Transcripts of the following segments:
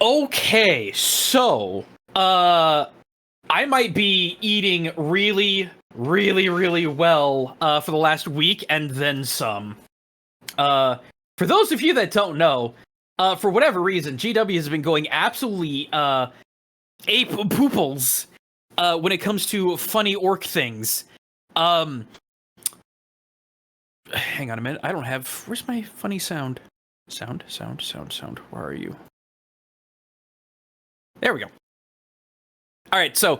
Okay, so I might be eating really, really, really well for the last week and then some. For those of you that don't know, for whatever reason, GW has been going absolutely ape pooples when it comes to funny orc things. Hang on a minute. I don't have. Where's my funny sound? Sound. Where are you? There we go. All right, so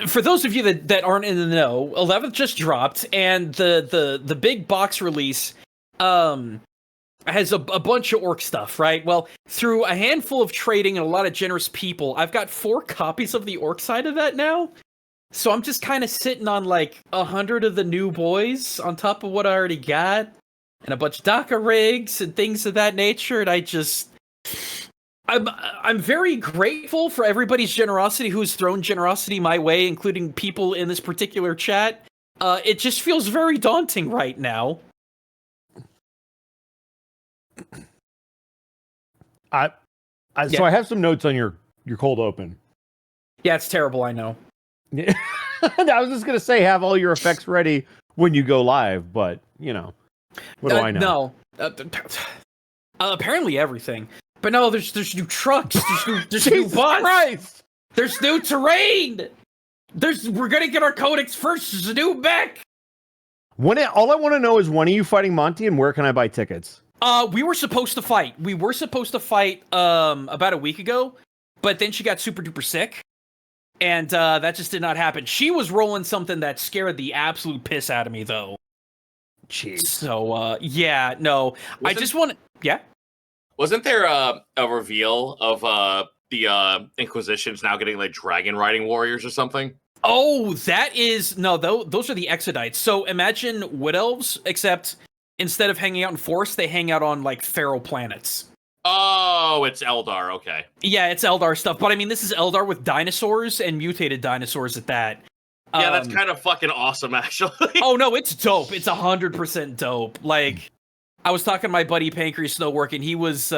for those of you that aren't in the know, 11th just dropped, and the big box release has a bunch of orc stuff, right? Well, through a handful of trading and a lot of generous people, I've got 4 copies of the orc side of that now. So I'm just kind of sitting on like 100 of the new boys on top of what I already got, and a bunch of DACA rigs and things of that nature, and I'm very grateful for everybody's generosity who's thrown generosity my way, including people in this particular chat. It just feels very daunting right now. So I have some notes on your cold open. Yeah, it's terrible, I know. I was just gonna say have all your effects ready when you go live, but what do I know? No, apparently everything. But no, there's new trucks, there's new bots, Christ! There's new terrain. We're gonna get our codex first. There's a new mech. All I want to know is when are you fighting Monty, and where can I buy tickets? We were supposed to fight. About a week ago, but then she got super duper sick, and that just did not happen. She was rolling something that scared the absolute piss out of me, though. Jeez. So yeah, no, I just want to. Yeah. Wasn't there a reveal of the Inquisitions now getting like dragon riding warriors or something? Oh, that is those are the Exodites. So imagine Wood Elves, except instead of hanging out in forests, they hang out on like feral planets. Oh, it's Eldar. Okay. Yeah, it's Eldar stuff. But I mean, this is Eldar with dinosaurs and mutated dinosaurs at that. Yeah, that's kind of fucking awesome, actually. Oh no, it's dope. It's 100% dope. Like, I was talking to my buddy Pancreas Snowwork, and he was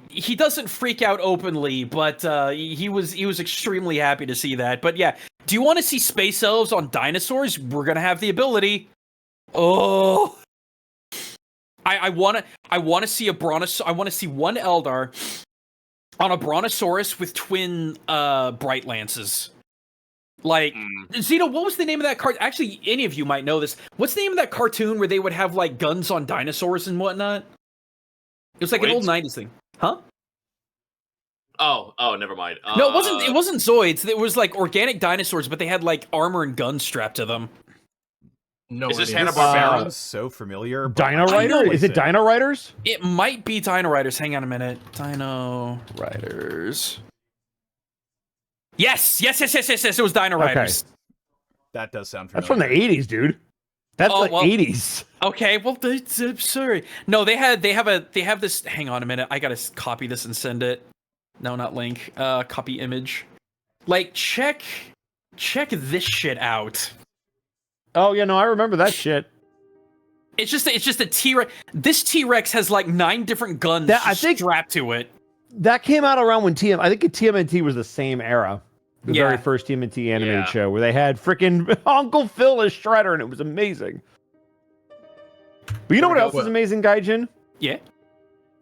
he doesn't freak out openly, but he was extremely happy to see that. But yeah, do you want to see space elves on dinosaurs? We're gonna have the ability. Oh, I want to see I want to see one Eldar on a Brontosaurus with twin bright lances. Like, Zeno, what was the name of that card? Actually, any of you might know this. What's the name of that cartoon where they would have like guns on dinosaurs and whatnot? It was like an old 90s thing. Huh? Oh, never mind. No, it wasn't Zoids. It was like organic dinosaurs, but they had like armor and guns strapped to them. No, is this Hanna-Barbera? Sounds so familiar. Dino Rider? Is it Dino Riders? It might be Dino Riders. Hang on a minute. Dino Riders. Yes. It was Dino Riders. That does sound familiar. familiar. That's from the 80s, dude. That's the 80s. Okay, well, I'm sorry. No, they have this. Hang on a minute. I gotta copy this and send it. No, not link. Copy image. Like, check this shit out. Oh yeah, no, I remember that shit. It's just a T-Rex. This T-Rex has like 9 different guns strapped to it. That came out around when I think TMNT was the same era. The very first TMNT animated show where they had freaking Uncle Phil as Shredder, and it was amazing. But you know what else is amazing, Gaijin? Yeah.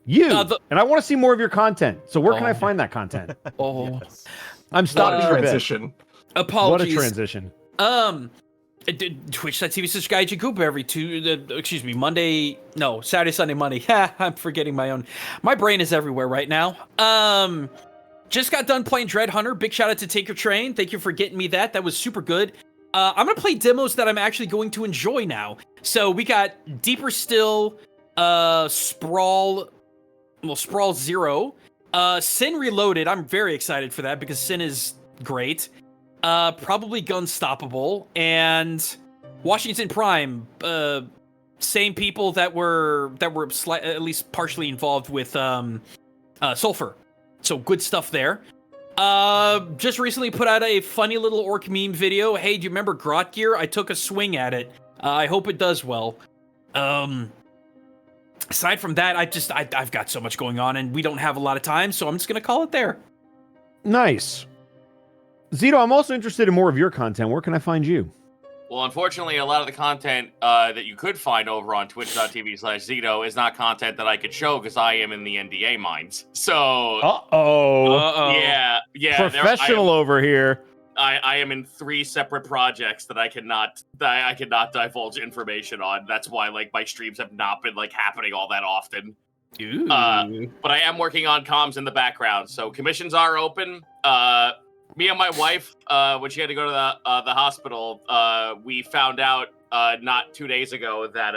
You. And I want to see more of your content. So where can I find that content? Yes. I'm stopping for transition. Apologies. What a transition. Twitch.tv/Gaijin Koopa Saturday, Sunday, Monday. I'm forgetting my brain is everywhere right now. Just got done playing Dread Hunter. Big shout out to Take Your Train. Thank you for getting me that. That was super good. I'm gonna play demos that I'm actually going to enjoy now. So we got Deeper Still, Sprawl 0, Sin Reloaded. I'm very excited for that because Sin is great. Probably Gunstoppable and Washington Prime. Same people that were at least partially involved with Sulfur. So good stuff there. Just recently put out a funny little orc meme video. Hey, do you remember Grot Gear? I took a swing at it. I hope it does well. aside from that, I've got so much going on, and we don't have a lot of time, so I'm just gonna call it there. Nice. Zito, I'm also interested in more of your content. Where can I find you? Well, unfortunately, a lot of the content that you could find over on twitch.tv/Zito is not content that I could show because I am in the NDA mines. So, yeah. Professional over here. I am in 3 separate projects that I cannot divulge information on. That's why like my streams have not been like happening all that often. Ooh. But I am working on comms in the background, so commissions are open. Me and my wife, when she had to go to the hospital, we found out not 2 days ago that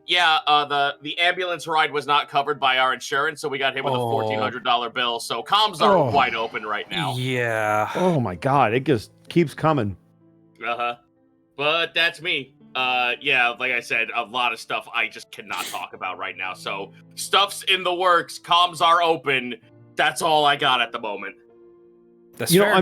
the ambulance ride was not covered by our insurance, so we got hit with a $1,400 bill. So comms are wide open right now. Yeah. Oh my god, it just keeps coming. But that's me. Like I said, a lot of stuff I just cannot talk about right now. So stuff's in the works. Comms are open. That's all I got at the moment. That's you fair. know,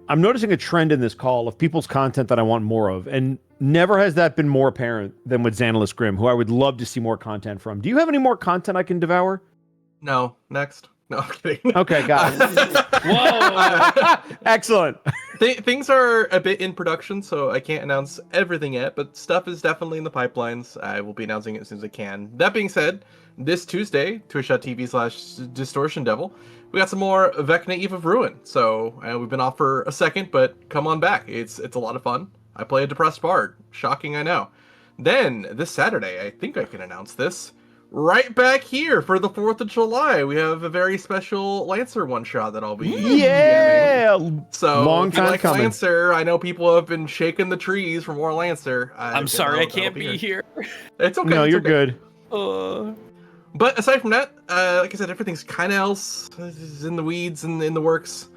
I'm noticing a trend in this call of people's content that I want more of, and never has that been more apparent than with Xanalis Grim, who I would love to see more content from. Do you have any more content I can devour? No. Next. No, I'm kidding. Okay, got it. Whoa. Excellent. Things are a bit in production, so I can't announce everything yet, but stuff is definitely in the pipelines. I will be announcing it as soon as I can. That being said, this Tuesday, twitch.tv/Distortion Devil, we got some more Vecna Eve of Ruin. So we've been off for a second, but come on back. It's a lot of fun. I play a depressed bard. Shocking, I know. Then, this Saturday, I think I can announce this, right back here for the 4th of July, we have a very special Lancer one-shot that I'll be DMing. So, long if you time like coming. Lancer, I know people have been shaking the trees for more Lancer. I'm sorry, I can't be here. It's okay. No, it's you're okay. good. But aside from that, like I said, everything's kind of else is in the weeds and in the works.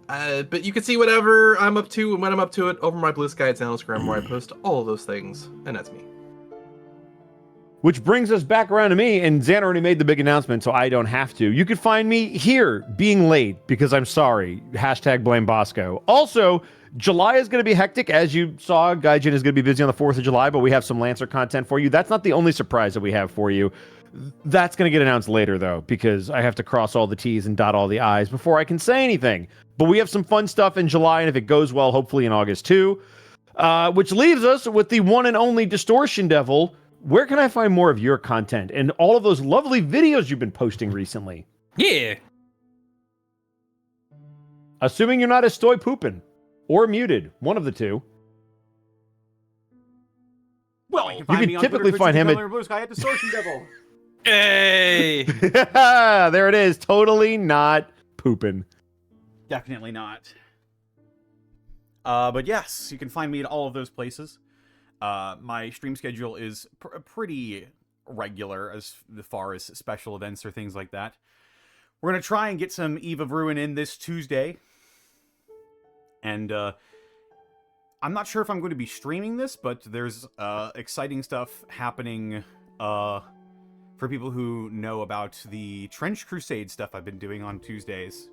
But you can see whatever I'm up to and when I'm up to it over my Blue Sky Instagram, where I post all of those things, and that's me. Which brings us back around to me, and Xan already made the big announcement, so I don't have to. You can find me here, being late, because I'm sorry. Hashtag blame Bosco. Also, July is going to be hectic. As you saw, Gaijin is going to be busy on the 4th of July, but we have some Lancer content for you. That's not the only surprise that we have for you. That's going to get announced later, though, because I have to cross all the T's and dot all the I's before I can say anything. But we have some fun stuff in July, and if it goes well, hopefully in August, too. Which leaves us with the one and only Distortion Devil. Where can I find more of your content and all of those lovely videos you've been posting recently? Yeah. Assuming you're not a stoy pooping or muted, one of the two. Well, you can typically find him at Blue Sky at Distortion Devil. Hey. There it is. Totally not pooping. Definitely not. But yes, you can find me at all of those places. My stream schedule is pretty regular as far as special events or things like that. We're going to try and get some Eve of Ruin in this Tuesday. And I'm not sure if I'm going to be streaming this, but there's exciting stuff happening for people who know about the Trench Crusade stuff I've been doing on Tuesdays.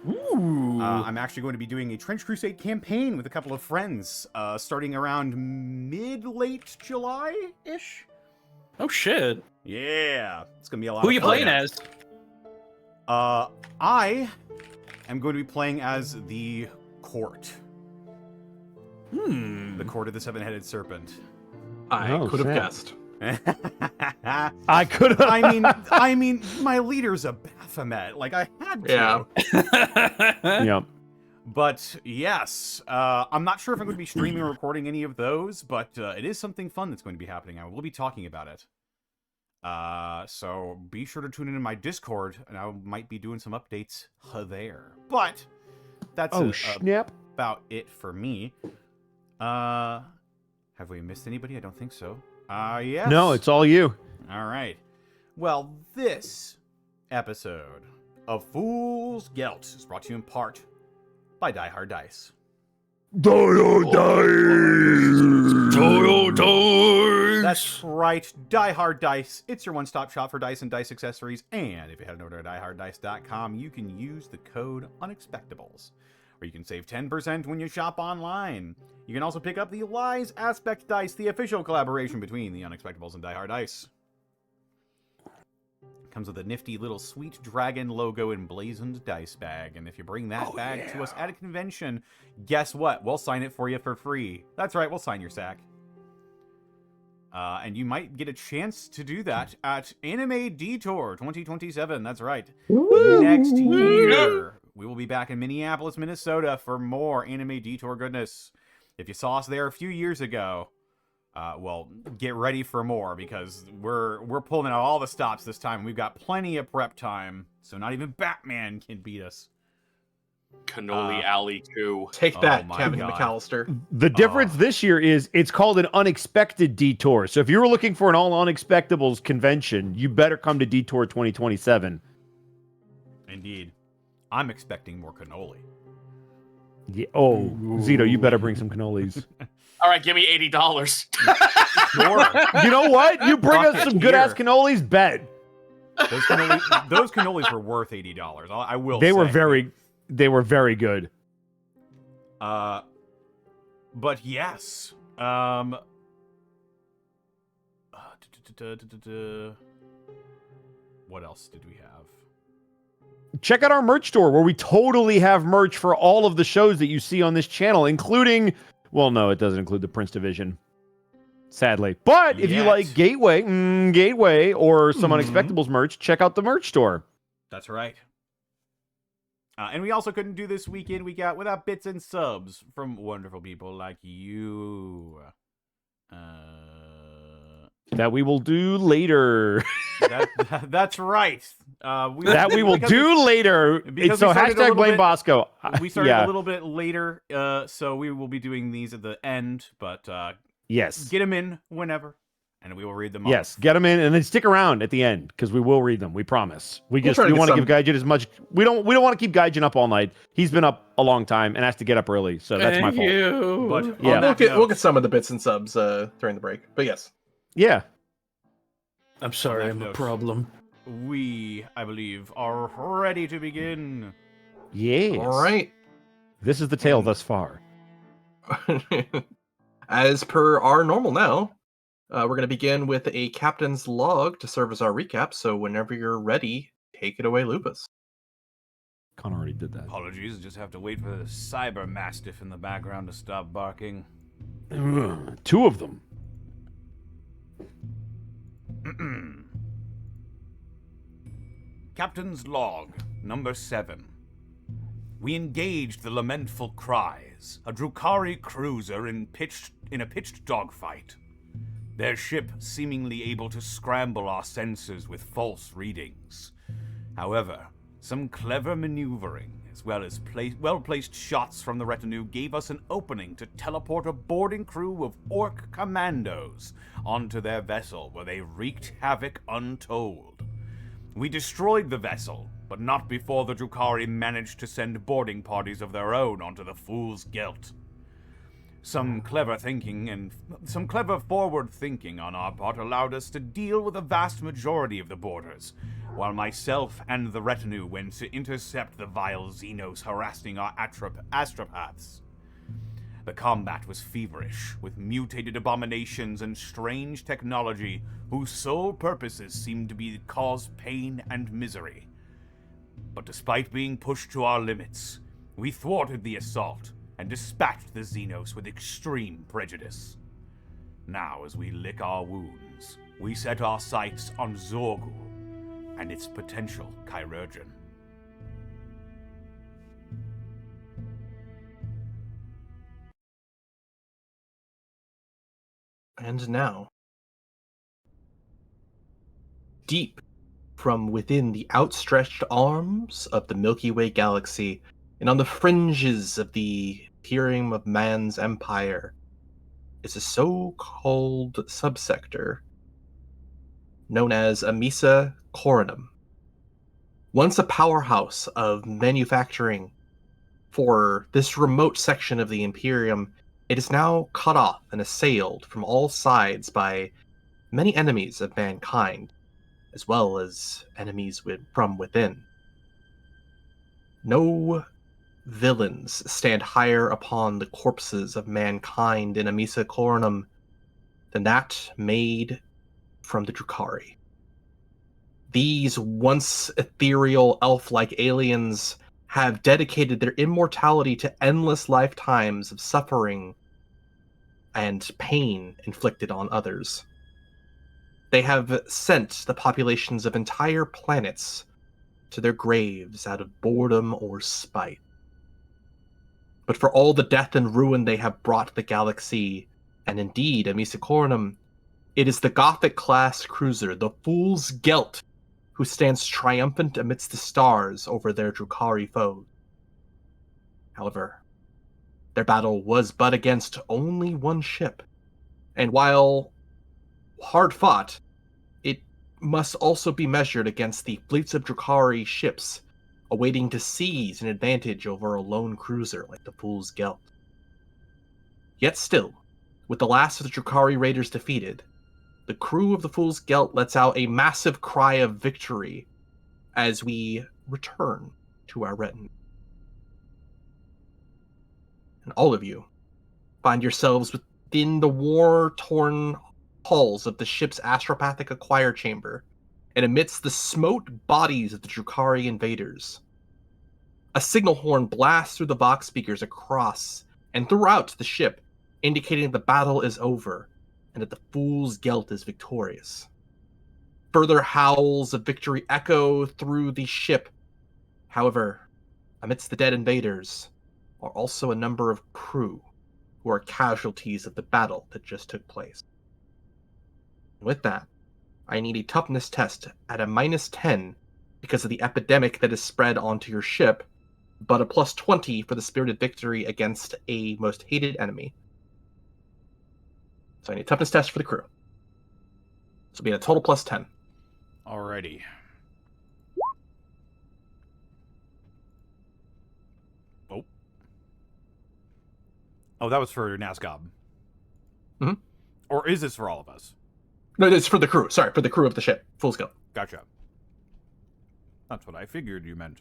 Ooh. I'm actually going to be doing a Trench Crusade campaign with a couple of friends, starting around mid-late July-ish. Oh, shit. Yeah, it's going to be a lot Who of are you fun. playing as? I am going to be playing as the Court. The Court of the Seven-Headed Serpent. I could have guessed. I could have. I mean, my leader's a Baphomet. Like, I had to. Yeah. Yep. But yes, I'm not sure if I'm going to be streaming or recording any of those, but it is something fun that's going to be happening. I will be talking about it. So be sure to tune in my Discord, and I might be doing some updates there. But that's snap. About it for me. Have we missed anybody? I don't think so. Yes. No, it's all you. All right. Well, this episode of Fool's Gelt is brought to you in part by Die Hard Dice. That's right, Die Hard Dice. It's your one-stop shop for dice and dice accessories. And if you head over to dieharddice.com, you can use the code Unexpectables, where you can save 10% when you shop online. You can also pick up the Lies Aspect Dice, the official collaboration between the Unexpectables and Die Hard Dice. Comes with a nifty little Sweet Dragon logo emblazoned dice bag. And if you bring that bag to us at a convention, guess what? We'll sign it for you for free. That's right, we'll sign your sack. And you might get a chance to do that at Anime Detour 2027. That's right. Woo! Next year, we will be back in Minneapolis, Minnesota for more Anime Detour goodness. If you saw us there a few years ago, well, get ready for more, because we're pulling out all the stops this time. We've got plenty of prep time, so not even Batman can beat us. Cannoli Alley 2. Take that, my Kevin God. McAllister. The difference this year is it's called an unexpected detour. So if you were looking for an all unexpectables convention, you better come to Detour 2027. Indeed. I'm expecting more cannoli. Yeah. Oh, Zito, you better bring some cannolis. All right, give me $80. Sure. You know what? You bring us some good ass Here. cannolis, bet. Those cannolis were worth $80. I will They say. were very good. But yes. What else did we have? Check out our merch store where we totally have merch for all of the shows that you see on this channel, including, well, no, it doesn't include the Prince Division, sadly. But if you Yet. like Gateway, or some Unexpectables merch, check out the merch store. That's right. And we also couldn't do this week in, week out without bits and subs from wonderful people like you. That we will do later. That's right. We will do later. because So we started a hashtag little blame bit- Bosco. We started Yeah. a little bit later, so we will be doing these at the end, but Yes. get them in whenever, and we will read them Yes, off. get them in and then stick around at the end because we will read them. We promise. We We'll try to get want to some. give Gaijin as much. We don't want to keep Gaijin up all night. He's been up a long time and has to get up early, so that's my fault. But Yeah. on that We'll note, get some of the bits and subs during the break. But yes. Yeah. I'm sorry, that I'm a note. problem. we, I believe, are ready to begin. Yes. All right. This is the tale thus far. As per our normal now, we're going to begin with a captain's log to serve as our recap. So whenever you're ready, take it away, Lupus. Con already did that. Apologies, just have to wait for the cyber mastiff in the background to stop barking. Two of them. Captain's log, number 7. We engaged the Lamentful Cries, a Drukhari cruiser in a pitched dogfight. Their ship seemingly able to scramble our sensors with false readings. However, some clever maneuvering, as well as well-placed shots from the retinue, gave us an opening to teleport a boarding crew of orc commandos onto their vessel, where they wreaked havoc untold. We destroyed the vessel, but not before the Drukhari managed to send boarding parties of their own onto the Fool's Gelt. Some clever forward thinking on our part allowed us to deal with a vast majority of the boarders, while myself and the retinue went to intercept the vile Xenos harassing our astropaths. The combat was feverish, with mutated abominations and strange technology whose sole purposes seemed to be to cause pain and misery. But despite being pushed to our limits, we thwarted the assault and dispatched the Xenos with extreme prejudice. Now, as we lick our wounds, we set our sights on Zorgul and its potential chirurgeon. And now, deep from within the outstretched arms of the Milky Way galaxy, and on the fringes of the Imperium of Man's Empire, is a so-called subsector known as Amisa Coronum. Once a powerhouse of manufacturing for this remote section of the Imperium, it is now cut off and assailed from all sides by many enemies of mankind, as well as enemies from within. No villains stand higher upon the corpses of mankind in Amisa Coronum than that made from the Drukhari. These once ethereal elf-like aliens have dedicated their immortality to endless lifetimes of suffering and pain inflicted on others. They have sent the populations of entire planets to their graves out of boredom or spite. But for all the death and ruin they have brought the galaxy, and indeed Amisa Coronum, it is the Gothic-class cruiser, the Fool's Gelt, who stands triumphant amidst the stars over their Drukhari foes. However, their battle was but against only one ship, and while hard fought, it must also be measured against the fleets of Drukhari ships awaiting to seize an advantage over a lone cruiser like the Fool's Gelt. Yet still, with the last of the Drukhari raiders defeated, the crew of the Fool's Gelt lets out a massive cry of victory as we return to our retinue. And all of you find yourselves within the war-torn halls of the ship's astropathic acquire chamber, and amidst the smote bodies of the Drukhari invaders. A signal horn blasts through the Vox speakers across and throughout the ship, indicating the battle is over and that the Fool's Gelt is victorious. Further howls of victory echo through the ship. However, amidst the dead invaders are also a number of crew who are casualties of the battle that just took place. With that, I need a toughness test at a -10 because of the epidemic that is spread onto your ship, but a +20 for the spirited victory against a most hated enemy. So I need a toughness test for the crew. So be a total +10. Alrighty. Oh, that was for Nazgob. Mm-hmm. Or is this for all of us? No, it's for the crew. Sorry, for the crew of the ship. Full skill. Gotcha. That's what I figured you meant.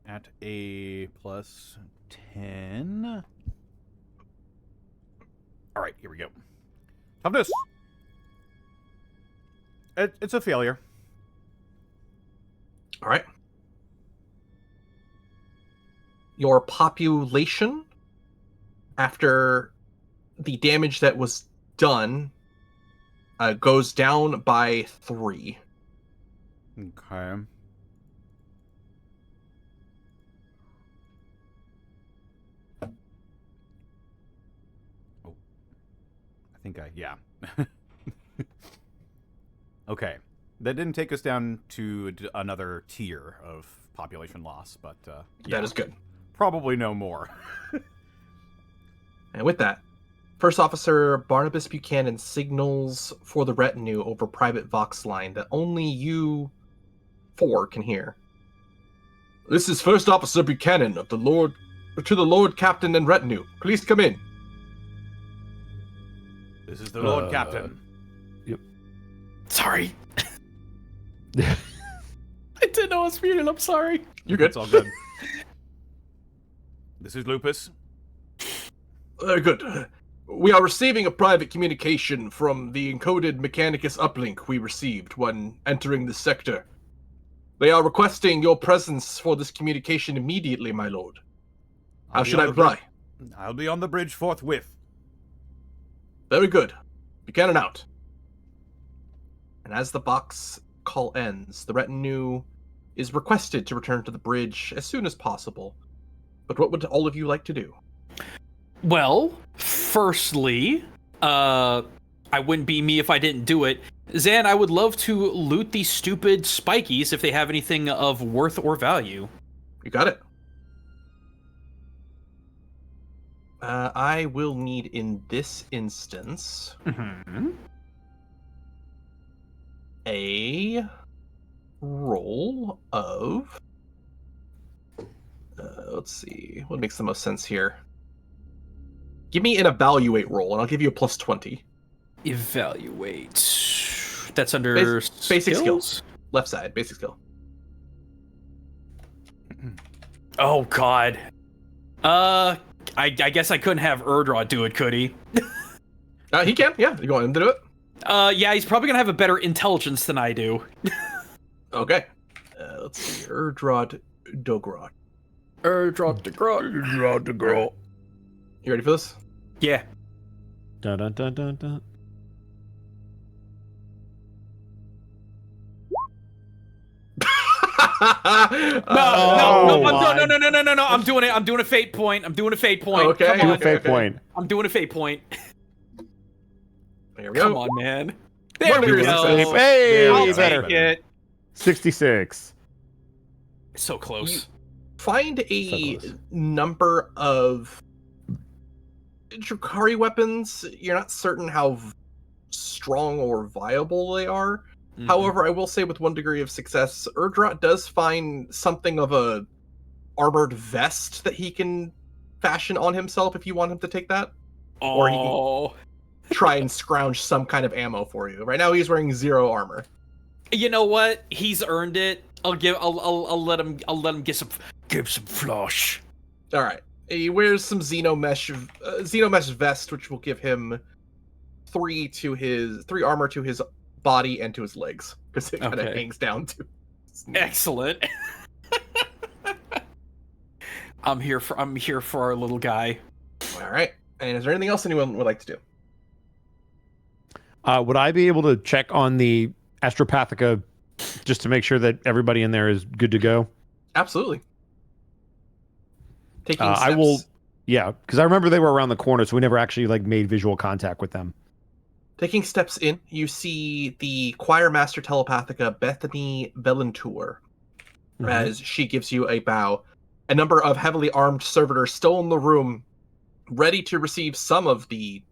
At a +10. Alright, here we go. Toughness. It's a failure. All right. Your population, after the damage that was done, goes down by 3. Okay. Oh. I think yeah. Okay. That didn't take us down to another tier of population loss, but yeah. That is good. Probably no more. And with that, First Officer Barnabas Buchanan signals for the retinue over private Vox line that only you 4 can hear. This is First Officer Buchanan of the Lord Captain and retinue. Please come in. This is the Lord Captain. Yep. Sorry. I didn't know I was muted. I'm sorry. You're good. It's all good. This is Lupus. Good. We are receiving a private communication from the encoded Mechanicus uplink we received when entering the sector. They are requesting your presence for this communication immediately, my lord. How should I reply? I'll be on the bridge forthwith. Very good. Buchanan out. And as the box call ends, the retinue is requested to return to the bridge as soon as possible. But what would all of you like to do? Well, firstly, I wouldn't be me if I didn't do it. Zan, I would love to loot these stupid spikies if they have anything of worth or value. You got it. I will need, in this instance, a roll of... let's see. What makes the most sense here? Give me an evaluate roll, and I'll give you a +20. Evaluate. That's under basic skills. Left side, basic skill. Oh, God. I guess I couldn't have Erdra do it, could he? He can, yeah. You want him to do it? Yeah, he's probably gonna have a better intelligence than I do. Okay. Let's see. Erdrod Dogrod. Drop the girl. You ready for this? Yeah. Dun dun dun dun dun. No, my. no. I'm doing it. I'm doing a fate point. I'm doing a fate point. Okay, Come Do on. a fate okay. point. I'm doing a fate point. Here we Come go. on, man. There Degree we of go. success. Hey, I'll Yeah, better. take it. 66. So close. Find So a close. number of Drukhari weapons. You're not certain how strong or viable they are. Mhm. However, I will say with 1 degree of success, Erdrot does find something of a armored vest that he can fashion on himself if you want him to take that. or he can- Oh. Try and scrounge some kind of ammo for you. Right now he's wearing 0 armor. You know what? He's earned it. I'll let him get some flush. All right. He wears some xenomesh vest, which will give him 3 armor to his body and to his legs, because it kind of Okay. hangs down to. Excellent. I'm here for our little guy. All right. And is there anything else anyone would like to do? Would I be able to check on the Astropathica just to make sure that everybody in there is good to go? Absolutely. Taking I steps. will. Yeah, because I remember they were around the corner, so we never actually made visual contact with them. Taking steps in, you see the choir master telepathica Bethany Bellentour as she gives you a bow. A number of heavily armed servitors still in the room, ready to receive some of the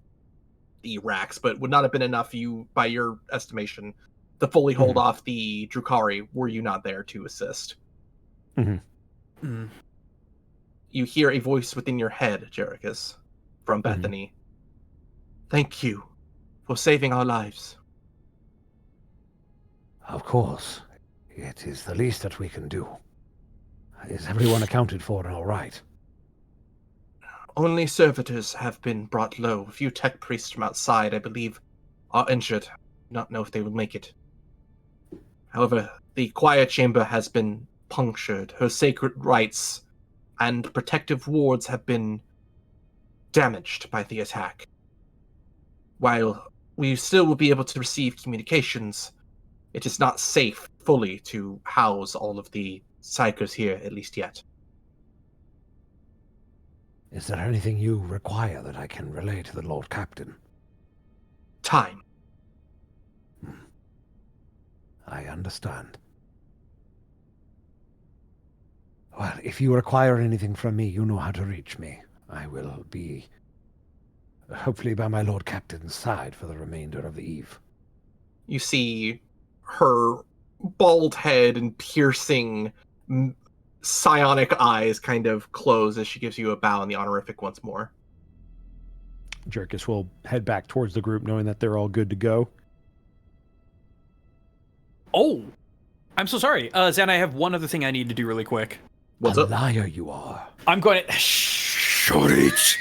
racks, but would not have been enough, by your estimation, to fully hold off the Drukhari were you not there to assist. Mm. You hear a voice within your head, Jerichus, from Bethany. Thank you for saving our lives. Of course. It is the least that we can do. Is everyone accounted for and all right? Only servitors have been brought low. A few tech priests from outside, I believe, are injured. Not know if they will make it. However, the choir chamber has been punctured. Her sacred rites and protective wards have been damaged by the attack. While we still will be able to receive communications, it is not safe fully to house all of the psychers here, at least yet. Is there anything you require that I can relay to the Lord Captain? Time. I understand. Well, if you require anything from me, you know how to reach me. I will be, hopefully, by my Lord Captain's side for the remainder of the eve. You see her bald head and piercing psionic eyes kind of close as she gives you a bow in the honorific once more. Jerkus will head back towards the group, knowing that they're all good to go. Oh, I'm so sorry. Zan, I have one other thing I need to do really quick. What's A up? liar you are. I'm going to shut it.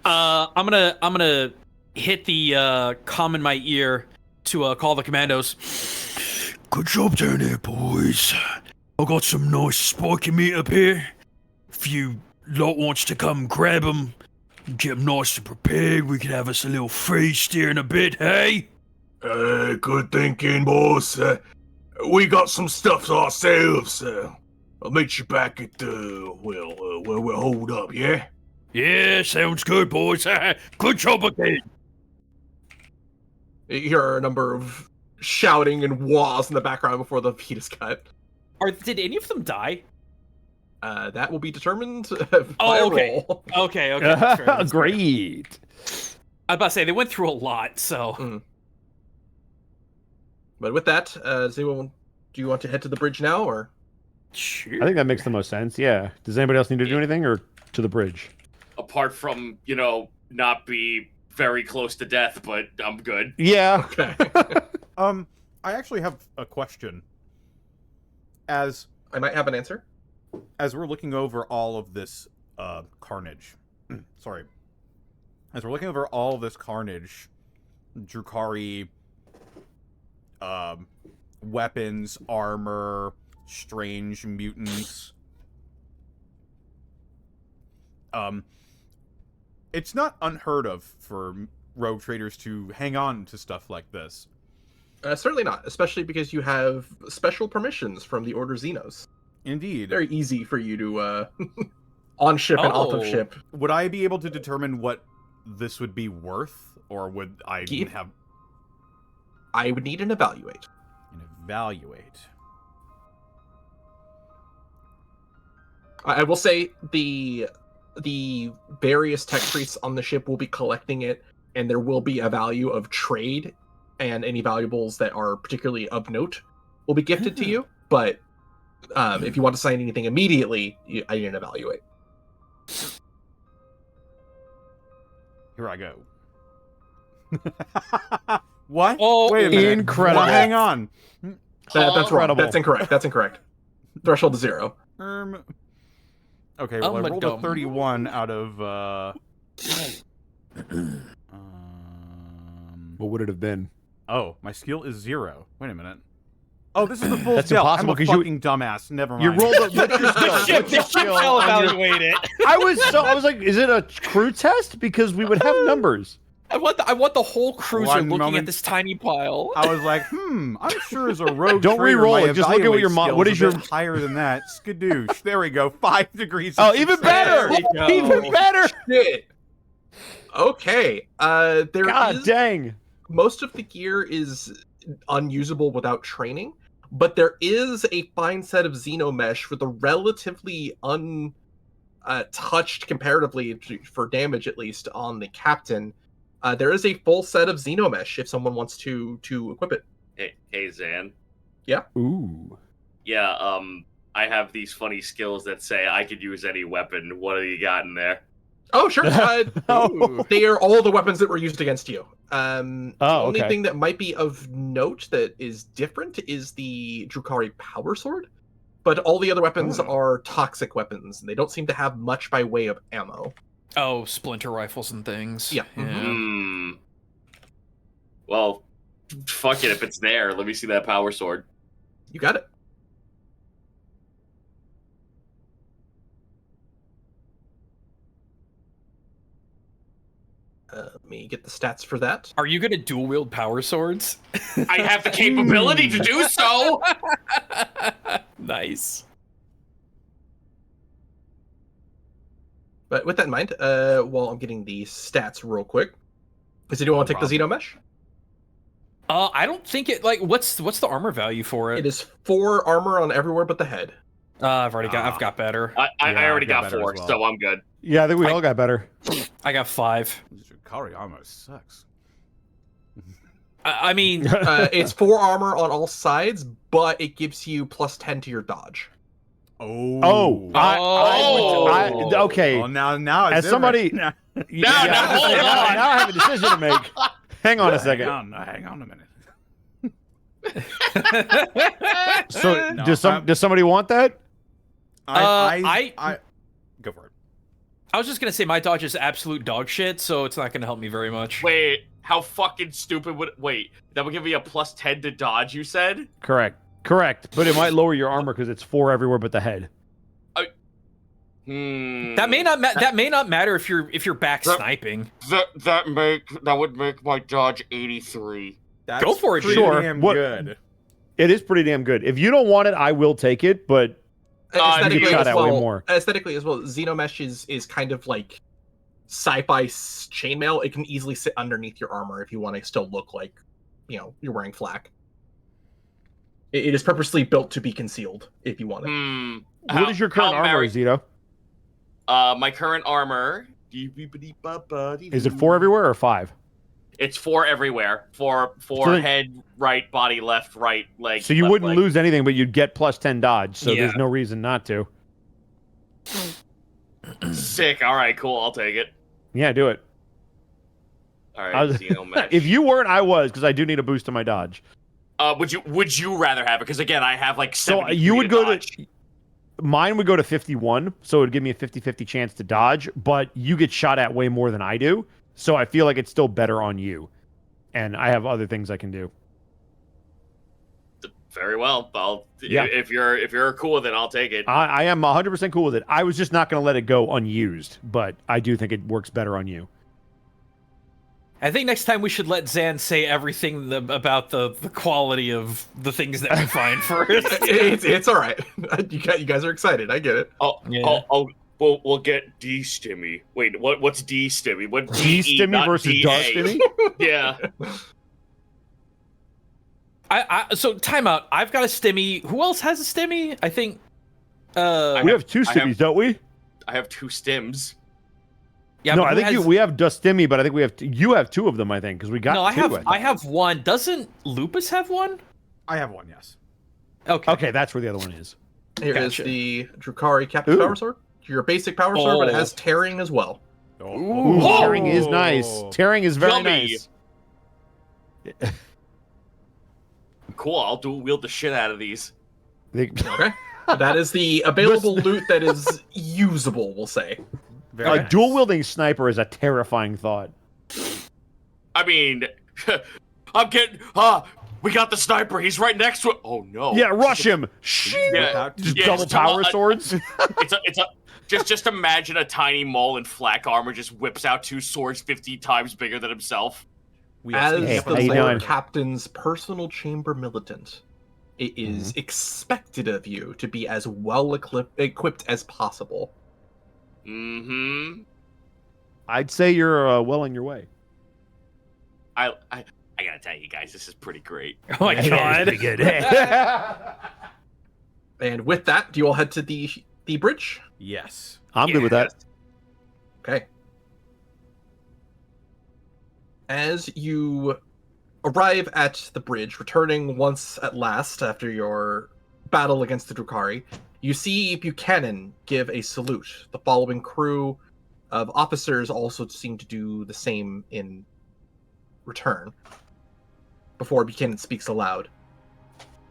I'm gonna hit the comm in my ear to call the commandos. Good job down there, boys. I got some nice spiky meat up here. If you lot wants to come grab them, get them nice and prepared, we can have us a little feast here in a bit, hey? Good thinking, boss. We got some stuff ourselves. I'll meet you back at where we're holed up, yeah? Yeah, sounds good, boys. Good job again. You hear a number of shouting and wahs in the background before the feet is cut. Did any of them die? That will be determined by a okay. roll. Okay. That's fair, that's fair. Great. I was about to say they went through a lot, so. But with that, do you want to head to the bridge now, or? Sure. I think that makes the most sense. Yeah. Does anybody else need to do anything, or to the bridge? Apart from, not be very close to death, but I'm good. Yeah. Okay. I actually have a question. As I might have an answer. as we're looking over all of this carnage, sorry, as we're looking over all of this carnage, Drukhari weapons, armor, strange mutants. It's not unheard of for rogue traders to hang on to stuff like this. Certainly not, especially because you have special permissions from the Order Xenos. Indeed. Very easy for you to on ship and off of ship. Would I be able to determine what this would be worth, or would I have? I would need an evaluate. An evaluate. I will say the various tech priests on the ship will be collecting it, and there will be a value of trade, and any valuables that are particularly of note will be gifted to you. But if you want to sign anything immediately, I need an evaluate. Here I go. What? Oh, wait a minute. Incredible. Well, hang on. That's wrong. That's incorrect. That's incorrect. Threshold is 0. Okay, well, I rolled a 31 out of... What would it have been? Oh, my skill is 0. Wait a minute. Oh, this is the full That's skill. impossible, I'm a 'cause you- fucking dumbass. Never mind. You rolled a what's your skill? The ship shall evaluate it. I was like, is it a crew test? Because we would have numbers. I want the whole cruiser One looking moment. at this tiny pile. I was like, I'm sure as a rogue Don't trader, re-roll my it. Just look at what your evaluate what skill's is a your- bit higher than that. Skadoosh. There we go. 5 degrees. Oh, of even success. better! There we go. Even better! Shit. Okay. There God is dang. most of the gear is unusable without training, but there is a fine set of xenomesh with a relatively untouched comparatively for damage, at least on the captain. There is a full set of xenomesh if someone wants to equip it. Hey Zan. Ooh. Yeah, I have these funny skills that say I could use any weapon. What do you got in there? Oh, sure. Oh. They are all the weapons that were used against you. The only okay. thing that might be of note that is different is the Drukhari power sword, but all the other weapons are toxic weapons, and they don't seem to have much by way of ammo. Oh, splinter rifles and things. Yeah. Well, fuck it. If it's there, let me see that power sword. You got it. Let me get the stats for that. Are you gonna dual wield power swords? I have the capability to do so. Nice. But with that in mind, while I'm getting the stats real quick, does anyone want to take the xenomesh? I don't think it what's the armor value for it? It is 4 armor on everywhere but the head. I've got better. I already got better 4, as well. so I'm good. Yeah, I think we all got better. I got 5. Drukhari almost sucks. I mean, It's 4 armor on all sides, but it gives you plus 10 to your dodge. Oh. Okay. Well, now it's As somebody, different. now, hold on. Now I have a decision to make. Hang on a second. Hang on a minute. So, No, does somebody want that? I go for it. I was just gonna say my dodge is absolute dog shit, so it's not gonna help me very much. Wait, how fucking stupid would... Wait, that would give me a plus 10 to dodge, you said? Correct. But it might lower your armor because it's 4 everywhere but the head. That may not matter if you're back sniping. That would make my dodge 83. That's Go for it, pretty sure. damn What- good. It is pretty damn good. If you don't want it, I will take it, but Aesthetically, you get shot as at way well, more. aesthetically as well, xenomesh is kind of like sci-fi chainmail. It can easily sit underneath your armor if you want to still look like, you're wearing flak. It is purposely built to be concealed if you want it. What is your current armor, Zito? My current armor... Is it 4 everywhere or 5? It's 4 everywhere. 4 So head, right body, left, right leg. So you left wouldn't leg. lose anything, but you'd get plus 10 dodge, so Yeah. there's no reason not to. Sick. All right, cool. I'll take it. Yeah, do it. All right, xenomesh. If you weren't, I was, because I do need a boost to my dodge. Would you rather have it? Because again, I have like 70. So you would go dodge. to... Mine would go to 51, so it would give me a 50-50 chance to dodge, but you get shot at way more than I do, so I feel like it's still better on you. and I have other things I can do. Very well. Yeah. If you're cool with it, I'll take it. I am 100% cool with it. I was just not going to let it go unused, but I do think it works better on you. I think next time we should let Zan say everything about the quality of the things that we find first. It's all right. You guys are excited. I get it. We'll get D-Stimmy. Wait, what's D-Stimmy? What D-Stimmy versus D-A? Dustimmy? Yeah. So timeout. I've got a stimmy. Who else has a stimmy? I think. We have 2 stimmies, don't we? I have 2 stims. Yeah. No, I think we have Dustimmy, but I think you have 2 of them. I think because we got. No, two, I have one. Doesn't Lupus have one? I have one, yes. Okay. Okay, that's where the other one is. Here is the Drukhari Captain's Power Sword. Your basic power sword, but it has tearing as well. Ooh, tearing is nice. Tearing is very Yummy. nice. Cool. I'll dual wield the shit out of these. Okay. That is the available loot that is usable, we'll say. A dual wielding sniper is a terrifying thought. I mean, I'm getting. We got the sniper. He's right next to it. Oh no. Yeah, rush him. Just double power swords. Just imagine a tiny mole in flak armor just whips out 2 swords 50 times bigger than himself. As Hey, the how you Lord doing? Captain's personal chamber militant, it is expected of you to be as well equipped as possible. Mm-hmm. I'd say you're well on your way. I gotta tell you guys, this is pretty great. Oh my god. Pretty good. And with that, do you all head to the bridge? Yes. I'm good with that. Okay. As you arrive at the bridge, returning once at last after your battle against the Drukhari, you see Buchanan give a salute. The following crew of officers also seem to do the same in return. Before Buchanan speaks aloud.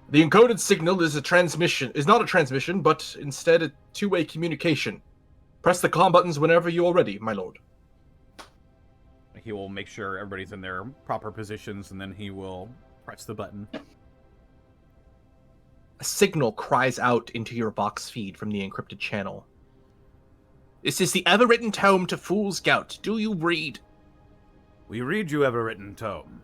The encoded signal is not a transmission, but instead a 2-way communication. Press the comm buttons whenever you are ready, my lord. He will make sure everybody's in their proper positions, and then he will press the button. A signal cries out into your Vox feed from the encrypted channel. This is the ever-written tome to Fool's Gelt. Do you read? We read you ever-written tome.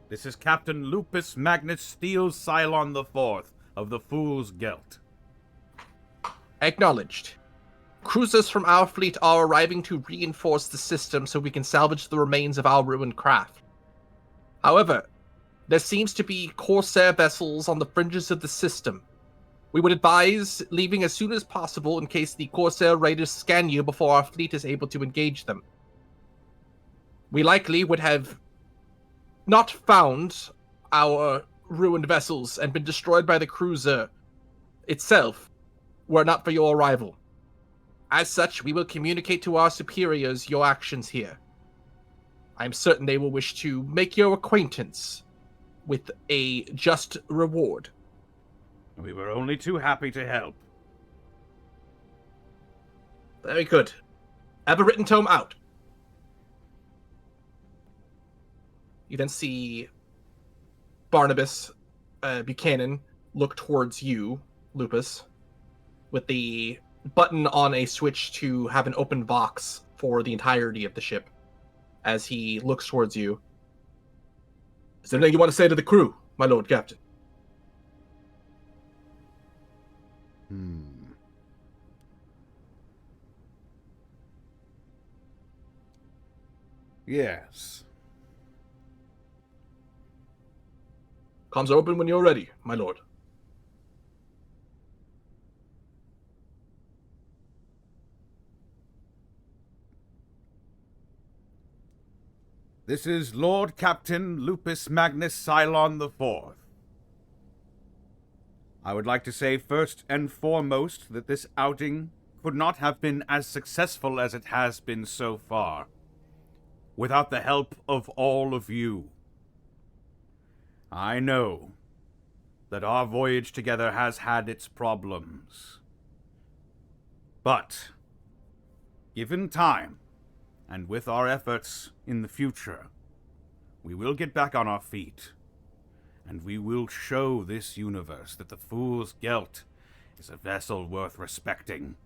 This is Captain Lupus Magnus Steel Cylon IV of the Fool's Gelt. Acknowledged. Cruisers from our fleet are arriving to reinforce the system so we can salvage the remains of our ruined craft. However, there seems to be Corsair vessels on the fringes of the system. We would advise leaving as soon as possible in case the Corsair raiders scan you before our fleet is able to engage them. We likely would have not found our ruined vessels and been destroyed by the cruiser itself were it not for your arrival. As such, we will communicate to our superiors your actions here. I am certain they will wish to make your acquaintance with a just reward. We were only too happy to help. Very good. Ever-written tome out. You then see Barnabas Buchanan look towards you, Lupus, with the button on a switch to have an open box for the entirety of the ship. As he looks towards you. Is there anything you want to say to the crew, my lord captain? Yes. Comms are open when you're ready, my lord. This is Lord Captain Lupus Magnus Cylon IV. I would like to say first and foremost that this outing could not have been as successful as it has been so far without the help of all of you. I know that our voyage together has had its problems. But, given time, and with our efforts in the future, we will get back on our feet. And we will show this universe that the Fool's Gelt is a vessel worth respecting.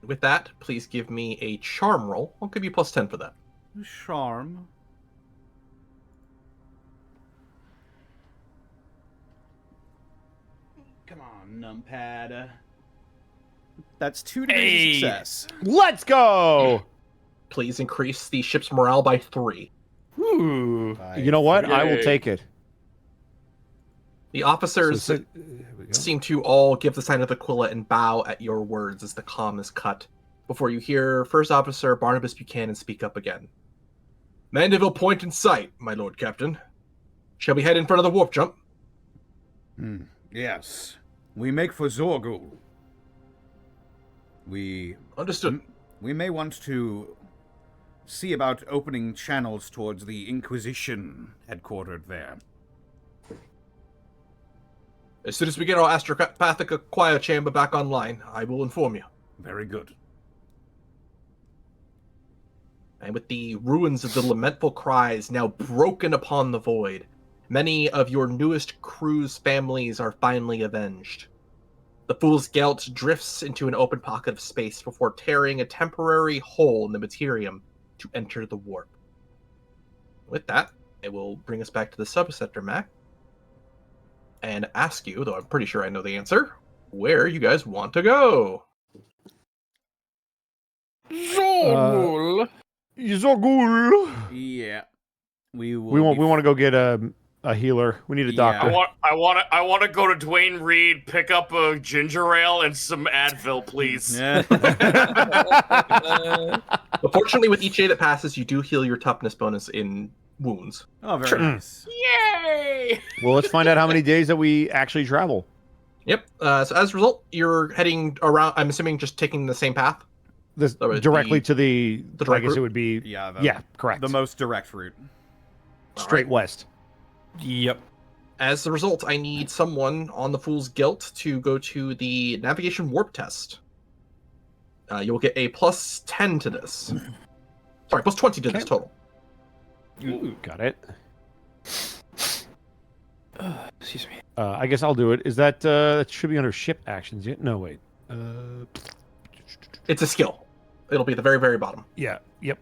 With that, please give me a charm roll. I'll give you +10 for that. Charm. Come on, numpad. That's 2 degrees of success. Let's go. Please increase the ship's morale by 3. Ooh. You know what? I will take it. The officers Here we go. seem to all give the sign of Aquila and bow at your words as the comm is cut, before you hear First Officer Barnabas Buchanan speak up again. Mandeville Point in sight, my lord captain. Shall we head in front of the warp jump? Yes. We make for Zorgul. We Understood. We may want to see about opening channels towards the Inquisition headquartered there. As soon as we get our astropathic acquire chamber back online, I will inform you. Very good. And with the ruins of the lamentful cries now broken upon the void, many of your newest crew's families are finally avenged. The Fool's Gelt drifts into an open pocket of space before tearing a temporary hole in the materium to enter the warp. With that, it will bring us back to the subreceptor, Mac, and ask you, though I'm pretty sure I know the answer, where you guys want to go. Zorgul. Zorgul. Yeah. We want to go get a healer. We need a doctor. I want to go to Dwayne Reed, pick up a ginger ale and some Advil, please. But fortunately, with each day that passes, you do heal your toughness bonus in wounds. Oh, very nice. Yay! Well, let's find out how many days that we actually travel. Yep. So as a result, you're heading around. I'm assuming just taking the same path. This So directly to the. the I direct guess route? it would be. Yeah, correct. The most direct route. Straight west. Yep. As a result, I need someone on the Fool's Guilt to go to the navigation warp test. You'll get a +10 to this. Sorry, +20 to this total. Ooh, got it. Excuse me. I guess I'll do it. Is that that should be under ship actions? No, wait. It's a skill. It'll be at the very, very bottom. Yeah. Yep.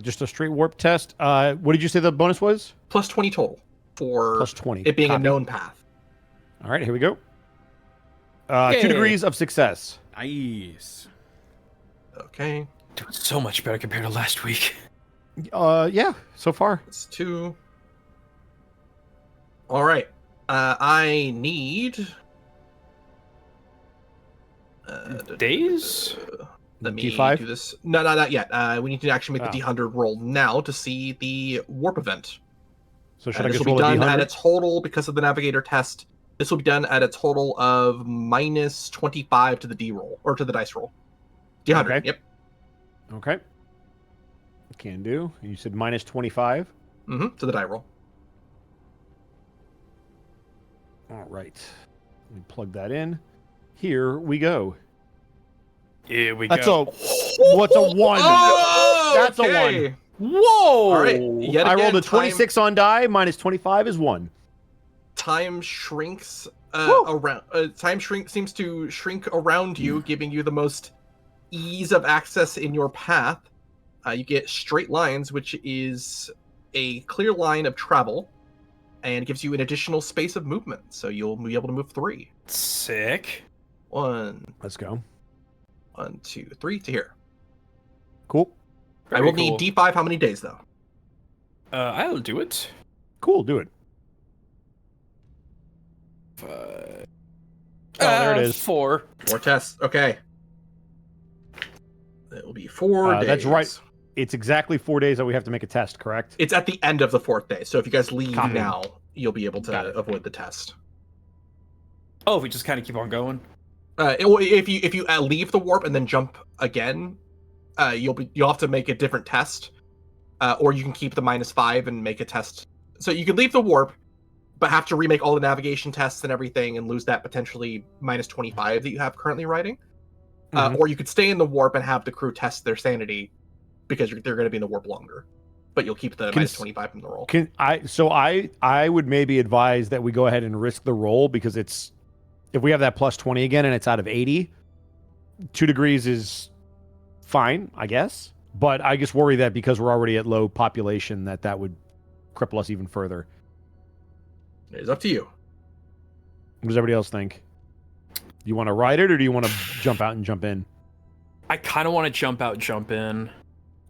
Just a straight warp test. What did you say the bonus was? +20 total for +20. it being Copy. a known path. All right, here we go. Yay. 2 degrees of success. Nice. Okay. Doing so much better compared to last week. Yeah, so far. That's 2. All right. I need Days? Let me D5? do this. No, not yet. We need to actually make the Oh. D100 roll now to see the warp event. So should I This just will roll be a done at D100? a total, because of the navigator test, this will be done at a total of -25 to the D roll, or to the dice roll. D100, Okay. yep. Okay. Can do. You said -25. To the die roll. All right. Let me plug that in. Here we go. Here we That's go. what's a 1? Oh, That's a okay. 1. Whoa! All right. Yet I again, rolled a 26 on die. -25 is 1. Time shrinks Woo. around. Seems to shrink around you, giving you the most ease of access in your path. You get straight lines, which is a clear line of travel, and gives you an additional space of movement. So you'll be able to move 3. Sick. 1, Let's go. 1, 2, 3 to here. Cool. I will need D5. How many days though? I'll do it. Cool. Do it. 5. Oh, there it is. 4. 4 tests. Okay. It will be 4 days. That's right. It's exactly 4 days that we have to make a test, correct? It's at the end of the 4th day. So if you guys leave Copy. now, you'll be able Got to it. avoid the test. Oh, if we just kind of keep on going. If you leave the warp and then jump again, you'll have to make a different test, or you can keep the -5 and make a test. So you can leave the warp, but have to remake all the navigation tests and everything, and lose that potentially -25 that you have currently writing. Or you could stay in the warp and have the crew test their sanity because they're going to be in the warp longer. But you'll keep the minus 25 from the roll. I would maybe advise that we go ahead and risk the roll because if we have that plus 20 again and it's out of 80, 2 degrees is fine, I guess. But I just worry that because we're already at low population that would cripple us even further. It's up to you. What does everybody else think? You want to ride it or do you want to jump out and jump in? I kind of want to jump out, jump in.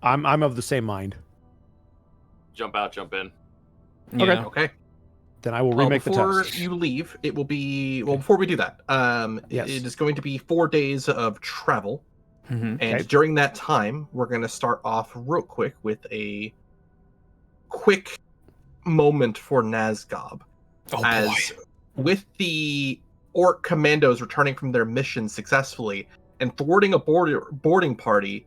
I'm of the same mind. Jump out, jump in. Yeah. Okay. Then I will remake the before test. you leave, it will be before we do that, Yes. it is going to be 4 days of travel. Mm-hmm. And during that time, we're going to start off real quick with a quick moment for Nazgob. Oh, as with the Orc commandos returning from their mission successfully and thwarting a boarding party,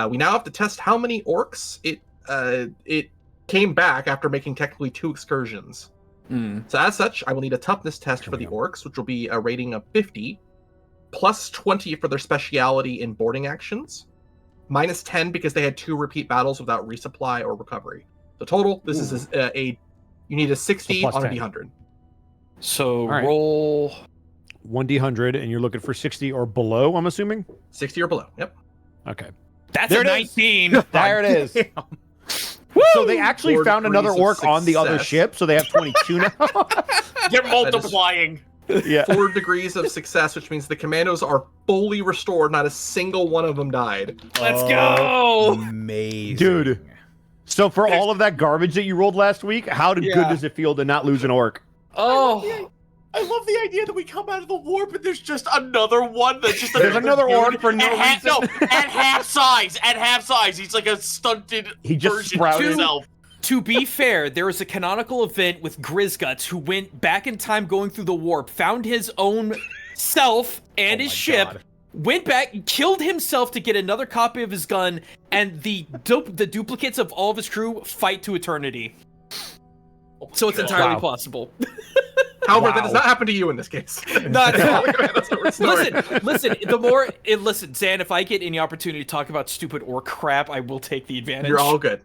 we now have to test how many orcs it came back after making technically 2 excursions. So as such, I will need a toughness test for the orcs, which will be a rating of 50, plus 20 for their speciality in boarding actions, minus 10 because they had 2 repeat battles without resupply or recovery. The total, this is you need a 60 So on a 10. D100. So right. roll 1D100 and you're looking for 60 or below, I'm assuming? 60 or below, yep. Okay. That's There a it is. 19. There it is. So they actually 4 found another degrees of orc on the other success. ship, so they have 22 now. They're multiplying. Yeah. 4 degrees of success, which means the commandos are fully restored. Not a single one of them died. Let's go. Amazing. Dude. So for all of that garbage that you rolled last week, how good does it feel to not lose an orc? Oh. I love the idea that we come out of the warp and there's just another one that's just There's another dude orc for no at reason. at half size. At half size, he's like a stunted He just version sprouted. of himself. To be fair, there was a canonical event with Grizzguts who went back in time going through the warp, found his own self and his ship, God. went back, killed himself to get another copy of his gun, and the duplicates of all of his crew fight to eternity. So it's entirely possible. However, that does not happen to you in this case. Not at all. That's a story. Listen, Zan, if I get any opportunity to talk about stupid orc crap, I will take the advantage. You're all good.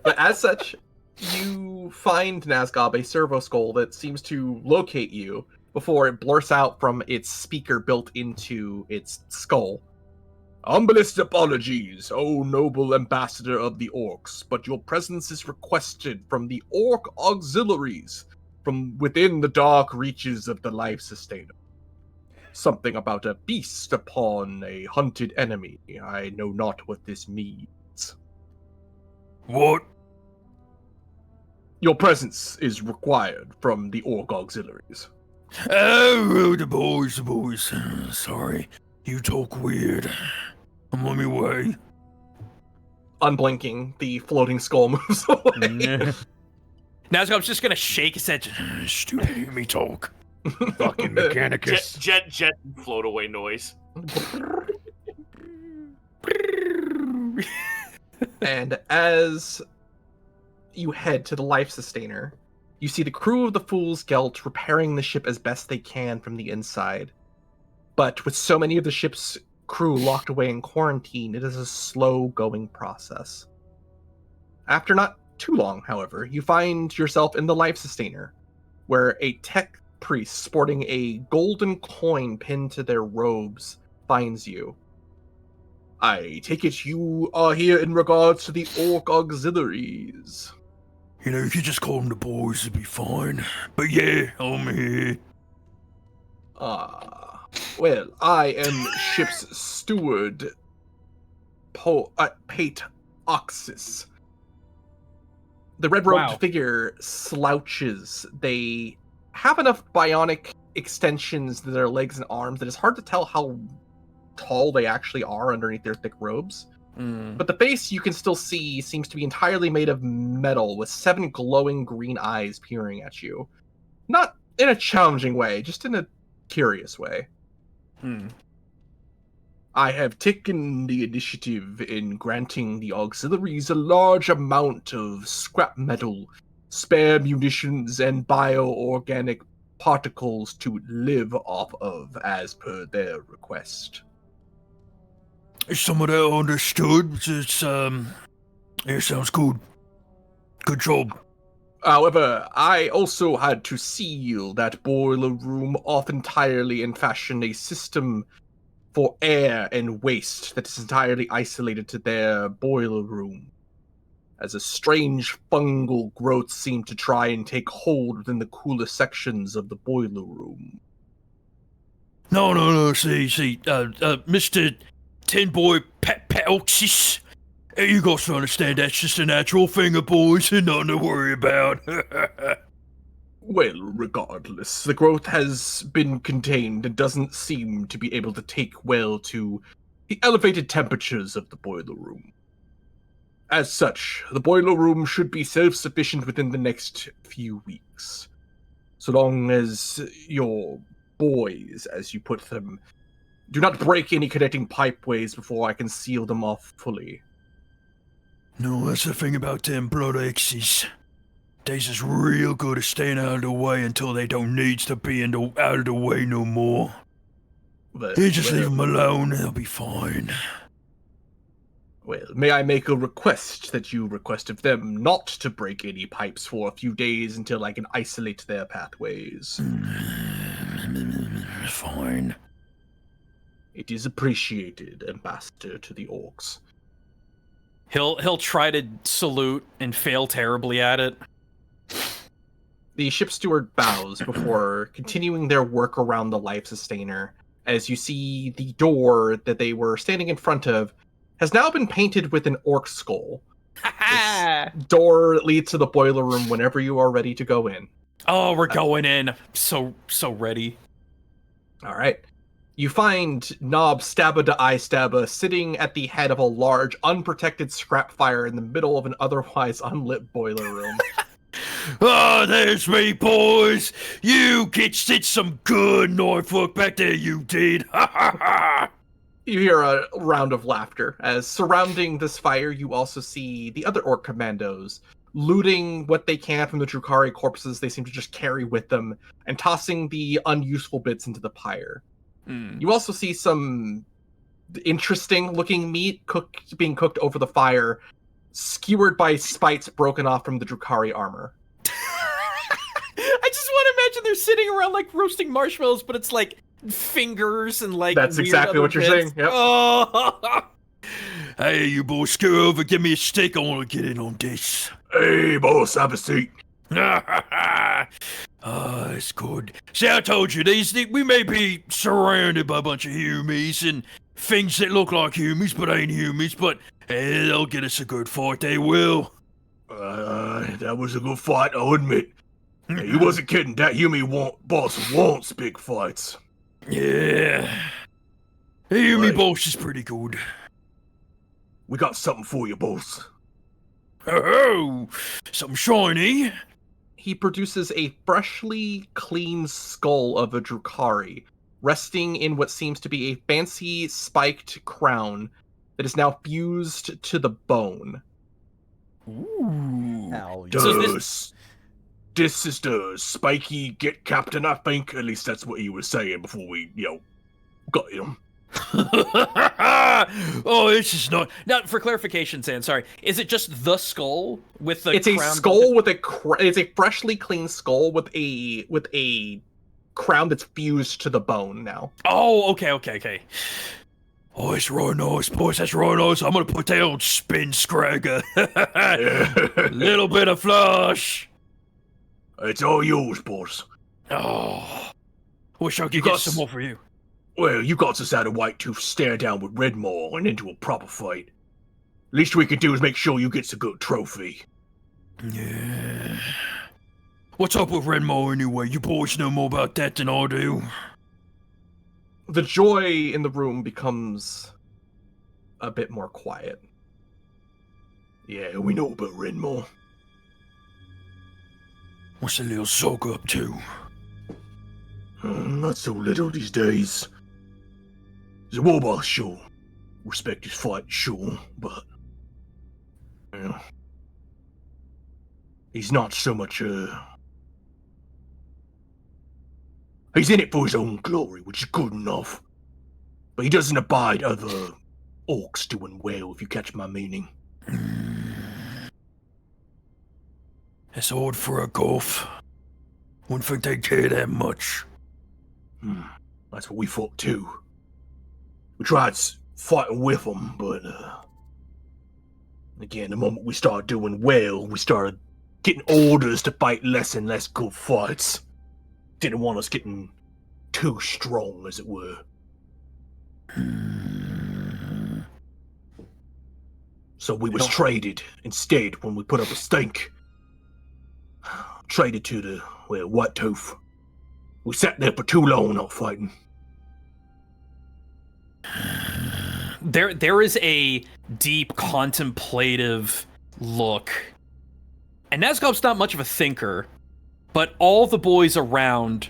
But as such, you find Nazgob a servo skull that seems to locate you before it blurts out from its speaker built into its skull. Humblest apologies, O noble ambassador of the orcs, but your presence is requested from the orc auxiliaries from within the dark reaches of the Life Sustainer. Something about a beast upon a hunted enemy. I know not what this means. What? Your presence is required from the orc auxiliaries. Oh, the boys. Sorry. You talk weird. I'm on my way. Unblinking, the floating skull moves away. Nazgob's just gonna shake his head. Stupid, hear me talk. Fucking Mechanicus. Jet float away noise. And as you head to the Life Sustainer, you see the crew of the Fool's Gelt repairing the ship as best they can from the inside. But with so many of the ship's crew locked away in quarantine, it is a slow-going process. After not too long, however, you find yourself in the Life Sustainer, where a tech priest sporting a golden coin pinned to their robes finds you. I take it you are here in regards to the Orc Auxiliaries. You know, if you just call them the boys, it'd be fine. But yeah, I'm here. Well, I am ship's steward, Pate Oxys. The red-robed figure slouches. They have enough bionic extensions to their legs and arms that it's hard to tell how tall they actually are underneath their thick robes. But the face you can still see seems to be entirely made of metal with 7 glowing green eyes peering at you. Not in a challenging way, just in a curious way. I have taken the initiative in granting the auxiliaries a large amount of scrap metal, spare munitions, and bioorganic particles to live off of as per their request. Some of that understood. It sounds good. Good job. However, I also had to seal that boiler room off entirely and fashion a system for air and waste that is entirely isolated to their boiler room, as a strange fungal growth seemed to try and take hold within the cooler sections of the boiler room. No. See, Mr. Tin Boy Peoxis. You got to understand that's just a natural thing of boys and nothing to worry about. Well, regardless, the growth has been contained and doesn't seem to be able to take well to the elevated temperatures of the boiler room. As such, the boiler room should be self-sufficient within the next few weeks, so long as your boys, as you put them, do not break any connecting pipeways before I can seal them off fully. No, that's the thing about them blood X's. They's just real good at staying out of the way until they don't need to be out of the way no more. You just leave them alone, they'll be fine. Well, may I make a request that you request of them not to break any pipes for a few days until I can isolate their pathways? Fine. It is appreciated, Ambassador to the Orcs. He'll try to salute and fail terribly at it. The ship steward bows before continuing their work around the life sustainer, as you see the door that they were standing in front of has now been painted with an orc skull. This door leads to the boiler room whenever you are ready to go in. Oh, we're going in. So ready. All right. You find Knob Stabba da Eye Stabba sitting at the head of a large, unprotected scrap fire in the middle of an otherwise unlit boiler room. Oh, there's me, boys. You kids did some good knife work back there, you did. Ha ha ha. You hear a round of laughter, as surrounding this fire you also see the other orc commandos looting what they can from the Drukhari corpses they seem to just carry with them, and tossing the unuseful bits into the pyre. You also see some interesting-looking meat being cooked over the fire, skewered by spikes broken off from the Drukhari armor. I just want to imagine they're sitting around like roasting marshmallows, but it's like fingers and like That's weird exactly other what you're bits. saying. Yep. Oh. Hey, you boys, scoot over, give me a stick. I want to get in on this. Hey, boss, have a seat. Oh, it's good. See, I told you, we may be surrounded by a bunch of humies and things that look like humies but ain't humies, but they'll get us a good fight, they will. That was a good fight, I'll admit. Hey, you wasn't kidding, that boss wants big fights. Yeah. The Humi boss is pretty good. We got something for you, boss. Oh, something shiny. He produces a freshly clean skull of a Drukhari, resting in what seems to be a fancy spiked crown that is now fused to the bone. Ooh. Hell Does So this is the spiky get captain, I think. At least that's what he was saying before we, got him. Oh, this is not. Now, for clarification, San, sorry, is it just the skull with the? It's a crown skull with it's a freshly clean skull with a crown that's fused to the bone now. Oh, okay. Oh, it's real nice, boys. That's real nice. I'm gonna put that on spin scragger. Little bit of flush. It's all yours, boss. Oh, wish I could get some more for you. Well, you got us out of Whitetooth stare down with Redmaw and into a proper fight. Least we can do is make sure you gets a good trophy. Yeah. What's up with Redmaw anyway? You boys know more about that than I do. The joy in the room becomes a bit more quiet. Yeah, we know about Redmaw. What's the little Zog up to? Not so little these days. He's a war boss, sure. Respect his fight, sure, but... he's not so much, he's in it for his own glory, which is good enough. But he doesn't abide other orcs doing well, if you catch my meaning. It's odd for a golf. Wouldn't think they care that much. That's what we thought too. We tried fighting with them, but again, the moment we started doing well, we started getting orders to fight less and less good fights. Didn't want us getting too strong, as it were. So we was traded instead when we put up a stink. Traded to the White Tooth. We sat there for too long not fighting. There is a deep contemplative look. And Nazgob's not much of a thinker, but all the boys around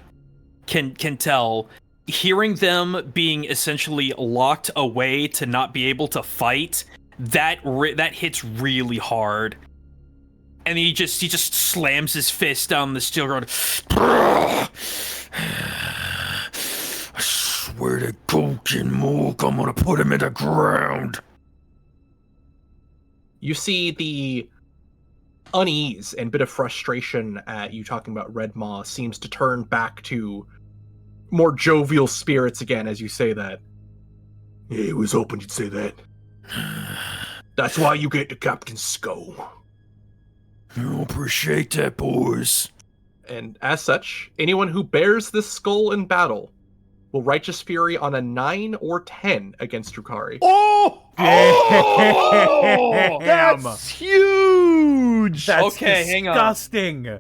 can tell, hearing them being essentially locked away to not be able to fight, that hits really hard. And he just slams his fist down the steel road. I swear to Coke and Mork, I'm gonna put him in the ground. You see the unease and bit of frustration at you talking about Red Maw seems to turn back to more jovial spirits again as you say that. Yeah, I was hoping you'd say that. That's why you get the captain's skull. I appreciate that, boys. And as such, anyone who bears this skull in battle will Righteous Fury on a 9 or 10 against Drukhari. Oh! Damn. That's huge! That's Okay, hang on. disgusting.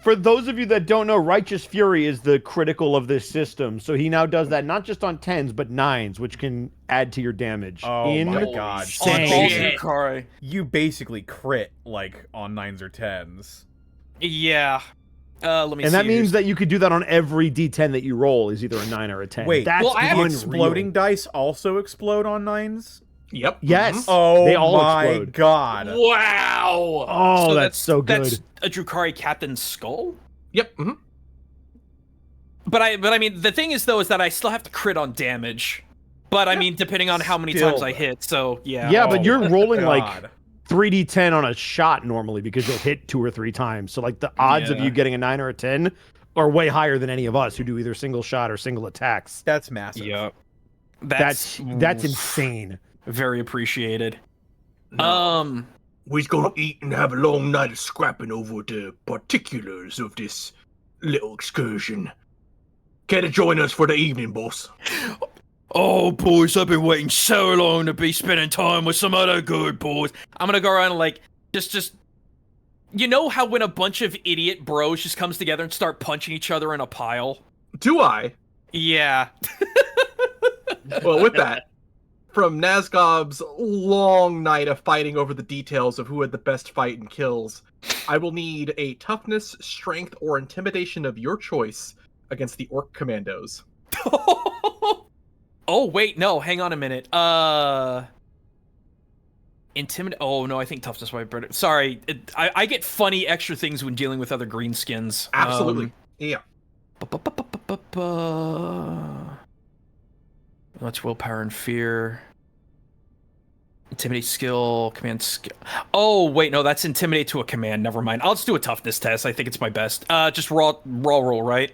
For those of you that don't know, Righteous Fury is the critical of this system. So he now does that not just on 10s, but 9s, which can add to your damage. Oh my god. On all Shit. Drukhari. You basically crit, like, on 9s or 10s. Yeah. Let me see. And that means that you could do that on every D10 that you roll is either a 9 or a 10. Wait, that's well, I have unreal. exploding dice also explode on 9s? Yep. Yes. Oh They all my explode. god. Wow. Oh, that's so good. That's a Drukhari Captain's skull? Yep. Mm-hmm. But I mean, the thing is, though, is that I still have to crit on damage. But I mean, depending on how many times Still. I hit, so yeah. Yeah, but you're rolling like God. 3d10 on a shot normally because you'll hit 2 or 3 times. So like the odds of Yeah. you getting a 9 or a 10 are way higher than any of us who do either single shot or single attacks. That's massive. Yeah. That's insane. Very appreciated. No. We's gonna eat and have a long night of scrapping over the particulars of this little excursion. Care to join us for the evening, boss? Oh, boys, I've been waiting so long to be spending time with some other good boys. I'm gonna go around and like just you know how when a bunch of idiot bros just comes together and start punching each other in a pile? Do I? Yeah. Well, with that, from Nazgob's long night of fighting over the details of who had the best fight and kills, I will need a toughness, strength, or intimidation of your choice against the Orc Commandos. Oh wait, no, hang on a minute. Oh no, I think toughness might be better. Sorry, I get funny extra things when dealing with other greenskins. Absolutely. Yeah. That's willpower and fear. Intimidate skill, command skill. Oh wait, no, that's intimidate to a command. Never mind. I'll just do a toughness test. I think it's my best. Just raw roll, right?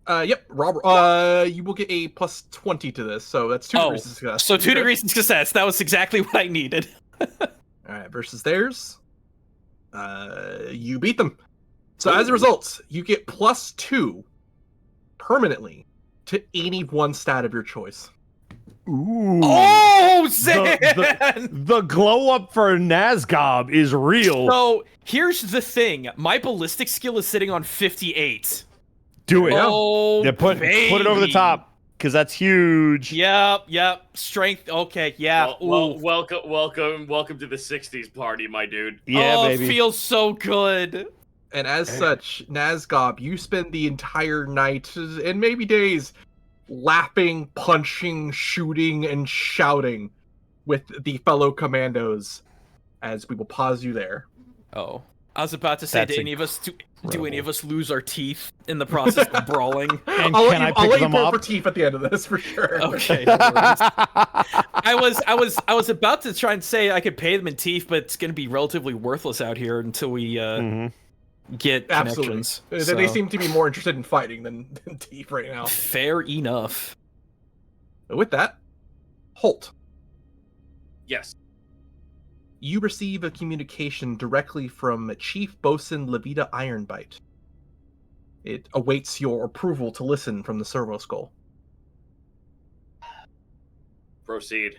Yep. Robert. You will get a plus 20 to this, so that's 2 degrees of success. So 2 degrees of success. That was exactly what I needed. All right. Versus theirs. You beat them. So as a result, you get plus 2 permanently to any one stat of your choice. Ooh. Oh, Zan! The glow up for Nazgob is real. So here's the thing: my ballistic skill is sitting on 58. Do it. Oh, Yeah, put it over the baby. top because that's huge. Yep. Strength. Okay, yeah. Well, welcome to the '60s party, my dude. Yeah, oh, baby. It feels so good. And as such, Nazgob, you spend the entire night and maybe days laughing, punching, shooting, and shouting with the fellow commandos as we will pause you there. Oh. I was about to say, That's do any of us incredible. lose our teeth in the process of brawling? And I'll can I let pick you them pull up? for teeth at the end of this for sure. Okay. No worries. I was about to try and say I could pay them in teeth, but it's going to be relatively worthless out here until we get Absolutely. connections. They So, seem to be more interested in fighting than teeth right now. fair enough. With that, Holt, Yes. you receive a communication directly from Chief Bosun Levita Ironbite. It awaits your approval to listen from the servo skull. Proceed.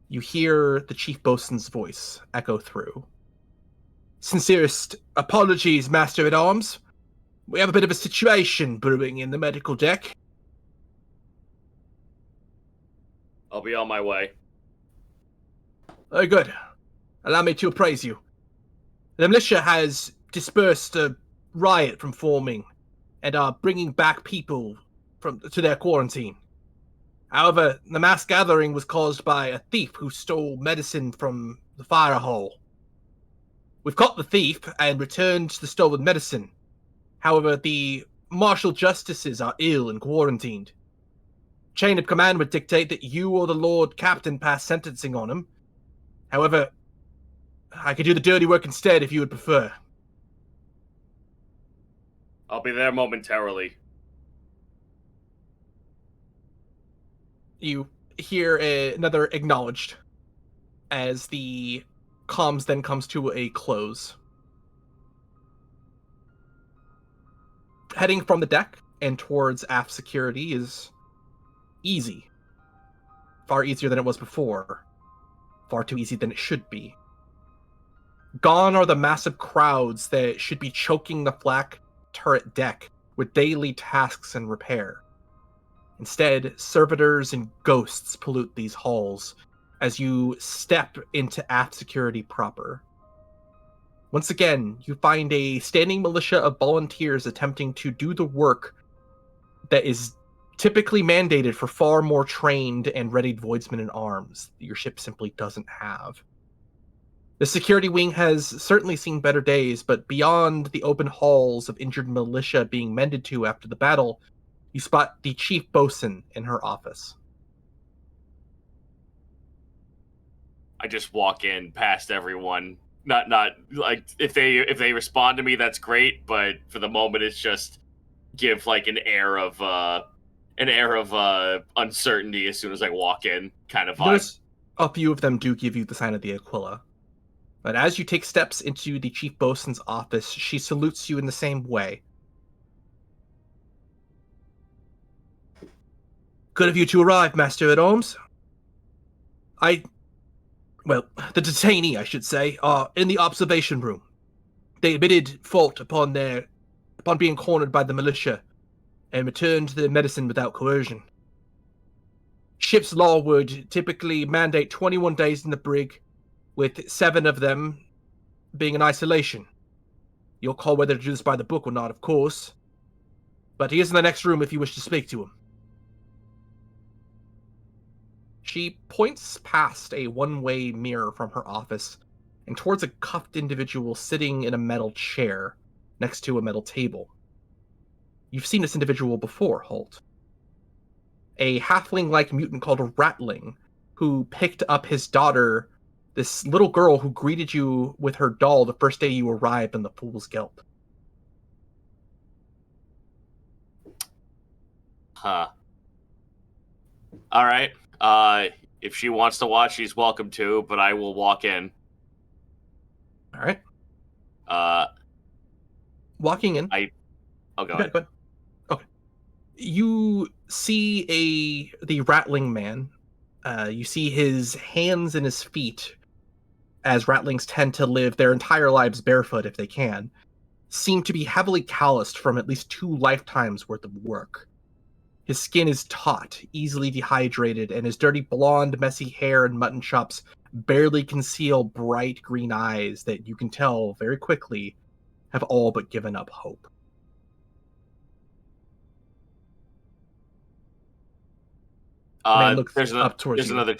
You hear the Chief Bosun's voice echo through. Sincerest apologies, Master at Arms. We have a bit of a situation brewing in the medical deck. I'll be on my way. Very good. Allow me to appraise you. The militia has dispersed a riot from forming and are bringing back people to their quarantine. However, the mass gathering was caused by a thief who stole medicine from the fire hall. We've caught the thief and returned the stolen medicine. However, the martial justices are ill and quarantined. Chain of command would dictate that you or the Lord Captain pass sentencing on him. However, I could do the dirty work instead if you would prefer. I'll be there momentarily. You hear another acknowledged as the comms then comes to a close. Heading from the deck and towards aft security is easy. Far easier than it was before. Far too easy than it should be. Gone are the massive crowds that should be choking the flak turret deck with daily tasks and repair. Instead, servitors and ghosts pollute these halls as you step into aft security proper. Once again, you find a standing militia of volunteers attempting to do the work that is typically mandated for far more trained and readied voidsmen in arms that your ship simply doesn't have. The security wing has certainly seen better days, but beyond the open halls of injured militia being mended to after the battle, you spot the chief bosun in her office. I just walk in past everyone. Not like if they respond to me, that's great. But for the moment, it's just give like an air of uncertainty as soon as I walk in, kind of vibe. Notice a few of them do give you the sign of the Aquila. But as you take steps into the chief bosun's office, she salutes you in the same way. Good of you to arrive, Master at Arms. The detainee, I should say, are in the observation room. They admitted fault upon being cornered by the militia and returned the medicine without coercion. Ship's law would typically mandate 21 days in the brig, with 7 of them being in isolation. You'll call whether to do this by the book or not, of course. But he is in the next room if you wish to speak to him. She points past a one-way mirror from her office and towards a cuffed individual sitting in a metal chair next to a metal table. You've seen this individual before, Holt. A halfling-like mutant called a Ratling, who picked up his daughter, this little girl who greeted you with her doll the first day you arrived in the Fool's Gelt. Huh. All right. If she wants to watch, she's welcome to, but I will walk in. All right. Walking in. I'll go ahead. Go ahead. Okay. You see the Rattling man. You see his hands and his feet, as Rattlings tend to live their entire lives barefoot if they can, seem to be heavily calloused from at least 2 lifetimes worth of work. His skin is taut, easily dehydrated, and his dirty blonde, messy hair and mutton chops barely conceal bright green eyes that you can tell very quickly have all but given up hope. Man looks There's up towards you. another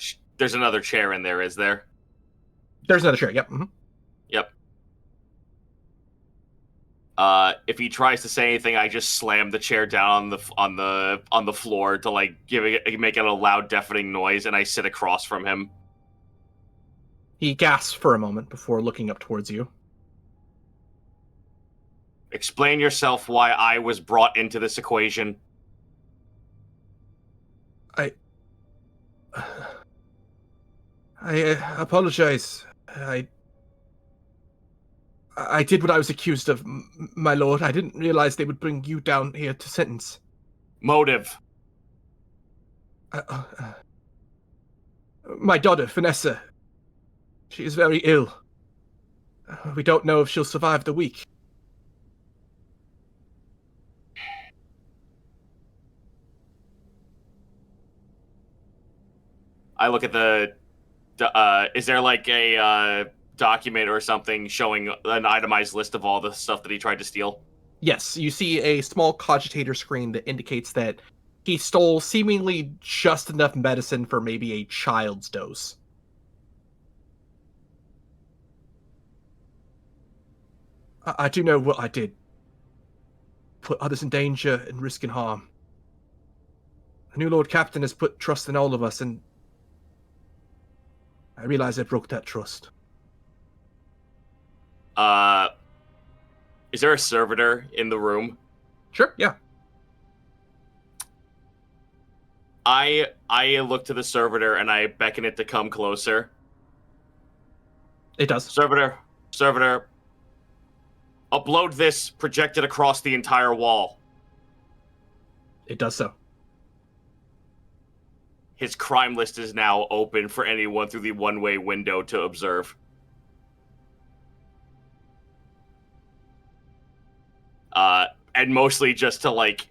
chair in there, is there? There's another chair. Yep. Mm-hmm. Yep. If he tries to say anything, I just slam the chair down on the floor to like make it a loud, deafening noise, and I sit across from him. He gasps for a moment before looking up towards you. Explain yourself why I was brought into this equation. I apologize. I did what I was accused of, my lord. I didn't realize they would bring you down here to sentence. Motive. My daughter, Vanessa. She is very ill. We don't know if she'll survive the week. I look at the... is there like a document or something showing an itemized list of all the stuff that he tried to steal? Yes, you see a small cogitator screen that indicates that he stole seemingly just enough medicine for maybe a child's dose. I do know what I did. Put others in danger and risk and harm. The new Lord Captain has put trust in all of us, and I realize I broke that trust. Is there a servitor in the room? Sure, yeah. I look to the servitor and I beckon it to come closer. It does. Servitor, upload this projected across the entire wall. It does so. His crime list is now open for anyone through the one-way window to observe. And mostly just to, like,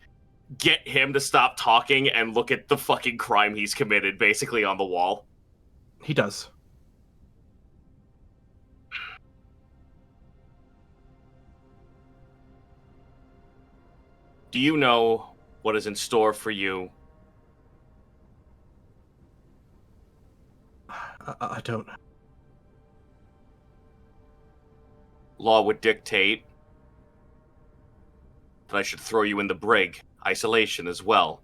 get him to stop talking and look at the fucking crime he's committed, basically, on the wall. He does. Do you know what is in store for you? I don't. Law would dictate that I should throw you in the brig, isolation as well.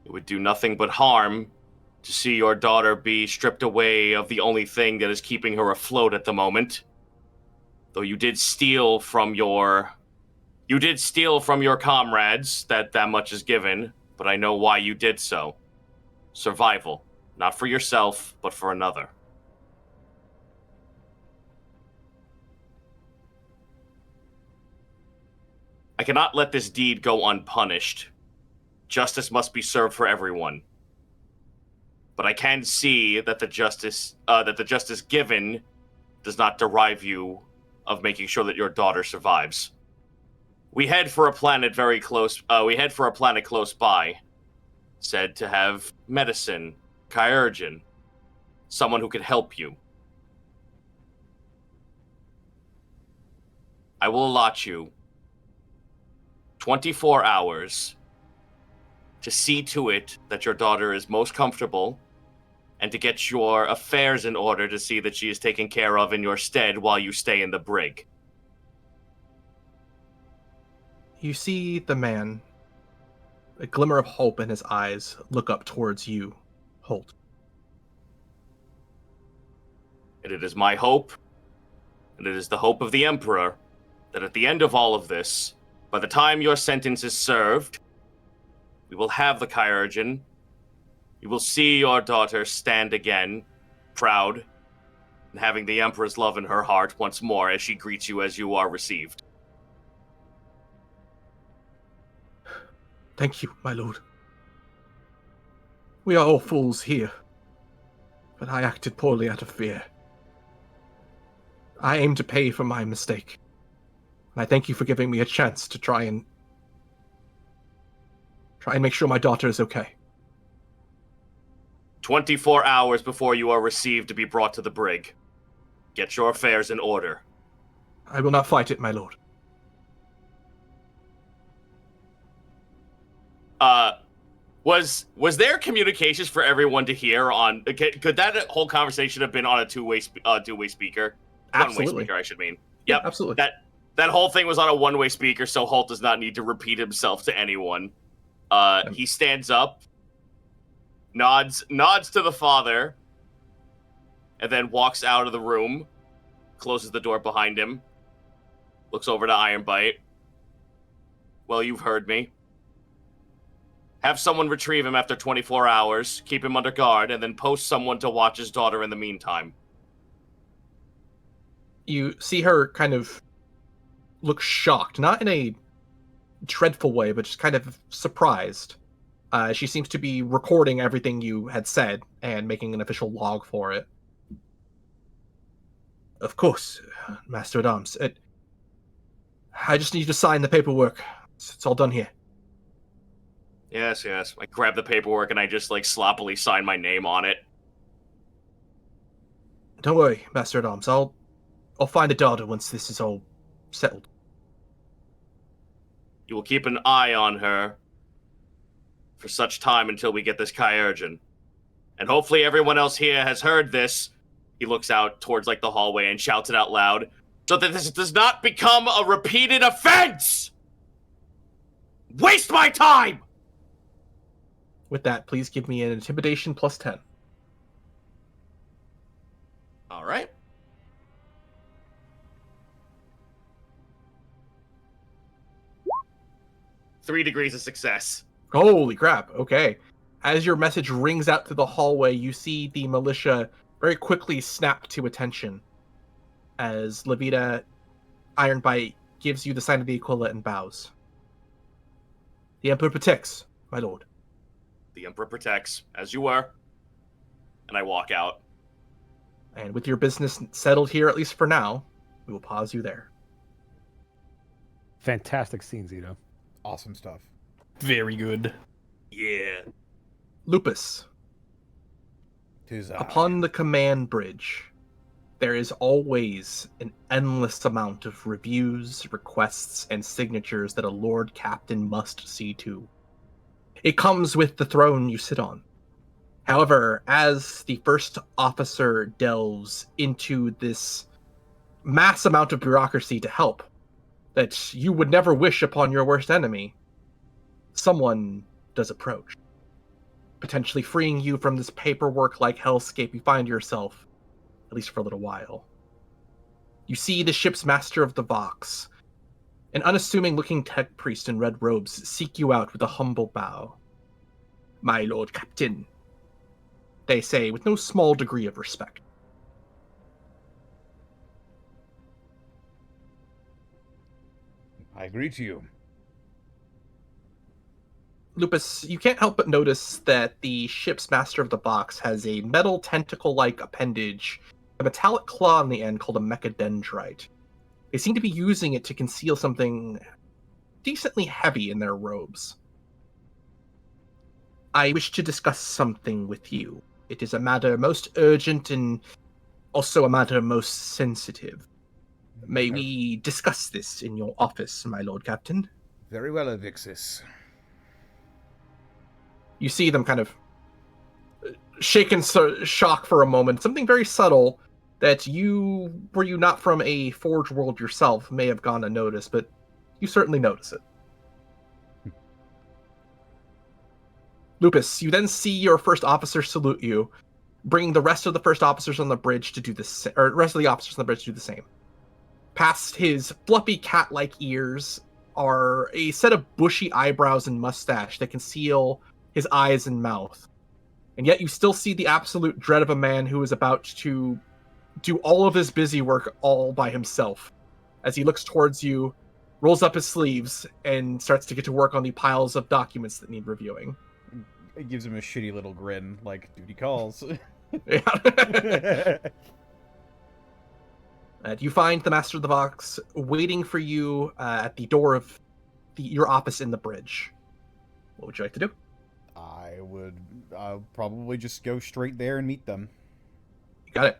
It would do nothing but harm to see your daughter be stripped away of the only thing that is keeping her afloat at the moment. Though you did steal from your comrades, that much is given, but I know why you did so. Survival, not for yourself, but for another. I cannot let this deed go unpunished. Justice must be served for everyone. But I can see that the justice given does not derive you of making sure that your daughter survives. We head for a planet close by, said to have medicine, chirurgeon, someone who can help you. I will allot you 24 hours to see to it that your daughter is most comfortable and to get your affairs in order to see that she is taken care of in your stead while you stay in the brig. You see the man, a glimmer of hope in his eyes, look up towards you, Holt. And it is my hope, and it is the hope of the Emperor, that at the end of all of this, by the time your sentence is served, we will have the chirurgeon. You will see your daughter stand again, proud, and having the Emperor's love in her heart once more as she greets you as you are received. Thank you, my lord. We are all fools here, but I acted poorly out of fear. I aim to pay for my mistake. And I thank you for giving me a chance to try and make sure my daughter is okay. 24 hours before you are received to be brought to the brig. Get your affairs in order. I will not fight it, my lord. Was there communications for everyone to hear on? Could that whole conversation have been on a two-way speaker? Absolutely. speaker, I should mean. Yeah, Yep. absolutely. That whole thing was on a one-way speaker, so Holt does not need to repeat himself to anyone. He stands up, nods to the father, and then walks out of the room, closes the door behind him, looks over to Ironbite. Well, you've heard me. Have someone retrieve him after 24 hours, keep him under guard, and then post someone to watch his daughter in the meantime. You see her kind of look shocked, not in a dreadful way, but just kind of surprised. She seems to be recording everything you had said and making an official log for it. Of course, Master at Arms. I just need you to sign the paperwork. It's all done here. Yes. I grab the paperwork and I just, sloppily sign my name on it. Don't worry, Master at Arms. I'll find the daughter once this is all settled. You will keep an eye on her for such time until we get this Kyurgeon. And hopefully everyone else here has heard this. He looks out towards, the hallway and shouts it out loud, so that this does not become a repeated offense! Waste my time! With that, please give me an intimidation plus 10. All right. Three degrees of success. Holy crap, okay. As your message rings out through the hallway, you see the militia very quickly snap to attention as Levita Ironbite gives you the sign of the Aquila and bows. The Emperor protects, my lord. The Emperor protects, as you were. And I walk out. And with your business settled here, at least for now, we will pause you there. Fantastic scene, Zito. Awesome stuff. Very good. Yeah. Lupus. Upon the command bridge, there is always an endless amount of reviews, requests, and signatures that a Lord Captain must see to. It comes with the throne you sit on. However, as the first officer delves into this mass amount of bureaucracy to help that you would never wish upon your worst enemy, someone does approach, potentially freeing you from this paperwork-like hellscape you find yourself, at least for a little while. You see the ship's master of the Vox, an unassuming-looking tech priest in red robes, seek you out with a humble bow. My Lord Captain, they say with no small degree of respect. I agree to you. Lupus, you can't help but notice that the ship's master of the Vox has a metal tentacle-like appendage, a metallic claw on the end called a mechadendrite. They seem to be using it to conceal something decently heavy in their robes. I wish to discuss something with you. It is a matter most urgent and also a matter most sensitive. May we discuss this in your office, my Lord Captain? Very well, Avixis. You see them kind of shaken shock for a moment. Something very subtle that you, were you not from a Forge world yourself, may have gone unnoticed, but you certainly notice it. Lupus, you then see your first officer salute you, bringing the rest of the first officers on the bridge to do the or rest of the officers on the bridge to do the same. Past his fluffy cat-like ears are a set of bushy eyebrows and mustache that conceal his eyes and mouth. And yet you still see the absolute dread of a man who is about to do all of his busy work all by himself. As he looks towards you, rolls up his sleeves, and starts to get to work on the piles of documents that need reviewing. It gives him a shitty little grin, like, duty calls. Yeah. You find the Master of the Vox waiting for you at the door of your office in the bridge. What would you like to do? I'll probably just go straight there and meet them. You got it.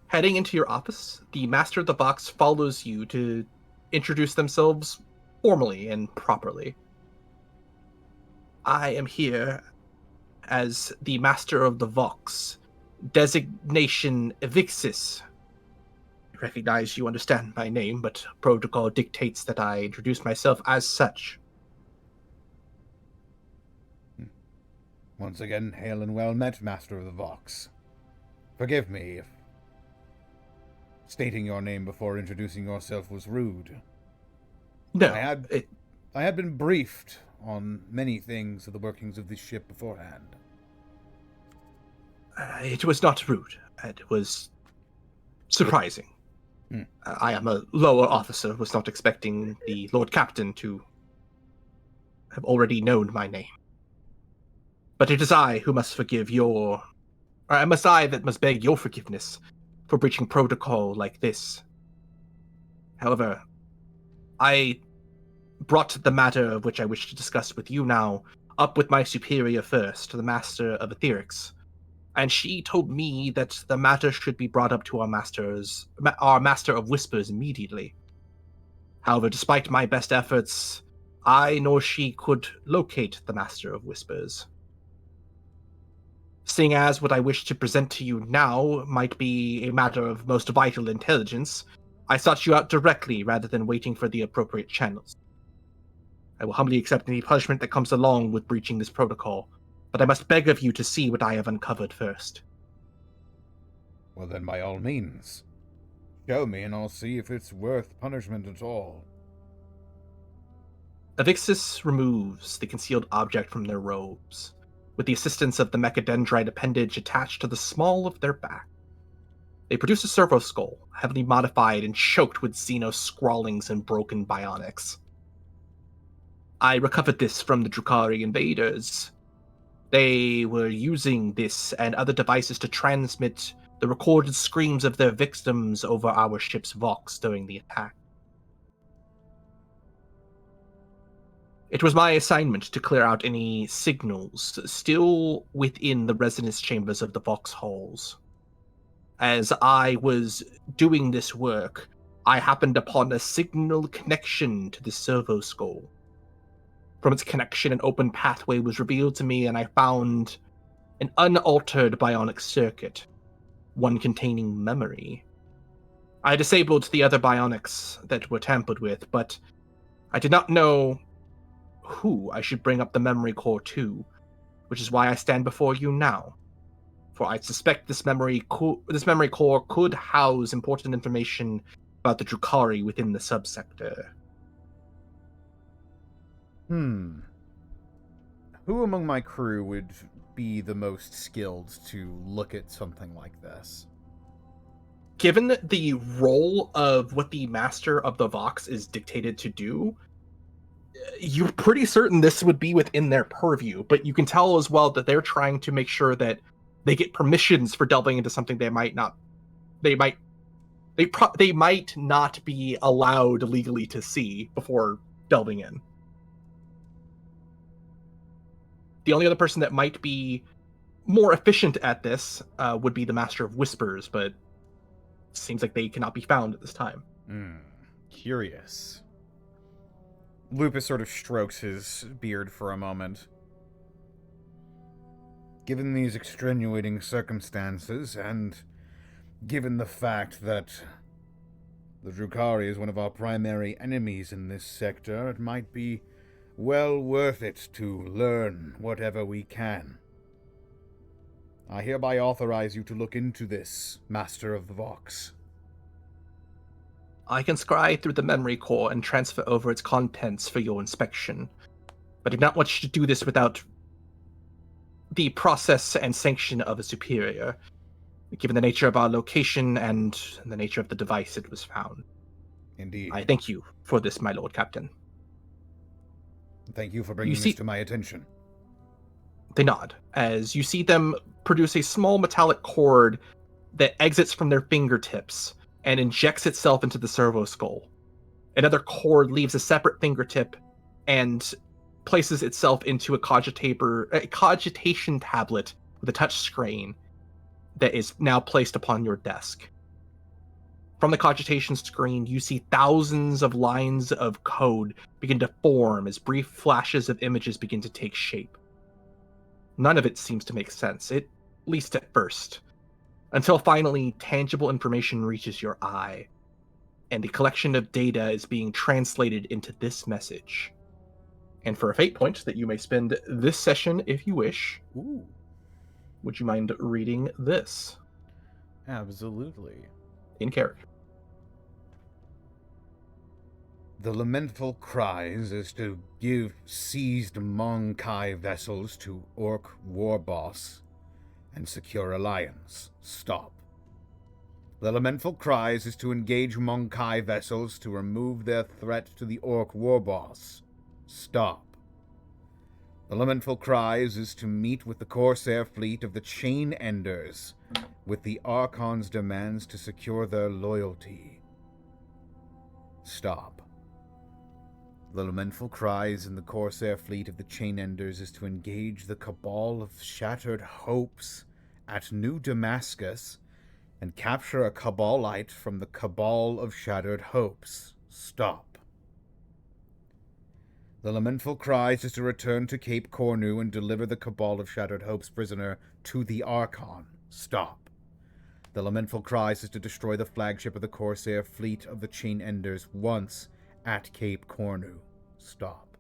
Heading into your office, the Master of the Vox follows you to introduce themselves formally and properly. I am here as the Master of the Vox, designation Evixis. recognize you understand my name, but protocol dictates that I introduce myself as such. Once again, hail and well met, Master of the Vox. Forgive me if stating your name before introducing yourself was rude. No, I had been briefed on many things of the workings of this ship beforehand. It was not rude. It was surprising. I am a lower officer, was not expecting the Lord Captain to have already known my name. But it is I who must I must beg your forgiveness for breaching protocol like this. However, I brought the matter of which I wish to discuss with you now up with my superior first, the Master of Etherics, and she told me that the matter should be brought up to our Master of Whispers immediately. However, despite my best efforts, I nor she could locate the Master of Whispers. Seeing as what I wish to present to you now might be a matter of most vital intelligence, I sought you out directly rather than waiting for the appropriate channels. I will humbly accept any punishment that comes along with breaching this protocol, but I must beg of you to see what I have uncovered first. Well then, by all means, show me and I'll see if it's worth punishment at all. Avixis removes the concealed object from their robes, with the assistance of the mechadendrite appendage attached to the small of their back. They produce a servo skull, heavily modified and choked with xeno scrawlings and broken bionics. I recovered this from the Drukhari invaders. They were using this and other devices to transmit the recorded screams of their victims over our ship's Vox during the attack. It was my assignment to clear out any signals still within the resonance chambers of the Vox halls. As I was doing this work, I happened upon a signal connection to the servo skull. From its connection, an open pathway was revealed to me, and I found an unaltered bionic circuit, one containing memory. I disabled the other bionics that were tampered with, but I did not know who I should bring up the memory core to, which is why I stand before you now. For I suspect this memory core could house important information about the Drukhari within the subsector. Who among my crew would be the most skilled to look at something like this? Given the role of what the Master of the Vox is dictated to do, you're pretty certain this would be within their purview, but you can tell as well that they're trying to make sure that they get permissions for delving into something they might not be allowed legally to see before delving in. The only other person that might be more efficient at this would be the Master of Whispers, but it seems like they cannot be found at this time. Curious. Lupus sort of strokes his beard for a moment. Given these extenuating circumstances, and given the fact that the Drukhari is one of our primary enemies in this sector, it might be well worth it to learn whatever we can. I hereby authorize you to look into this, Master of the Vox. I can scry through the memory core and transfer over its contents for your inspection, but I do not want you to do this without the process and sanction of a superior, given the nature of our location and the nature of the device it was found. Indeed. I thank you for this, my Lord Captain. Thank you for bringing this to my attention. They nod, as you see them produce a small metallic cord that exits from their fingertips and injects itself into the servo skull. Another cord leaves a separate fingertip and places itself into a cogitation tablet with a touch screen that is now placed upon your desk. From the cogitation screen, you see thousands of lines of code begin to form as brief flashes of images begin to take shape. None of it seems to make sense, at least at first. until finally tangible information reaches your eye, and the collection of data is being translated into this message. And for a fate point that you may spend this session if you wish, Ooh, would you mind reading this absolutely. in character? The lamentful cries is to give seized Monkai vessels to Orc war boss and secure alliance. Stop. The lamentful cries is to engage Monkai vessels to remove their threat to the Orc war boss. Stop. The lamentful cries is to meet with the Corsair fleet of the Chain Enders with the Archon's demands to secure their loyalty. Stop. The lamentful cries in the Corsair fleet of the Chain Enders is to engage the Cabal of Shattered Hopes at New Damascus and capture a Cabalite from the Cabal of Shattered Hopes. Stop. The lamentful cries is to return to Cape Cornu and deliver the Cabal of Shattered Hopes prisoner to the Archon. Stop. The lamentful cries is to destroy the flagship of the Corsair fleet of the Chain Enders once at Cape Cornu. Stop.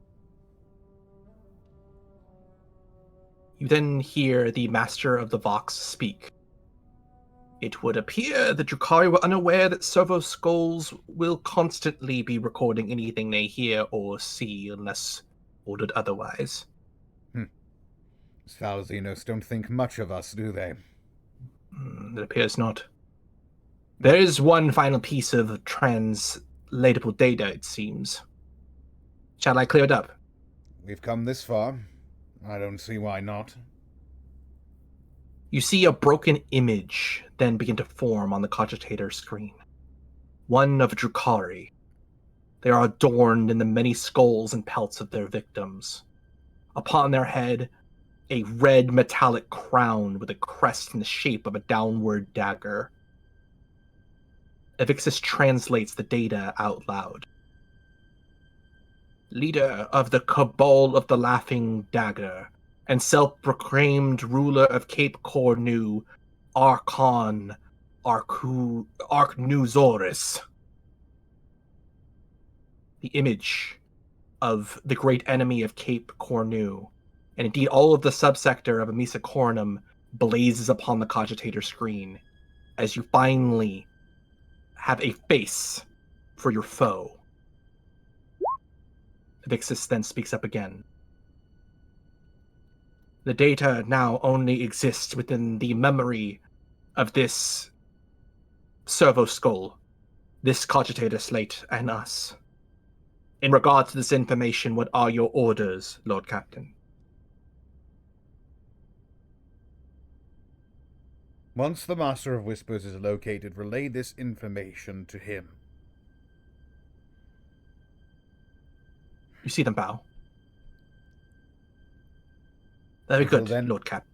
You then hear the Master of the Vox speak. It would appear that Drukhari were unaware that Servo Skulls will constantly be recording anything they hear or see unless ordered otherwise. These Falzinos don't think much of us, do they? It appears not. There is one final piece of translatable data, it seems. Shall I clear it up? We've come this far. I don't see why not. You see a broken image then begin to form on the cogitator screen. One of Drukhari. They are adorned in the many skulls and pelts of their victims. Upon their head, a red metallic crown with a crest in the shape of a downward dagger. Evixis translates the data out loud. Leader of the Cabal of the Laughing Dagger, and self-proclaimed ruler of Cape Cornu, Archon Arknuzoris. The image of the great enemy of Cape Cornu, and indeed all of the subsector of Amisa Cornum, blazes upon the cogitator screen, as you finally have a face for your foe. Evixis then speaks up again. The data now only exists within the memory of this servo skull, this cogitator slate, and us. In regard to this information, what are your orders, Lord Captain? Once the Master of Whispers is located, relay this information to him. You see them bow. Very good, Lord Cap.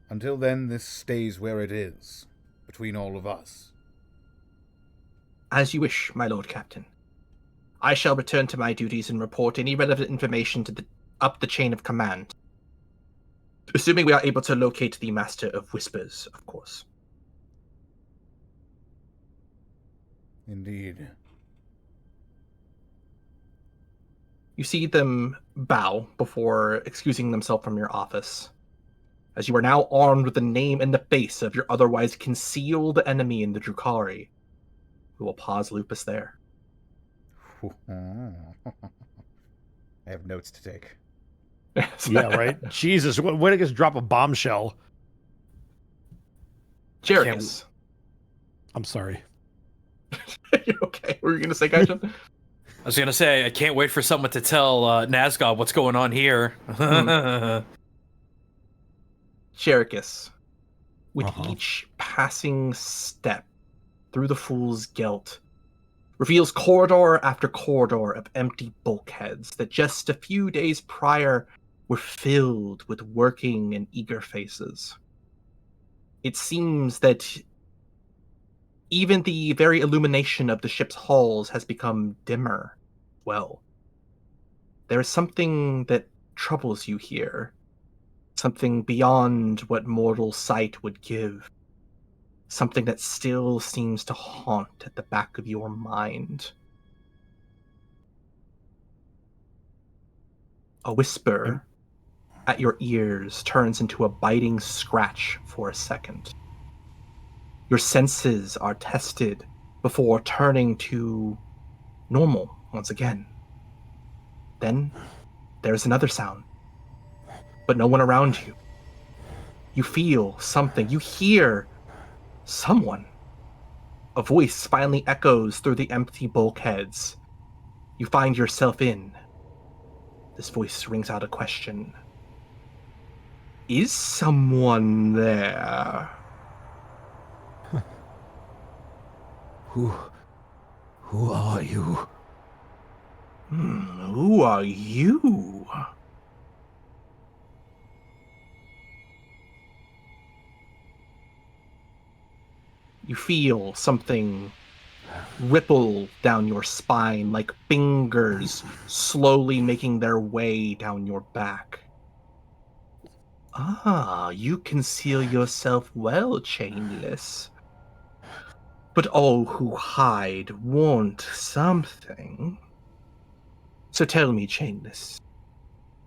Until then, this stays where it is, between all of us. As you wish, my Lord Captain. I shall return to my duties and report any relevant information to up the chain of command. Assuming we are able to locate the Master of Whispers, of course. Indeed. You see them bow before excusing themselves from your office, as you are now armed with the name and the face of your otherwise concealed enemy in the Drukhari. We will pause Lupus there. I have notes to take. Yeah, right? Jesus, way to just drop a bombshell. Jerichus. I'm sorry. You okay? What were you going to say, Gaijin? I was gonna say, I can't wait for someone to tell Nazgul what's going on here. Jerichus, with each passing step through the Fool's Gelt, reveals corridor after corridor of empty bulkheads that just a few days prior were filled with working and eager faces. It seems that even the very illumination of the ship's hulls has become dimmer. Well, there is something that troubles you here. Something beyond what mortal sight would give. something that still seems to haunt at the back of your mind. A whisper at your ears turns into a biting scratch for a second. Your senses are tested before turning to normal once again. Then there's another sound, but no one around you. You feel something. You hear someone. A voice finally echoes through the empty bulkheads. You find yourself in. This voice rings out a question. Is someone there? Who are you? Who are you? You feel something ripple down your spine, like fingers slowly making their way down your back. Ah, you conceal yourself well, Chainless. But all who hide want something. So tell me, Chainless,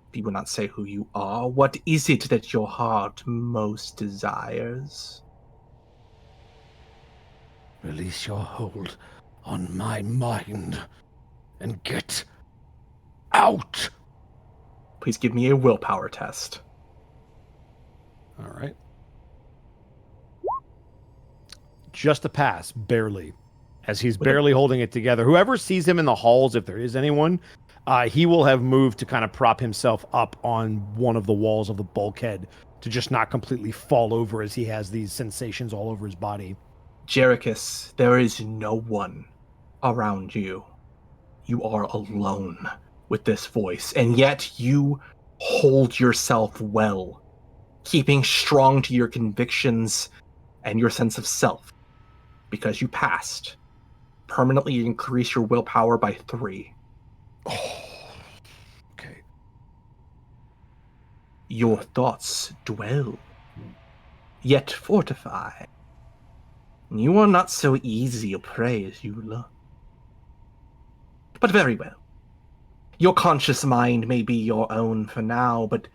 if you will not say who you are, what is it that your heart most desires? Release your hold on my mind and get out. Please give me a willpower test. All right. Just a pass, barely. As he's barely holding it together. Whoever sees him in the halls, if there is anyone, he will have moved to kind of prop himself up on one of the walls of the bulkhead to just not completely fall over as he has these sensations all over his body. Jerichus, there is no one around you. You are alone with this voice, and yet you hold yourself well, keeping strong to your convictions and your sense of self, because you passed. Permanently increase your willpower by 3. Oh, okay. Your thoughts dwell, yet fortify. You are not so easy a prey as you look. But very well. Your conscious mind may be your own for now, but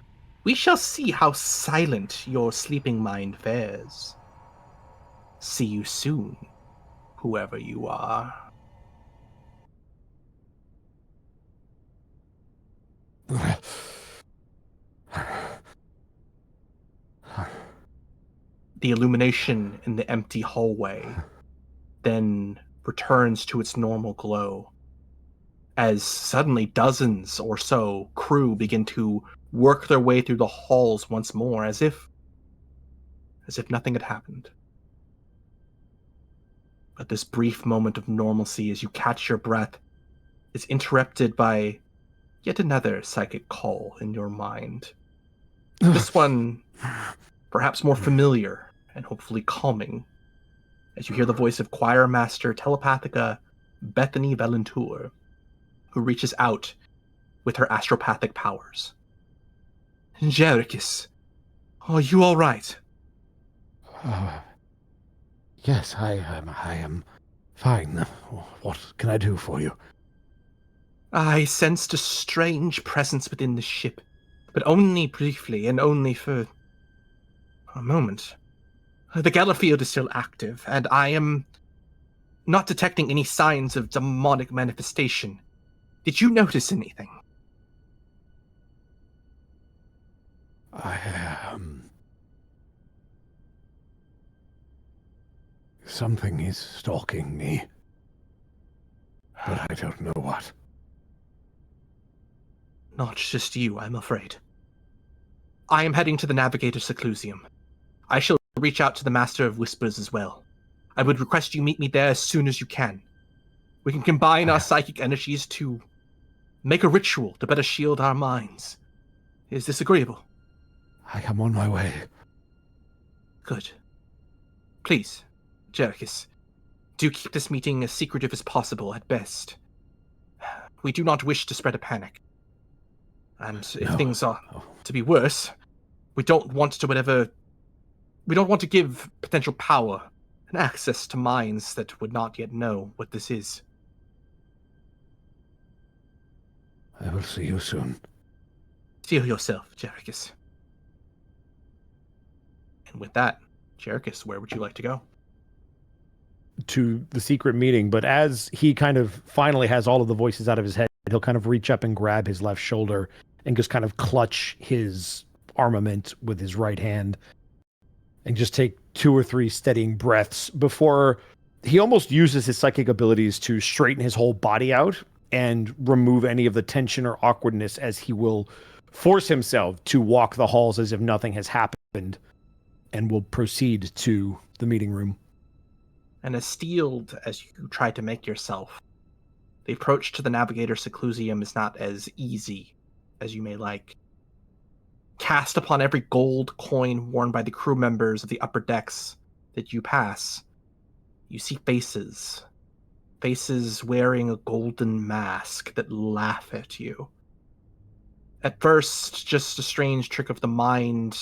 we shall see how silent your sleeping mind fares. See you soon, whoever you are. The illumination in the empty hallway then returns to its normal glow, as suddenly dozens or so crew begin to work their way through the halls once more, as if nothing had happened. But this brief moment of normalcy as you catch your breath is interrupted by yet another psychic call in your mind. This one, perhaps more familiar and hopefully calming, as you hear the voice of Choir Master Telepathica Bethany Valentour, who reaches out with her astropathic powers. Jerichus, are you all right? Yes, I am fine. What can I do for you? I sensed a strange presence within the ship, but only briefly and only for a moment. The Gela field is still active, and I am not detecting any signs of demonic manifestation. Did you notice anything? Something is stalking me, but I don't know what. Not just you, I'm afraid. I am heading to the Navigator Seclusium. I shall reach out to the Master of Whispers as well. I would request you meet me there as soon as you can. We can combine our psychic energies to make a ritual to better shield our minds. Is this agreeable? I am on my way. Good. Please, Jerichus, do keep this meeting as secretive as possible at best. We do not wish to spread a panic. And if things are to be worse, we don't want to give potential power and access to minds that would not yet know what this is. I will see you soon. Steel yourself, Jerichus. And with that, Jerichus, where would you like to go? To the secret meeting, but as he kind of finally has all of the voices out of his head, he'll kind of reach up and grab his left shoulder and just kind of clutch his armament with his right hand and just take 2 or 3 steadying breaths before he almost uses his psychic abilities to straighten his whole body out and remove any of the tension or awkwardness, as he will force himself to walk the halls as if nothing has happened and will proceed to the meeting room. And as steeled as you try to make yourself, the approach to the Navigator Seclusium is not as easy as you may like. Cast upon every gold coin worn by the crew members of the upper decks that you pass, you see faces. Faces wearing a golden mask that laugh at you. At first, just a strange trick of the mind,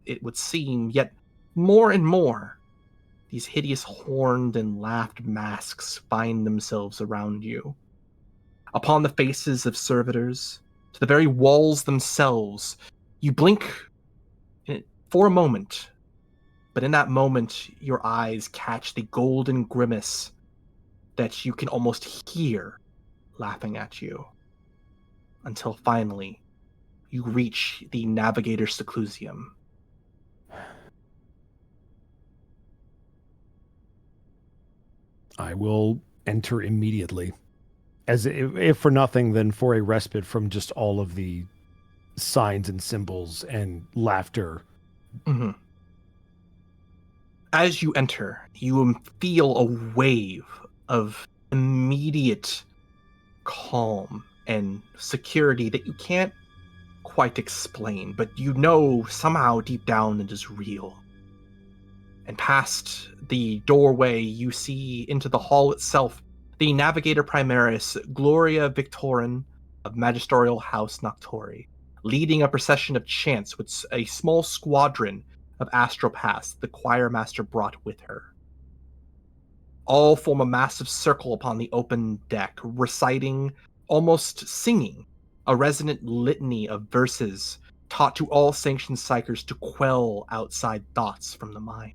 it would seem, yet more and more, these hideous horned and laughed masks find themselves around you. Upon the faces of servitors, to the very walls themselves, you blink for a moment, but in that moment, your eyes catch the golden grimace that you can almost hear laughing at you. Until finally, you reach the Navigator Seclusium. I will enter immediately, as if for nothing than for a respite from just all of the signs and symbols and laughter. Mm-hmm. As you enter, you feel a wave of immediate calm and security that you can't quite explain, but you know somehow deep down it is real. And past the doorway, you see into the hall itself the Navigator Primaris, Gloria Victorin of Magisterial House Noctori, leading a procession of chants with a small squadron of astropaths the choir master brought with her. All form a massive circle upon the open deck, reciting, almost singing, a resonant litany of verses taught to all sanctioned psychers to quell outside thoughts from the mind.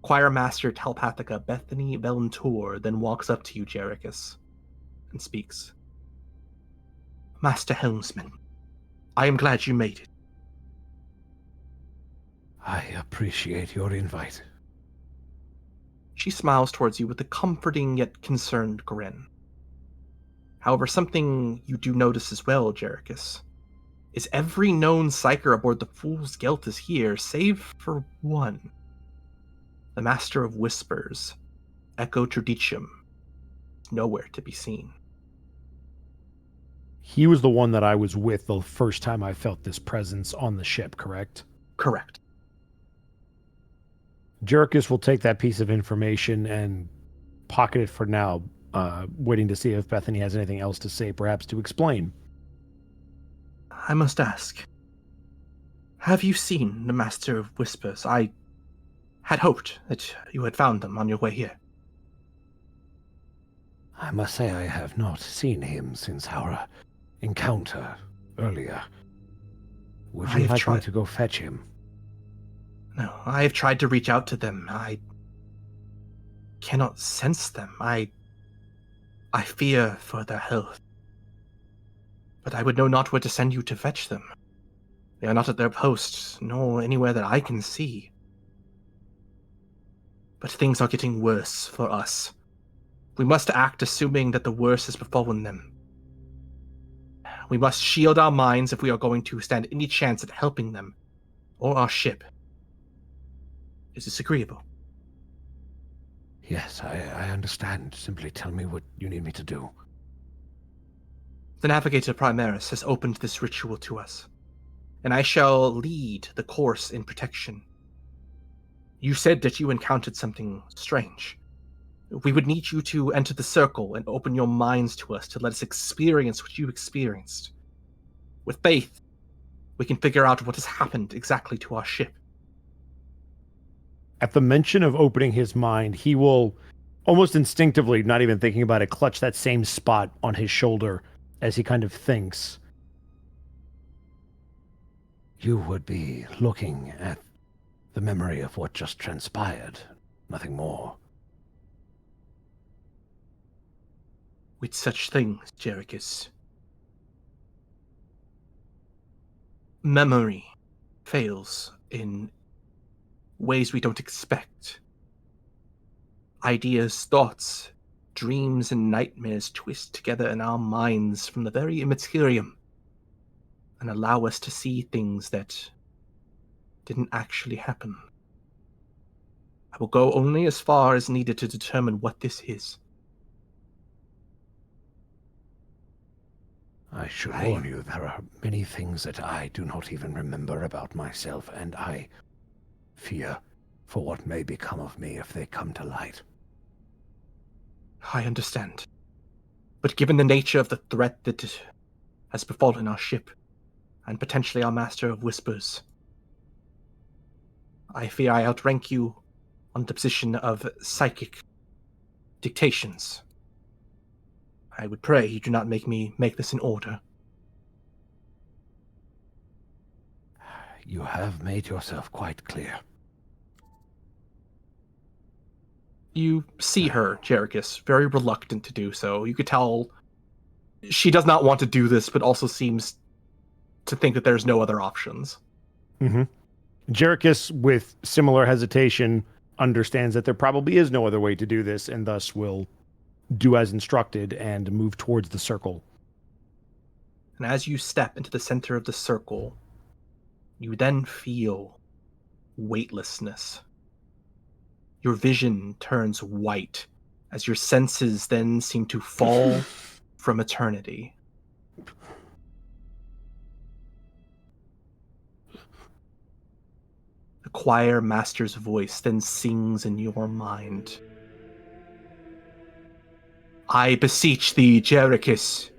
Choir Master Telepathica Bethany Valentour then walks up to you, Jerichus, and speaks. Master Helmsman, I am glad you made it. I appreciate your invite. She smiles towards you with a comforting yet concerned grin. However, something you do notice as well, Jerichus, is every known psyker aboard the Fool's Gelt is here, save for one. The Master of Whispers, Echo Traditium, nowhere to be seen. He was the one that I was with the first time I felt this presence on the ship, correct? Correct. Jerichus will take that piece of information and pocket it for now, waiting to see if Bethany has anything else to say, perhaps to explain. I must ask, have you seen the Master of Whispers? I had hoped that you had found them on your way here. I must say I have not seen him since our encounter earlier. Would you like me to go fetch him? No, I have tried to reach out to them. I cannot sense them. I fear for their health. But I would know not where to send you to fetch them. They are not at their posts, nor anywhere that I can see. But things are getting worse for us. We must act assuming that the worst has befallen them. We must shield our minds if we are going to stand any chance at helping them, or our ship. Is this agreeable? Yes, I understand. Simply tell me what you need me to do. The Navigator Primaris has opened this ritual to us, and I shall lead the course in protection. You said that you encountered something strange. We would need you to enter the circle and open your minds to us to let us experience what you experienced. With faith, we can figure out what has happened exactly to our ship. At the mention of opening his mind, he will almost instinctively, not even thinking about it, clutch that same spot on his shoulder as he kind of thinks. You would be looking at the memory of what just transpired, nothing more. With such things, Jerichus, memory fails in ways we don't expect. Ideas, thoughts, dreams, and nightmares twist together in our minds from the very immaterium and allow us to see things that didn't actually happen. I will go only as far as needed to determine what this is. I should warn you, there are many things that I do not even remember about myself, and I fear for what may become of me if they come to light. I understand. But given the nature of the threat that has befallen our ship, and potentially our Master of Whispers, I fear I outrank you on the position of psychic dictations. I would pray you do not make me make this in order. You have made yourself quite clear. You see her, Jerichus, very reluctant to do so. You could tell she does not want to do this, but also seems to think that there's no other options. Mm-hmm. Jerichus, with similar hesitation, understands that there probably is no other way to do this, and thus will do as instructed and move towards the circle. And as you step into the center of the circle, you then feel weightlessness. Your vision turns white as your senses then seem to fall from eternity. The choir master's voice then sings in your mind. I beseech thee, Jerichus,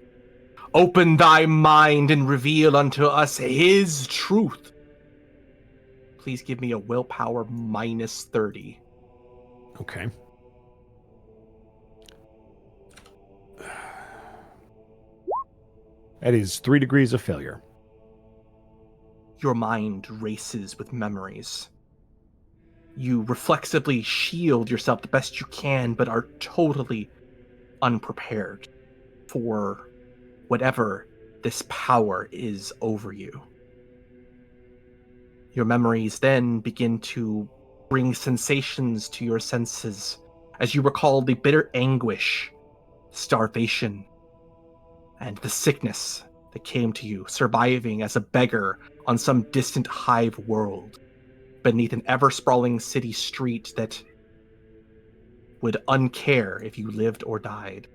open thy mind and reveal unto us his truth. Please give me a willpower minus 30. Okay. That is 3 degrees of failure. Your mind races with memories. You reflexively shield yourself the best you can, but are totally unprepared for whatever this power is over you. Your memories then begin to bring sensations to your senses as you recall the bitter anguish, starvation, and the sickness that came to you, surviving as a beggar on some distant hive world beneath an ever-sprawling city street that would uncare if you lived or died.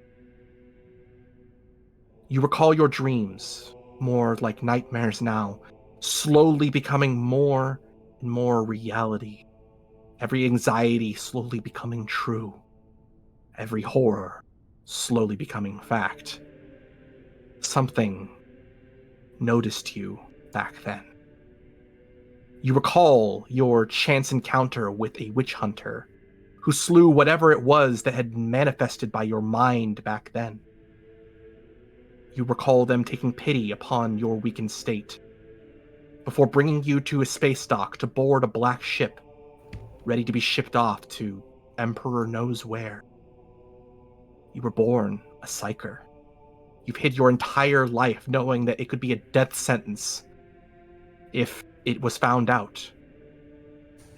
You recall your dreams, more like nightmares now, slowly becoming more and more reality. Every anxiety slowly becoming true. Every horror slowly becoming fact. Something noticed you back then. You recall your chance encounter with a witch hunter who slew whatever it was that had manifested by your mind back then. You recall them taking pity upon your weakened state before bringing you to a space dock to board a black ship ready to be shipped off to Emperor knows where. You were born a psyker. You've hid your entire life knowing that it could be a death sentence if it was found out.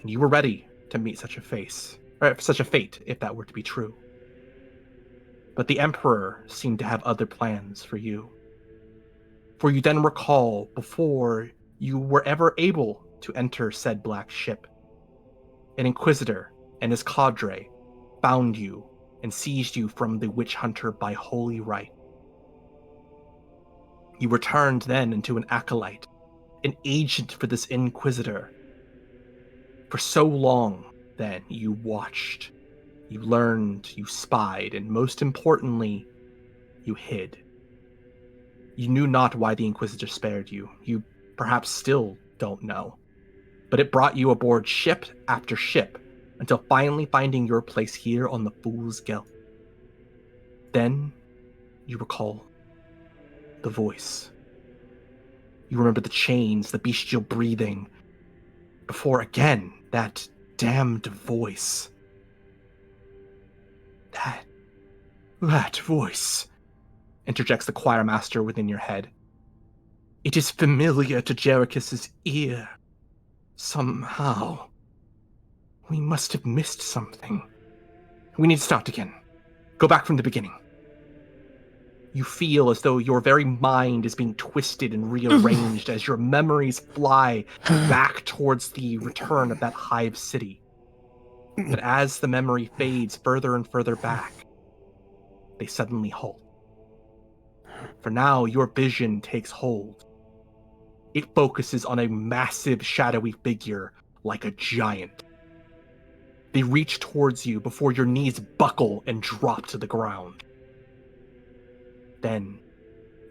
And you were ready to meet such a fate if that were to be true. But the Emperor seemed to have other plans for you. For you then recall, before you were ever able to enter said black ship, an Inquisitor and his cadre found you and seized you from the witch hunter by holy right. You returned then into an acolyte, an agent for this Inquisitor. For so long, then, you watched, you learned, you spied, and most importantly, you hid. You knew not why the Inquisitor spared you. You perhaps still don't know. But it brought you aboard ship after ship, until finally finding your place here on the Fool's Gelt. Then you recall the voice. You remember the chains, the bestial breathing, before again that damned voice. That voice, interjects the choir master within your head. It is familiar to Jerichus's ear. Somehow. We must have missed something. We need to start again. Go back from the beginning. You feel as though your very mind is being twisted and rearranged as your memories fly back towards the return of that hive city. But as the memory fades further and further back, they suddenly halt. For now, your vision takes hold. It focuses on a massive, shadowy figure like a giant. They reach towards you before your knees buckle and drop to the ground. Then,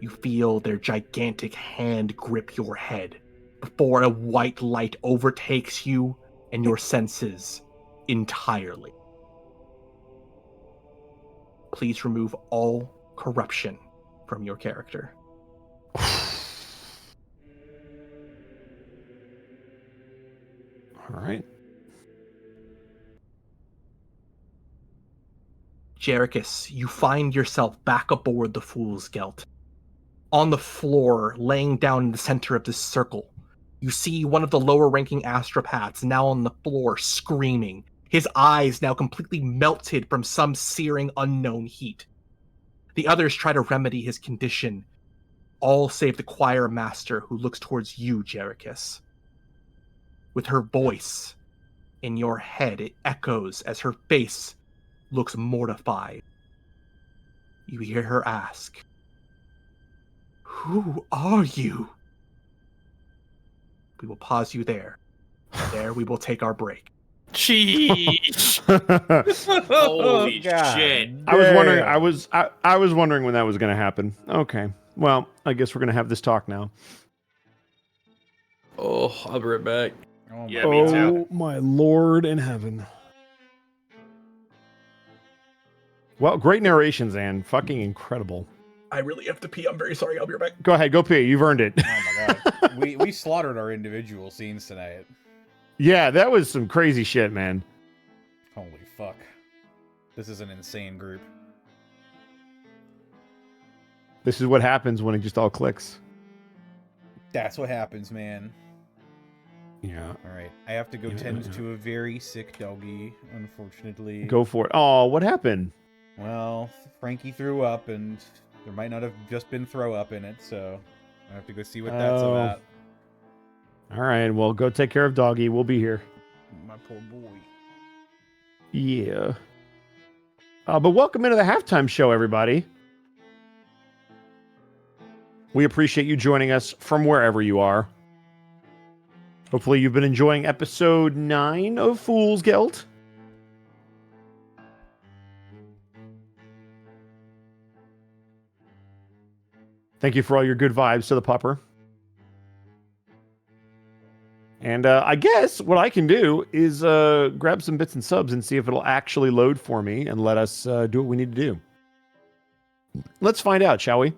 you feel their gigantic hand grip your head before a white light overtakes you and your senses entirely. Please remove all corruption from your character. All right. Jerichus, you find yourself back aboard the Fool's Gelt. On the floor, laying down in the center of this circle, you see one of the lower-ranking astropaths now on the floor screaming, his eyes now completely melted from some searing unknown heat. The others try to remedy his condition, all save the choir master who looks towards you, Jerichus. With her voice in your head, it echoes as her face looks mortified. You hear her ask, "Who are you?" We will pause you there. There we will take our break. Jeez. Holy God. shit. I was wondering. I was wondering when that was going to happen. Okay. Well, I guess we're going to have this talk now. Oh, I'll be right back. Oh, Yeah, me too. Oh, my Lord in heaven. Well, great narration, Zan. Fucking incredible. I really have to pee. I'm very sorry. I'll be right back. Go ahead. Go pee. You've earned it. Oh my god. we slaughtered our individual scenes tonight. Yeah, that was some crazy shit, man. Holy fuck. This is an insane group. This is what happens when it just all clicks. That's what happens, man. Yeah. Alright, I have to go tend to a very sick doggy, unfortunately. Go for it. Oh, what happened? Well, Frankie threw up, and there might not have just been throw up in it, so I have to go see what that's about. All right. Well, go take care of doggy. We'll be here. My poor boy. Yeah. But welcome into the halftime show, everybody. We appreciate you joining us from wherever you are. Hopefully you've been enjoying episode 9 of Fool's Gelt. Thank you for all your good vibes to the pupper. And I guess what I can do is grab some bits and subs and see if it'll actually load for me and let us do what we need to do. Let's find out, shall we?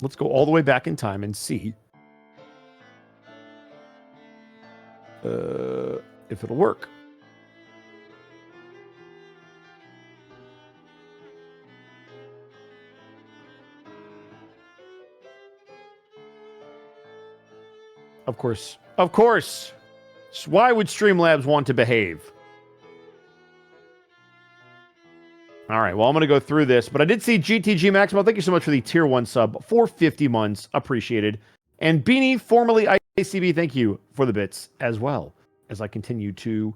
Let's go all the way back in time and see if it'll work. Of course. Of course. Why would Streamlabs want to behave? All right, well, I'm going to go through this, but I did see GTG Maximo. Thank you so much for the tier 1 sub for 50 months. Appreciated. And Beanie, formerly ICB, thank you for the bits as well as I continue to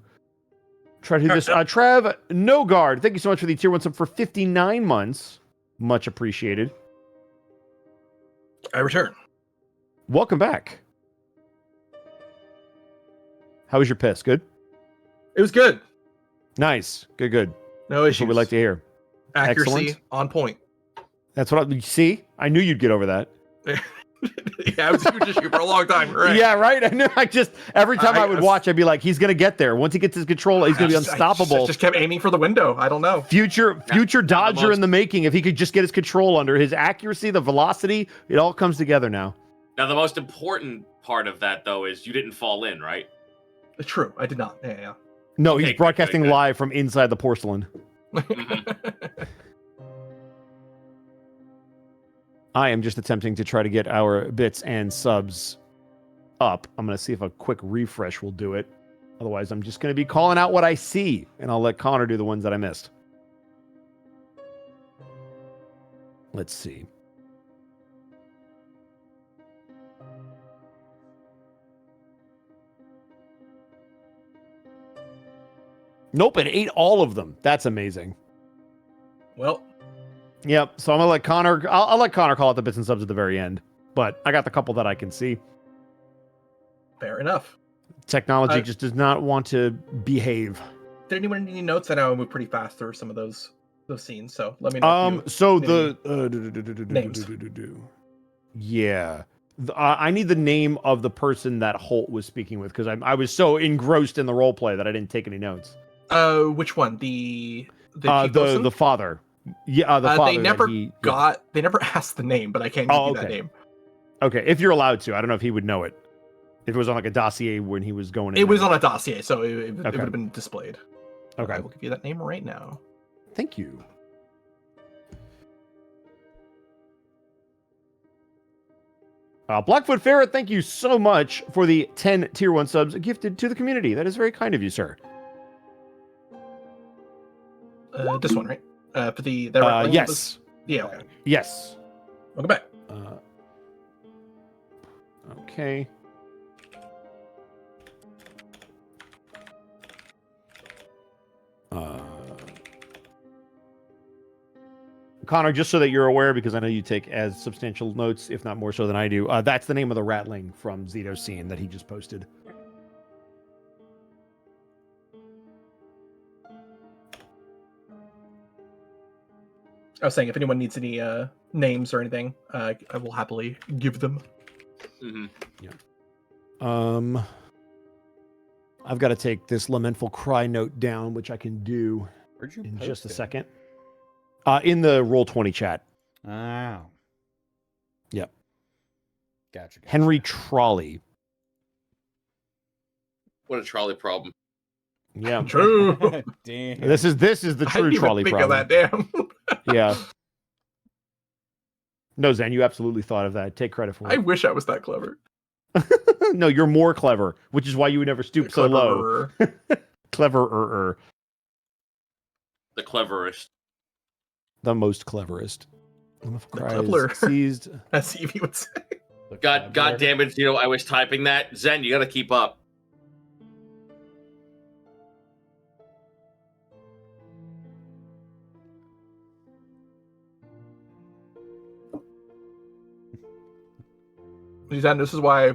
try to do this. Trav Nogard, thank you so much for the tier 1 sub for 59 months. Much appreciated. I return. Welcome back. How was your piss? Good? It was good. Nice. Good, good. No That's issues. what we like to hear. Accuracy Excellent. on point. That's what I see. I knew you'd get over that. Yeah, I was a huge issue for a long time. Right? Yeah, right. I know. Every time I would watch, I'd be like, he's gonna get there. Once he gets his control, he's gonna be unstoppable. I just kept aiming for the window. I don't know. Future Dodger in the making. If he could just get his control under, his accuracy, the velocity, it all comes together now. Now, the most important part of that, though, is you didn't fall in, right? True, I did not. Yeah. No, Okay, he's broadcasting good. live from inside the porcelain. I am just attempting to try to get our bits and subs up. I'm going to see if a quick refresh will do it. Otherwise, I'm just going to be calling out what I see, and I'll let Connor do the ones that I missed. Let's see. Nope, it ate all of them. That's amazing. Well, yep. So I'm gonna let Connor. I'll let Connor call out the bits and subs at the very end. But I got the couple that I can see. fair enough. Technology just does not want to behave. Did anyone need any notes? I know I moved pretty fast through some of those scenes, so let me know. So the names. Yeah. I need the name of the person that Holt was speaking with because I was so engrossed in the role play that I didn't take any notes. Which one? The father. Yeah, the father. They never asked the name, but I can't give you that name. Okay, if you're allowed to. I don't know if he would know it. If it was on like a dossier when he was going in. It was on a dossier, so it would have been displayed. Okay. I will give you that name right now. Thank you. Blackfoot Ferret, thank you so much for the 10 Tier 1 subs gifted to the community. That is very kind of you, sir. This one, right? For the yes. Yeah. Okay. Yes. Welcome back. Okay. Connor, just so that you're aware, because I know you take as substantial notes, if not more so than I do, that's the name of the ratling from Zito's scene that he just posted. I was saying, if anyone needs any names or anything, I will happily give them. Mm-hmm. Yeah. I've got to take this lamentful cry note down, which I can do in just a second. In the Roll20 chat. Oh. Yep. Gotcha. Henry Trolley. What a trolley problem. Yeah. True. Damn. This is the true trolley think problem. of that, damn. Yeah. No, Zen, you absolutely thought of that. Take credit for it. I wish I was that clever. No, you're more clever, which is why you would never stoop so low. Cleverer. The cleverest. The most cleverest. Cleverer. Seized. As Evie would say. God damn it, I was typing that. Zen, you gotta keep up. Zen, this is why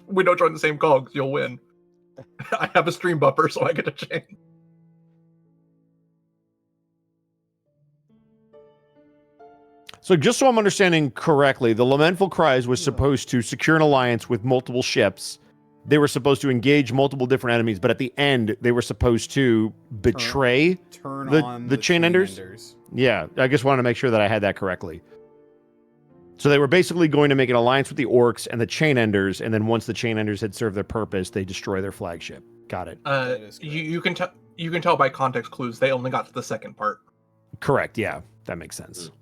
we don't join the same call, because you'll win. I have a stream buffer, so I get a change. So just so I'm understanding correctly, the Lamentful Cries was supposed to secure an alliance with multiple ships. They were supposed to engage multiple different enemies, but at the end, they were supposed to betray the Chain Enders. Yeah, I just wanted to make sure that I had that correctly. So they were basically going to make an alliance with the Orcs and the Chain Enders, and then once the Chain Enders had served their purpose, they destroy their flagship. Got it. You can tell by context clues they only got to the second part. Correct. Yeah, that makes sense.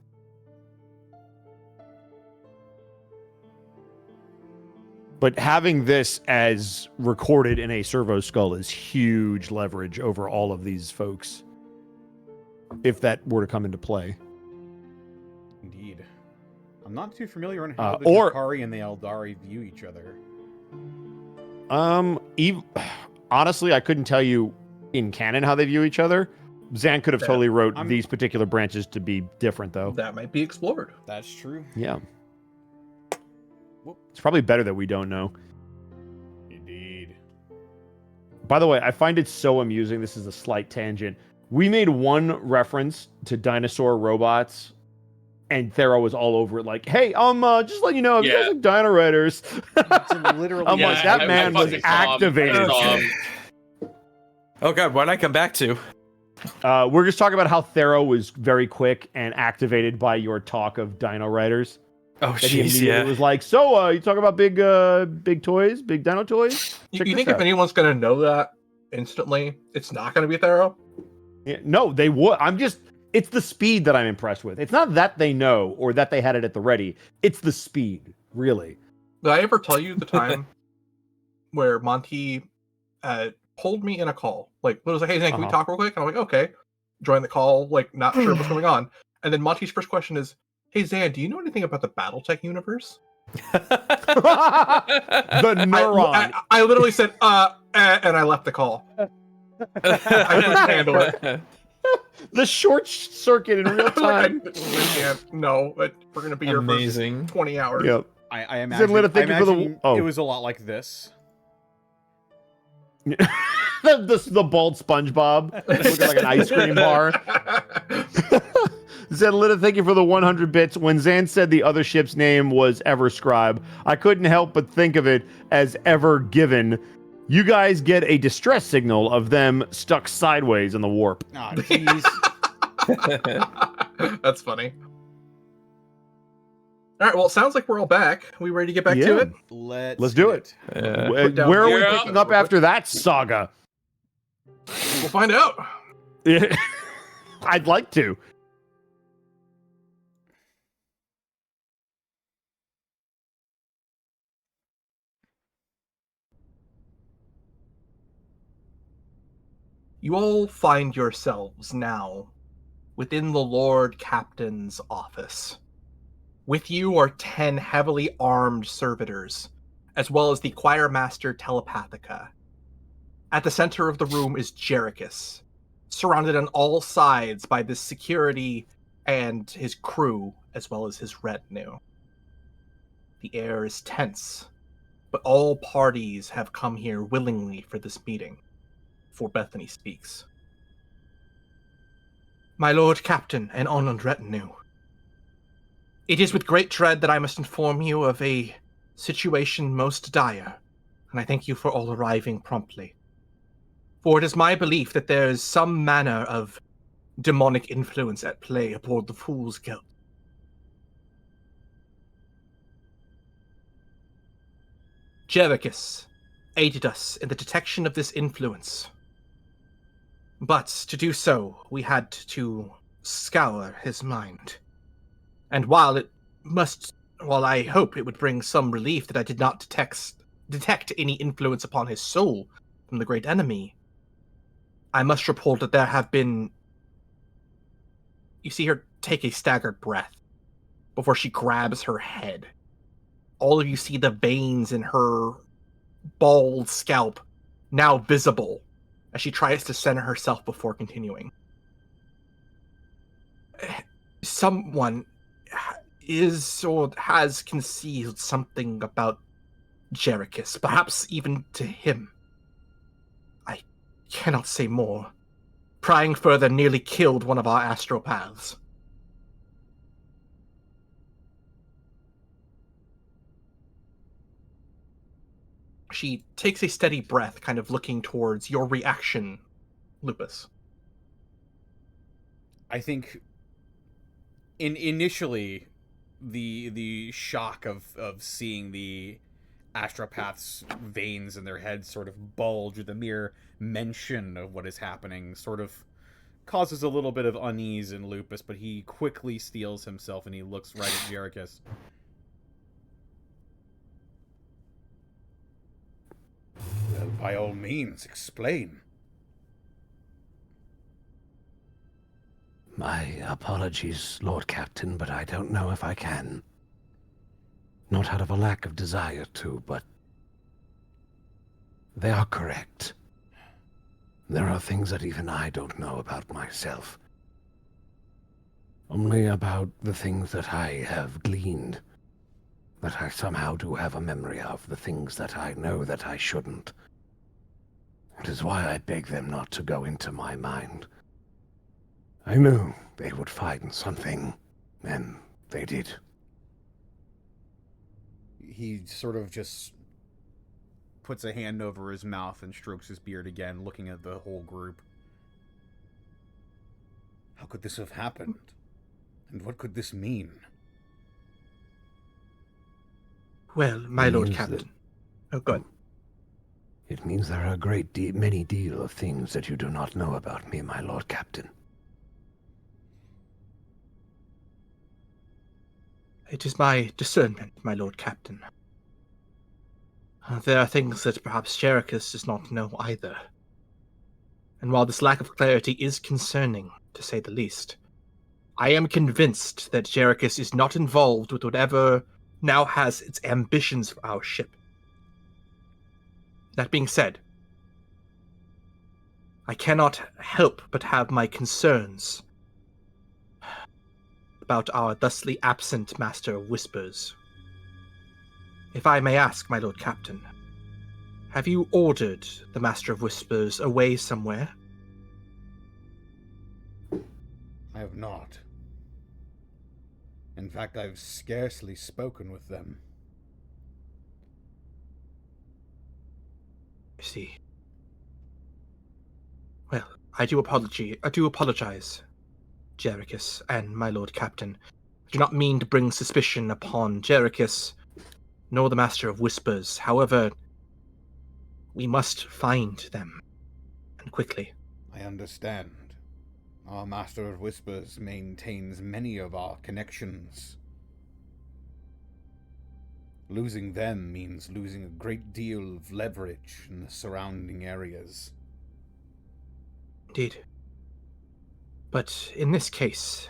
But having this as recorded in a servo skull is huge leverage over all of these folks, if that were to come into play. Indeed. I'm not too familiar on how the Drukhari and the Eldari view each other. Honestly, I couldn't tell you in canon how they view each other. Zan could have totally wrote these particular branches to be different, though. That might be explored. That's true. Yeah. It's probably better that we don't know. Indeed. By the way, I find it so amusing. This is a slight tangent. We made one reference to dinosaur robots, And Thero was all over it, like, "Hey, just let you know, if you guys like Dino Riders." Literally, I'm like, that man was activated. Oh god, why'd I come back to? We're just talking about how Thero was very quick and activated by your talk of Dino Riders. Oh jeez, It was like, so you talk about big toys, big dino toys? You think if anyone's gonna know that instantly, it's not gonna be Thero? Yeah, no, they would. It's the speed that I'm impressed with. It's not that they know or that they had it at the ready. It's the speed, really. Did I ever tell you the time where Monty pulled me in a call? Like, it was like, "Hey, Zane, can we talk real quick?" And I'm like, "Okay." Join the call, like, not sure what's going on. And then Monty's first question is, "Hey, Zan, do you know anything about the BattleTech universe?" The neuron. I literally said, and I left the call. I couldn't handle it. The short circuit in real time. I can't. No, we're going to be here for 20 hours. Yep. I imagine, it was a lot like this. the bald SpongeBob looking like an ice cream bar. Zenlita, thank you for the 100 bits. When Zan said the other ship's name was Everscribe, I couldn't help but think of it as Ever Given. You guys get a distress signal of them stuck sideways in the warp. Ah, jeez. That's funny. All right, well, it sounds like we're all back. We ready to get back to it? Let's do it. Where are we picking up after that saga? We'll find out. I'd like to. You all find yourselves now within the Lord Captain's office. With you are 10 heavily armed servitors, as well as the choir master Telepathica. At the center of the room is Jerichus, surrounded on all sides by this security and his crew, as well as his retinue. The air is tense, but all parties have come here willingly for this meeting. For Bethany speaks. My Lord Captain and honored retinue, it is with great dread that I must inform you of a situation most dire, and I thank you for all arriving promptly. For it is my belief that there is some manner of demonic influence at play aboard the Fool's Gelt. Jerichus aided us in the detection of this influence. But to do so, we had to scour his mind. And while I hope it would bring some relief that I did not detect any influence upon his soul from the great enemy, I must report that there have been... You see her take a staggered breath before she grabs her head. All of you see the veins in her bald scalp now visible as she tries to center herself before continuing. Someone is or has concealed something about Jerichus, perhaps even to him. I cannot say more. Prying further nearly killed one of our astropaths. She takes a steady breath, kind of looking towards your reaction, Lupus. I think initially the shock of seeing the astropath's veins in their heads sort of bulge with the mere mention of what is happening sort of causes a little bit of unease in Lupus, but he quickly steels himself and he looks right at Jerichus. Well, by all means, explain. My apologies, Lord Captain, but I don't know if I can. Not out of a lack of desire to, but they are correct. There are things that even I don't know about myself. Only about the things that I have gleaned, that I somehow do have a memory of, the things that I know that I shouldn't. It is why I beg them not to go into my mind. I knew they would find something, and They did. He sort of just puts a hand over his mouth and strokes his beard again, looking at the whole group. How could this have happened? And what could this mean? Well, my lord means captain. that- Oh, good. It means there are many deal of things that you do not know about me, my lord captain. It is my discernment, my lord captain. There are things that perhaps Jerichus does not know either. And while this lack of clarity is concerning, to say the least, I am convinced that Jerichus is not involved with whatever now has its ambitions for our ship. That being said, I cannot help but have my concerns about our thusly absent Master of Whispers. If I may ask, my lord captain, have you ordered the Master of Whispers away somewhere? I have not. In fact, I've scarcely spoken with them. I see. Well, I do apologize, Jerichus and my lord captain. I do not mean to bring suspicion upon Jerichus, nor the Master of Whispers. However, we must find them, and quickly. I understand. Our Master of Whispers maintains many of our connections. Losing them means losing a great deal of leverage in the surrounding areas. Indeed. But in this case,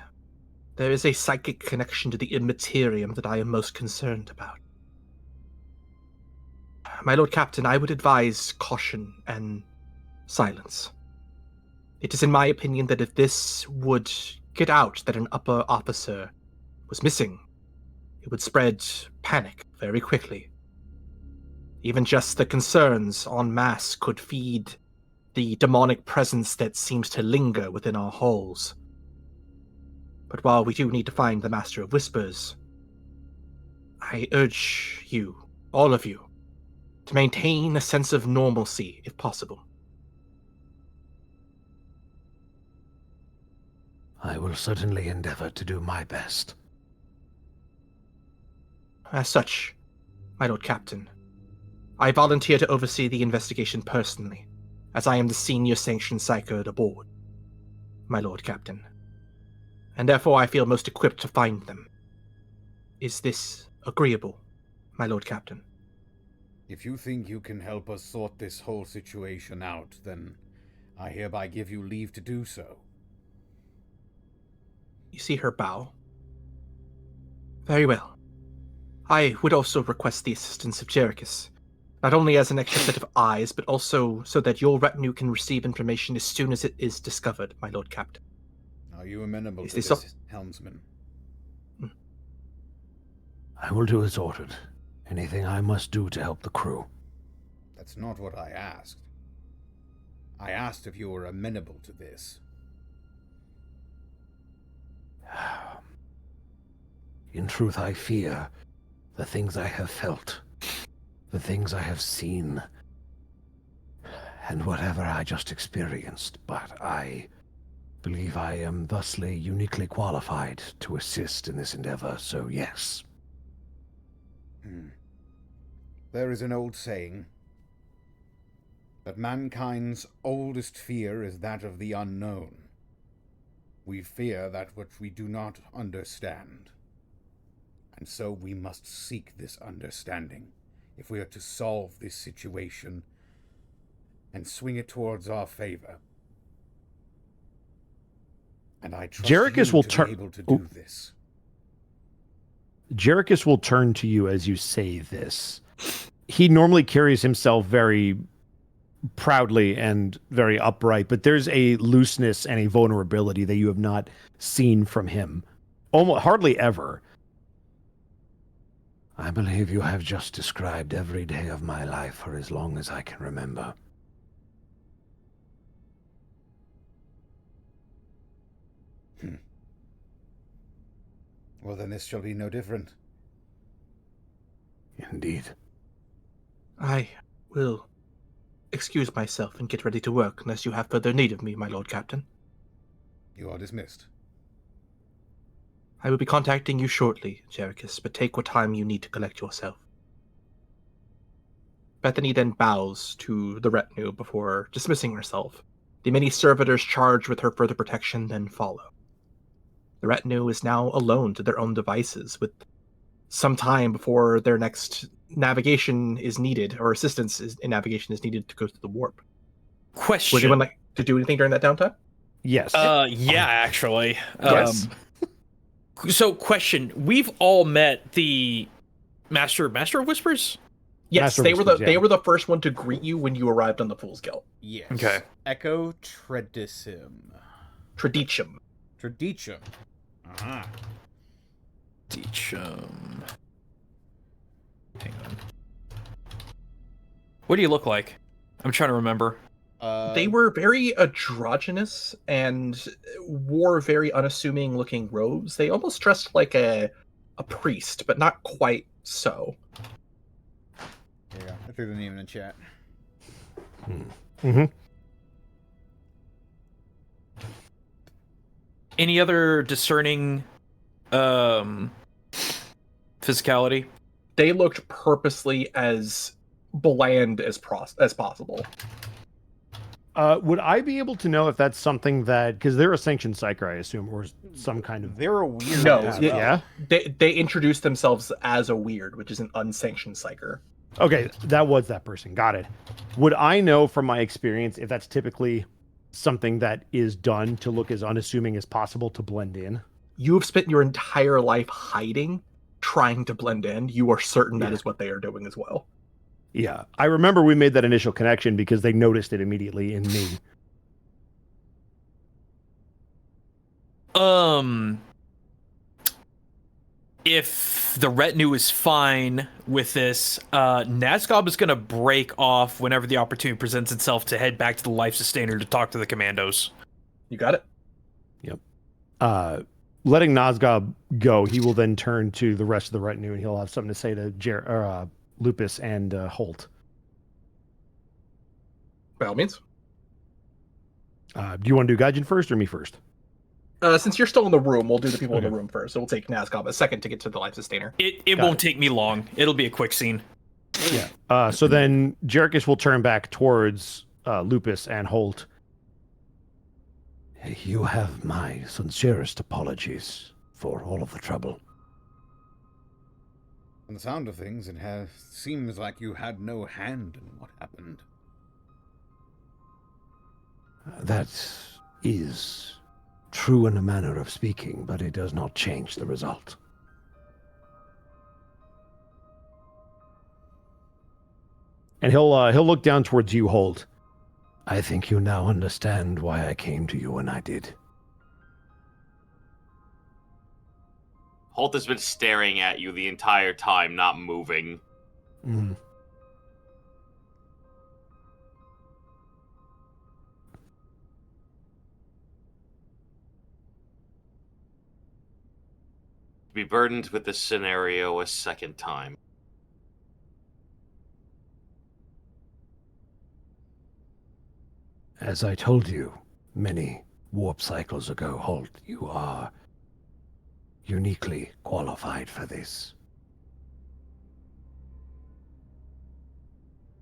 there is a psychic connection to the Immaterium that I am most concerned about. My lord captain, I would advise caution and silence. It is in my opinion that if this would get out that an upper officer was missing, it would spread panic very quickly. Even just the concerns en masse could feed the demonic presence that seems to linger within our halls. But while we do need to find the Master of Whispers, I urge you, all of you, to maintain a sense of normalcy if possible. I will certainly endeavor to do my best. As such, my lord captain, I volunteer to oversee the investigation personally, as I am the senior sanctioned psycho aboard, my lord captain, and therefore I feel most equipped to find them. Is this agreeable, my lord captain? If you think you can help us sort this whole situation out, then I hereby give you leave to do so. You see her bow? Very well. I would also request the assistance of Jerichus, not only as an extra set of eyes, but also so that your retinue can receive information as soon as it is discovered, my lord captain. Are you amenable Is to this this, helmsman? I will do as ordered. Anything I must do to help the crew. That's not what I asked. I asked if you were amenable to this. In truth, I fear the things I have felt, the things I have seen, and whatever I just experienced, but I believe I am thusly uniquely qualified to assist in this endeavor, so yes. There is an old saying that mankind's oldest fear is that of the unknown. We fear that which we do not understand. And so we must seek this understanding if we are to solve this situation and swing it towards our favor. And I trust Jerichus you will to be able to do this. Jerichus will turn to you as you say this. He normally carries himself very proudly and very upright, but there's a looseness and a vulnerability that you have not seen from him. Almost hardly ever. I believe you have just described every day of my life for as long as I can remember. Well, then this shall be no different. Indeed. I will excuse myself and get ready to work unless you have further need of me, my Lord Captain. You are dismissed. I will be contacting you shortly, Jerichus, but take what time you need to collect yourself. Bethany then bows to the retinue before dismissing herself. The many servitors charged with her further protection then follow. The retinue is now alone to their own devices, with some time before their next navigation is needed, or assistance in navigation is needed to go through the warp. Question. Would anyone like to do anything during that downtime? Yes. Yeah, actually. Yes. So, question. We've all met the Master of Whispers? Yes, Master they Whispers, were the first one to greet you when you arrived on the Fool's Gelt. Yes. Okay. Echo Tradicum. Traditium. Traditium. Uh-huh. Hang on. What do you look like? I'm trying to remember. They were very androgynous and wore very unassuming looking robes. They almost dressed like a priest, but not quite so. There you go. I threw the name in the chat. Mm-hmm. Any other discerning physicality? They looked purposely as bland as possible. Would I be able to know if that's something that, because they're a sanctioned psyker, I assume, or some kind of... They're a weird. No, as yeah. They introduced themselves as a weird, which is an unsanctioned psyker. Okay, that was that person. Got it. Would I know from my experience if that's typically something that is done to look as unassuming as possible to blend in? You have spent your entire life hiding, trying to blend in. You are certain that is what they are doing as well. Yeah, I remember we made that initial connection because they noticed it immediately in me. If the retinue is fine with this, Nazgob is going to break off whenever the opportunity presents itself to head back to the Life Sustainer to talk to the commandos. You got it? Yep. Letting Nazgob go, he will then turn to the rest of the retinue and he'll have something to say to Lupus and Holt. By all means. Do you want to do Gaijin first or me first? Since you're still in the room, we'll do the people in the room first. So we'll take Nazgob a second to get to the Life Sustainer. It won't take me long. It'll be a quick scene. Yeah. So then Jerichus will turn back towards Lupus and Holt. You have my sincerest apologies for all of the trouble. From the sound of things, it seems like you had no hand in what happened. That is true in a manner of speaking, but it does not change the result. And he'll look down towards you, Holt. I think you now understand why I came to you when I did. Holt has been staring at you the entire time, not moving. Mm. Be burdened with this scenario a second time. As I told you many warp cycles ago, Holt, you are uniquely qualified for this.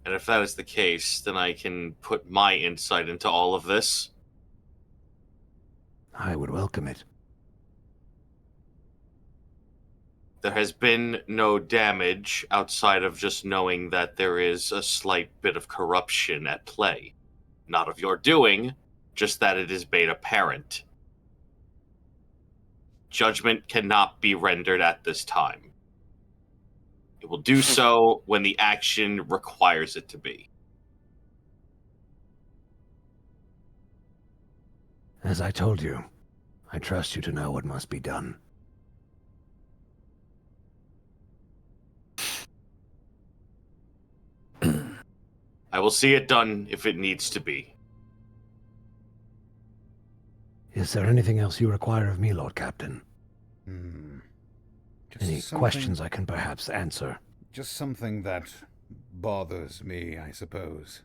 And if that is the case, then I can put my insight into all of this. I would welcome it. There has been no damage outside of just knowing that there is a slight bit of corruption at play. Not of your doing, just that it is made apparent. Judgment cannot be rendered at this time. It will do so when the action requires it to be. As I told you, I trust you to know what must be done. I will see it done if it needs to be. Is there anything else you require of me, Lord Captain? Any questions I can perhaps answer? Just something that bothers me, I suppose.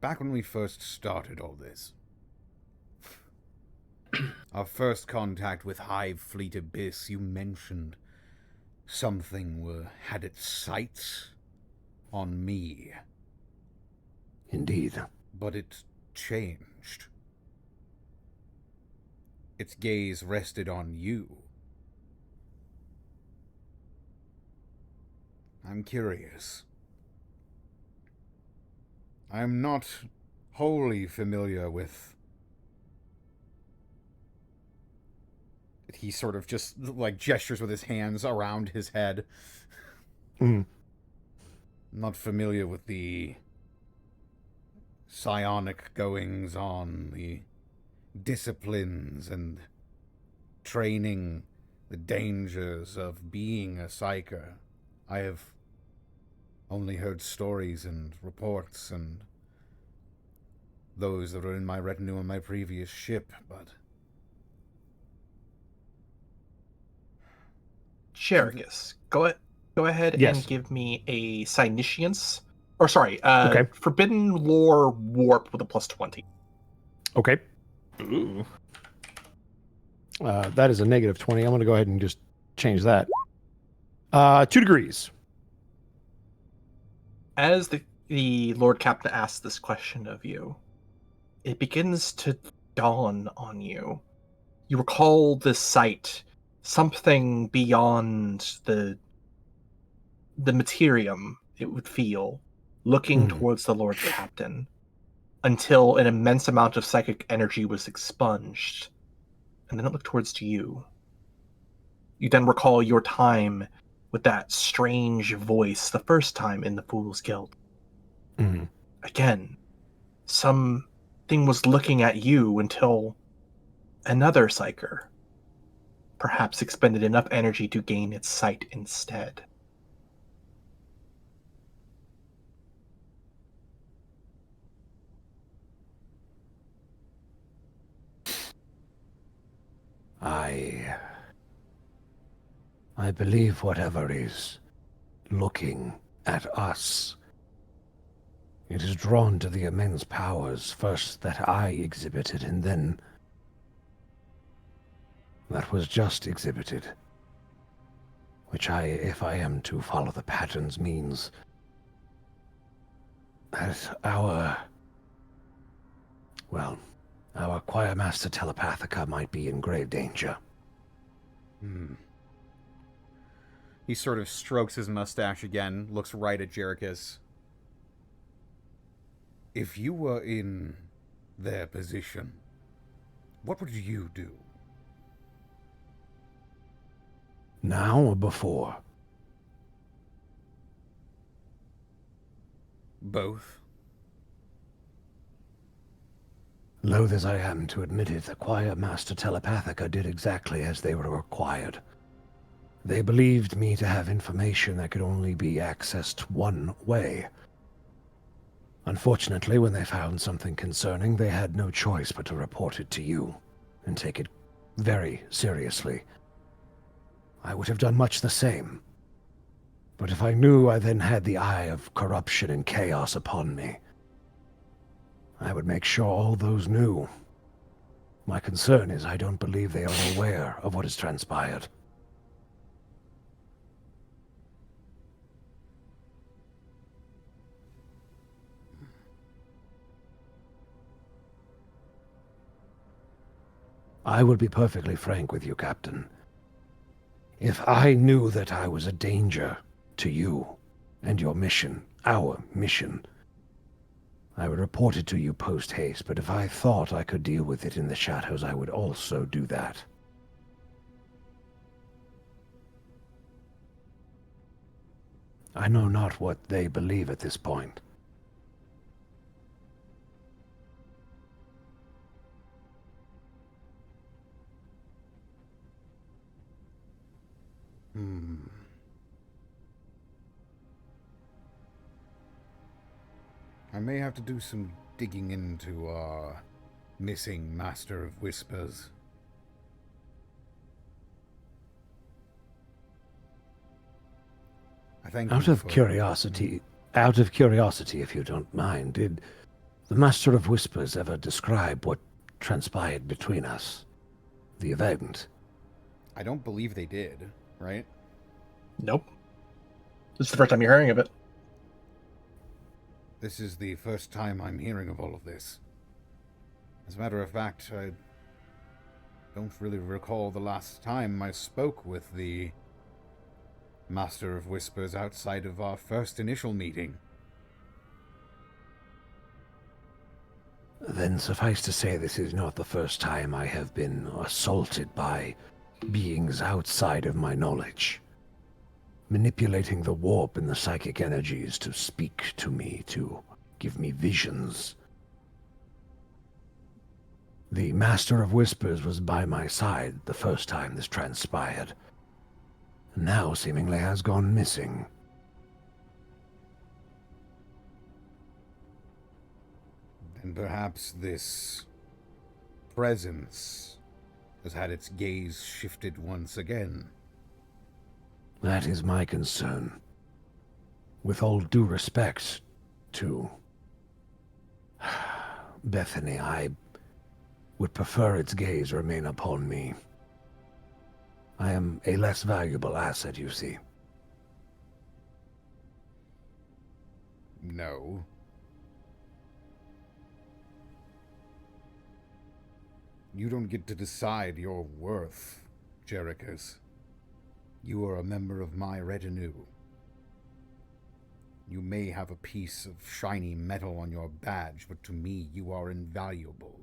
Back when we first started all this, our first contact with Hive Fleet Abyss, you mentioned something had its sights on me. Indeed. But it changed. Its gaze rested on you. I'm curious. I'm not wholly familiar with... He sort of just, like, gestures with his hands around his head. Not familiar with the psionic goings-on, the disciplines and training, the dangers of being a psyker. I have only heard stories and reports and those that were in my retinue on my previous ship, but... Shericus, go ahead Yes. and give me a Psyniscience. Or sorry, Okay. Forbidden Lore Warp with a +20. Okay. Ooh. That is a -20. I'm going to go ahead and just change that. 2 degrees. As the Lord Captain asks this question of you, it begins to dawn on you. You recall this sight, something beyond the materium it would feel, looking towards the Lord Captain, until an immense amount of psychic energy was expunged, and then it looked towards you. You then recall your time with that strange voice the first time in the Fool's Guild. Again, something was looking at you until another psyker perhaps expended enough energy to gain its sight instead. I believe whatever is looking at us, it is drawn to the immense powers first that I exhibited, and then that was just exhibited, which if I am to follow the patterns, means that our choir master telepathica might be in grave danger. He sort of strokes his mustache again, looks right at Jerichus. If you were in their position, what would you do? Now or before? Both. Loath as I am to admit it, the choir master telepathica did exactly as they were required. They believed me to have information that could only be accessed one way. Unfortunately, when they found something concerning, they had no choice but to report it to you, and take it very seriously. I would have done much the same. But if I knew I then had the eye of corruption and chaos upon me, I would make sure all those knew. My concern is I don't believe they are aware of what has transpired. I will be perfectly frank with you, Captain. If I knew that I was a danger to you and your mission, our mission, I would report it to you post-haste, but if I thought I could deal with it in the shadows, I would also do that. I know not what they believe at this point. I may have to do some digging into our missing Master of Whispers. I thank Out you of for- curiosity, if you don't mind, did the Master of Whispers ever describe what transpired between us? The event? I don't believe they did, right? Nope. This is the first time you're hearing of it. This is the first time I'm hearing of all of this. As a matter of fact, I don't really recall the last time I spoke with the Master of Whispers outside of our first initial meeting. Then suffice to say, this is not the first time I have been assaulted by beings outside of my knowledge, manipulating the warp and the psychic energies to speak to me, to give me visions. The Master of Whispers was by my side the first time this transpired. Now seemingly has gone missing. And perhaps this presence has had its gaze shifted once again. That is my concern. With all due respect to Bethany, I would prefer its gaze remain upon me. I am a less valuable asset, you see. No. You don't get to decide your worth, Jerichus. You are a member of my retinue. You may have a piece of shiny metal on your badge, but to me, you are invaluable.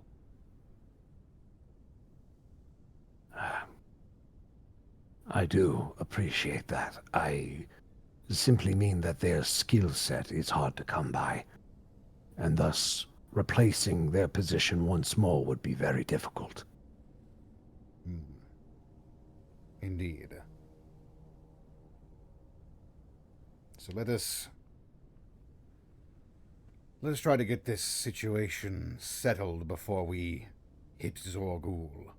I do appreciate that. I simply mean that their skill set is hard to come by, and thus replacing their position once more would be very difficult. Indeed. So let's try to get this situation settled before we hit Zorgul.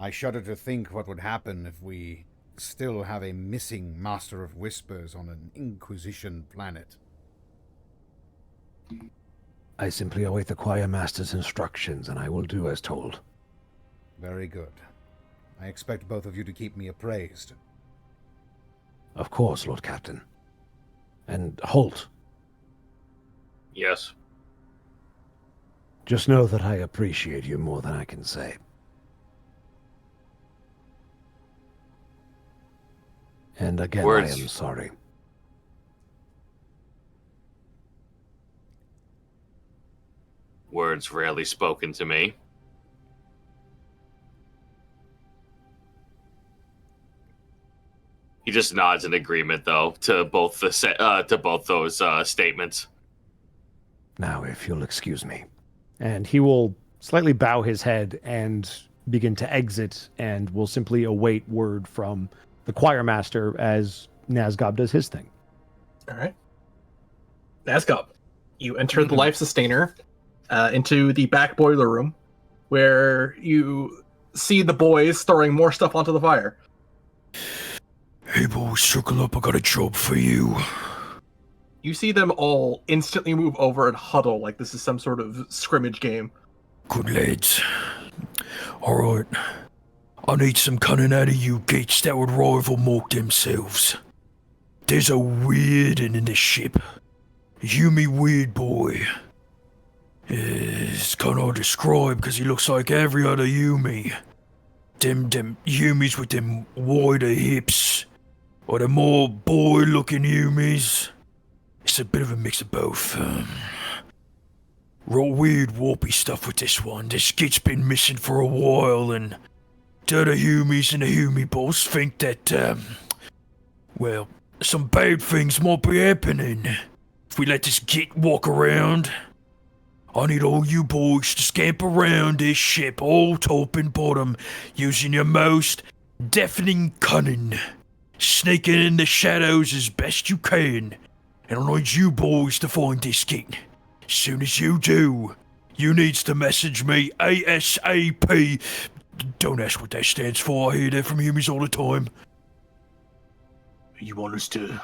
I shudder to think what would happen if we still have a missing Master of Whispers on an Inquisition planet. I simply await the Choir Master's instructions, and I will do as told. Very good. I expect both of you to keep me appraised. Of course, Lord Captain. And Holt, Yes. just know that I appreciate you more than I can say. And again, Words. I am sorry. Words rarely spoken to me. He just nods in agreement, though, to both those statements. Now, if you'll excuse me. And he will slightly bow his head and begin to exit, and will simply await word from the choir master as Nazgob does his thing. All right. Nazgob, you enter the life sustainer into the back boiler room, where you see the boys throwing more stuff onto the fire. Hey boys, circle up, I got a job for you. You see them all instantly move over and huddle like this is some sort of scrimmage game. Good lads. Alright. I need some cunning out of you geeks that would rival Mork themselves. There's a weirdin' in this ship. Yumi weird boy. It's kinda hard to describe because he looks like every other Yumi. Them Yumis with them wider hips. Or the more boy-looking Yumis. It's a bit of a mix of both. Real weird warpy stuff with this one. This kid's been missing for a while, and the other Humies and the Humi boss think that, well, some bad things might be happening if we let this git walk around. I need all you boys to scamper around this ship, all top and bottom, using your most deafening cunning. Sneaking in the shadows as best you can. And I need you boys to find this git. As soon as you do, you needs to message me ASAP. Don't ask what that stands for, I hear that from humans all the time. You want us to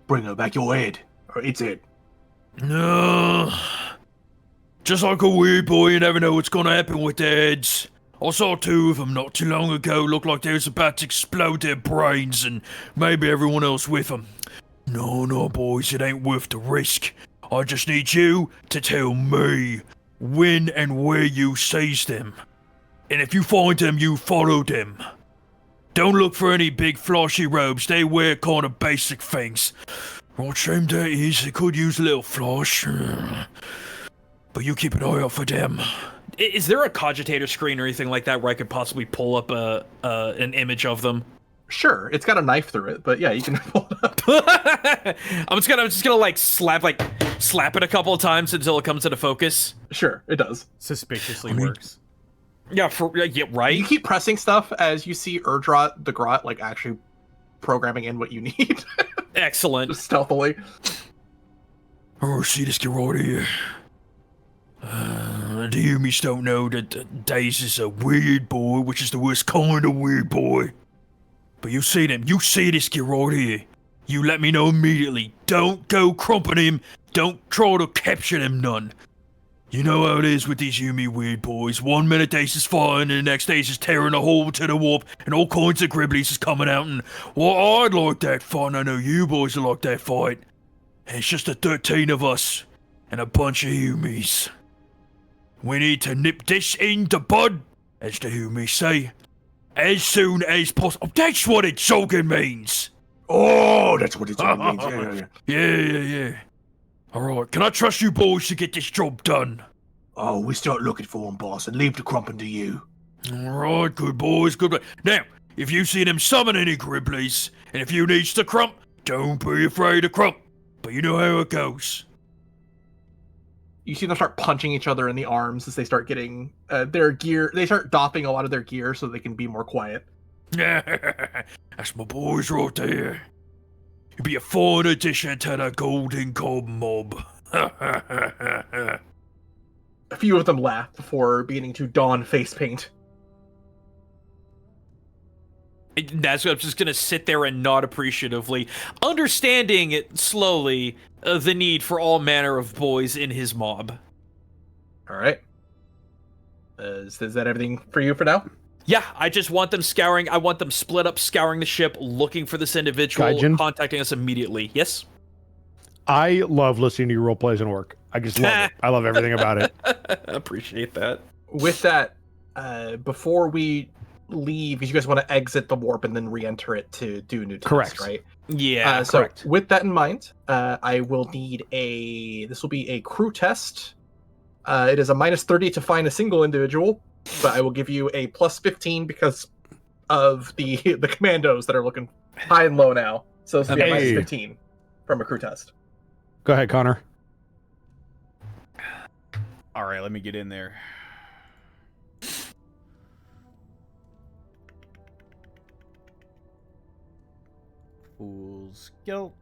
bring her back your head? Or its head? No. Just like a weird boy, you never know what's gonna happen with their heads. I saw 2 of them not too long ago. Looked like they was about to explode their brains, and maybe everyone else with them. No, boys, it ain't worth the risk. I just need you to tell me when and where you sees them. And if you find them, you follow them. Don't look for any big flashy robes. They wear kind of basic things. What shame that is. They could use a little flash. But you keep an eye out for them. Is there a cogitator screen or anything like that where I could possibly pull up an image of them? Sure, it's got a knife through it, but yeah, you can pull it up. I'm just gonna like slap it a couple of times until it comes into focus. Sure, it does. Suspiciously works. Yeah, right. You keep pressing stuff as you see Urdrot the Grot like actually programming in what you need. Excellent. Just stealthily. Oh, see this guy right here. The humans don't know that Daze is a weird boy, which is the worst kind of weird boy. But you see them, you see this guy right here. You let me know immediately. Don't go crumping him. Don't try to capture him none. You know how it is with these Yumi weird boys. 1 minute Dace is fine, and the next Dace is tearing a hole to the warp, and all kinds of gribblies is coming out, and well, I'd like that fight, and I know you boys would like that fight. And it's just the 13 of us, and a bunch of Yumis. We need to nip this in the bud, as the Yumis say, as soon as possible. That's what it joking means! Oh, that's what it means. Yeah. Alright, can I trust you boys to get this job done? Oh, we start looking for them, boss, and leave the crumping to you. Alright, good boys, good boys. Now, if you see them summon any gribblies, and if you needs to crump, don't be afraid to crump. But you know how it goes. You see them start punching each other in the arms as they start getting their gear. They start doffing a lot of their gear so they can be more quiet. That's my boys right there. You'd be a fine addition to the Golden Cob mob. A few of them laugh before beginning to don face paint. That's what I'm just gonna sit there and nod appreciatively, understanding it slowly the need for all manner of boys in his mob. All right. Is that everything for you for now? Yeah, I just want them scouring. I want them split up, scouring the ship, looking for this individual, Gaijin? contacting us immediately. Yes? I love listening to your role plays and work. I just love it. I love everything about it. Appreciate that. With that, before we leave, you guys want to exit the warp and then re-enter it to do new tests, Correct. right? Yeah, so correct. with that in mind, I will need this will be a crew test. It is a -30 to find a single individual, but I will give you a +15 because of the commandos that are looking high and low now. So it's be a -15 from a crew test. Go ahead, Connor. All right, let me get in there. Fool's Gelt,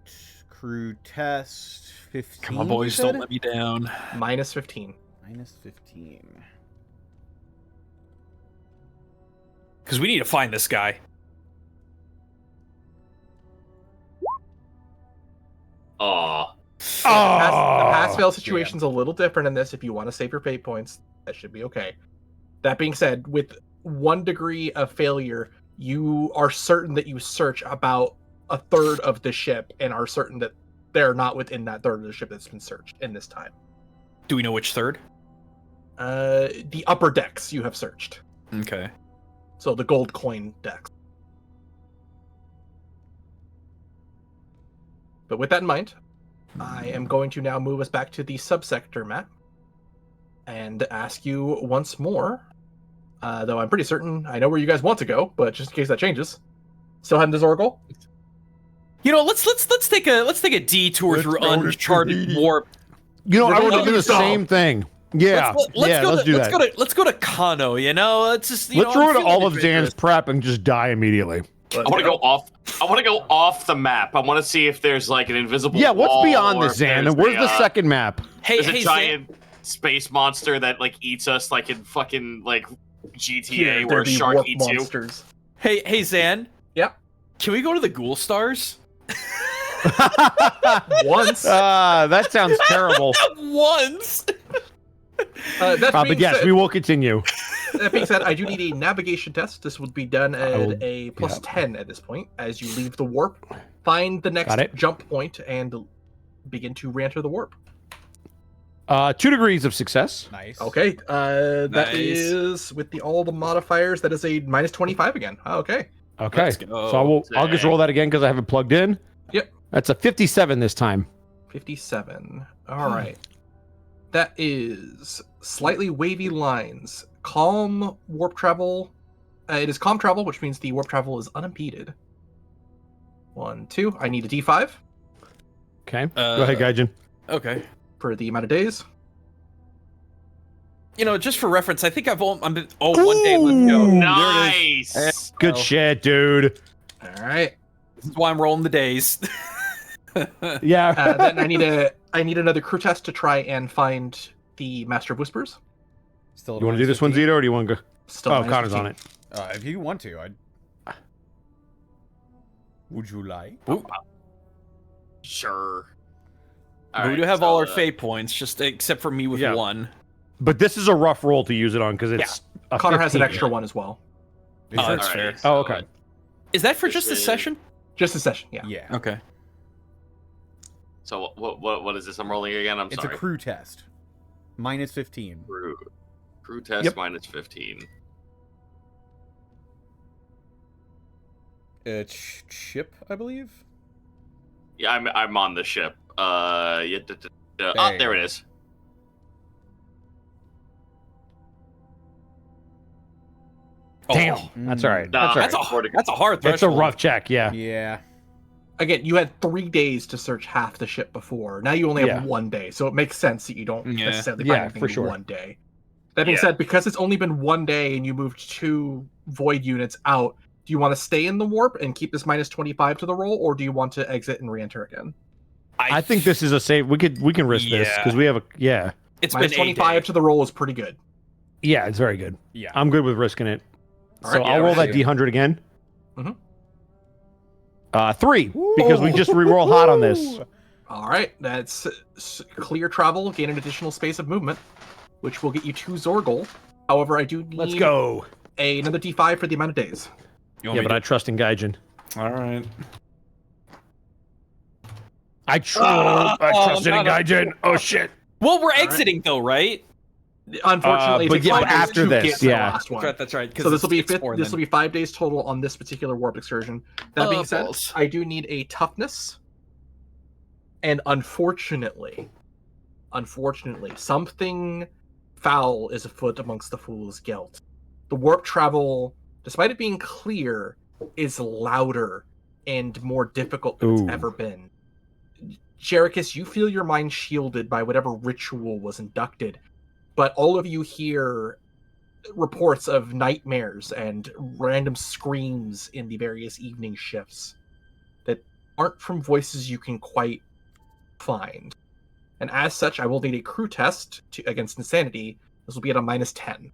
crew test, 15. Come on, boys, don't let me down. -15. -15. Because we need to find this guy. Aw. The pass-fail situation's a little different in this. If you want to save your fate points, that should be okay. That being said, with 1 degree of failure, you are certain that you search about a third of the ship and are certain that they're not within that third of the ship that's been searched in this time. Do we know which third? The upper decks you have searched. Okay. So the gold coin decks. But with that in mind, I am going to now move us back to the subsector map and ask you once more, though I'm pretty certain I know where you guys want to go, but just in case that changes, still heading to Zorgal? You know, let's take a detour through uncharted warp. You know, I would do the same thing. Yeah, let's do that. Let's go to Kano. You know, let's just let's ruin all of Zan's prep and just die immediately. I want to go off. I want to go off the map. I want to see if there's like an invisible. Yeah, what's wall, beyond or this, if Zan? there's Where's the second map? There's a giant space monster that like eats us, like in fucking like GTA or Shark eats you. monsters. Hey, Zan. Yeah. Can we go to the Ghoul Stars? Once. That sounds terrible. Once. But yes, we will continue. That being said, I do need a navigation test. This would be done at a plus 10 at this point. As you leave the warp, find the next jump point and begin to re-enter the warp. 2 degrees of success. Nice. Okay, that is with all the modifiers. That is a minus 25 again. Okay. Okay. So I'll just roll that again because I have it plugged in. Yep. That's a 57 this time. 57. All right. That is slightly wavy lines. Calm warp travel. It is calm travel, which means the warp travel is unimpeded. 1, 2. I need a D5. Okay. Go ahead, Gaijin. Okay. For the amount of days. Just for reference, I think one day. Let's go. Nice. Good shit, dude. All right. This is why I'm rolling the days. Yeah. Then I need another crew test to try and find the Master of Whispers. Still. You want to do this one, Zito, or do you want to go? Still Connor's on it. If you want to, would you like? Sure. We do have all our fate points, just except for me with 1. But this is a rough roll to use it on because it's. A Connor has an 15. extra one as well. That's fair. Oh, okay. Is that for just a session? Just a session, yeah. Yeah. Okay. So what is this? I'm rolling again. I'm It's sorry. a crew test. Minus 15. Crew test minus 15. Ship, I believe. Yeah, I'm on the ship. There it is. Damn. That's all right. Nah, That's all right. That's a hard That's a threshold. rough check, yeah. Yeah. Again, you had 3 days to search half the ship before. Now you only have 1 day, so it makes sense that you don't necessarily find anything in 1 day. That being said, because it's only been 1 day and you moved 2 void units out, do you want to stay in the warp and keep this minus 25 to the roll, or do you want to exit and re-enter again? I think this is a safe. We can risk this because we have a It's minus been 25 to the roll is pretty good. Yeah, it's very good. Yeah. I'm good with risking it. All So right, I'll roll that D100 again. Mhm. 3 because we just re-roll hot on this. All right, that's clear travel, gain an additional space of movement, which will get you 2 Zorgol. However, I do need Let's go. another D5 for the amount of days. Yeah, but I trust in Gaijin. All right. I trust in Gaijin. Oh shit. Well, we're exiting though, right? Unfortunately, but it takes 5 days after to this, get to the yeah. last one. That's right. So this will be this will be 5 days total on this particular warp excursion. That being said, balls. I do need a toughness, and unfortunately, something foul is afoot amongst the fools, Gelt. The warp travel, despite it being clear, is louder and more difficult than it's ever been. Jerichus, you feel your mind shielded by whatever ritual was inducted, but all of you hear reports of nightmares and random screams in the various evening shifts that aren't from voices you can quite find. And as such, I will need a crew test against insanity. This will be at a minus 10.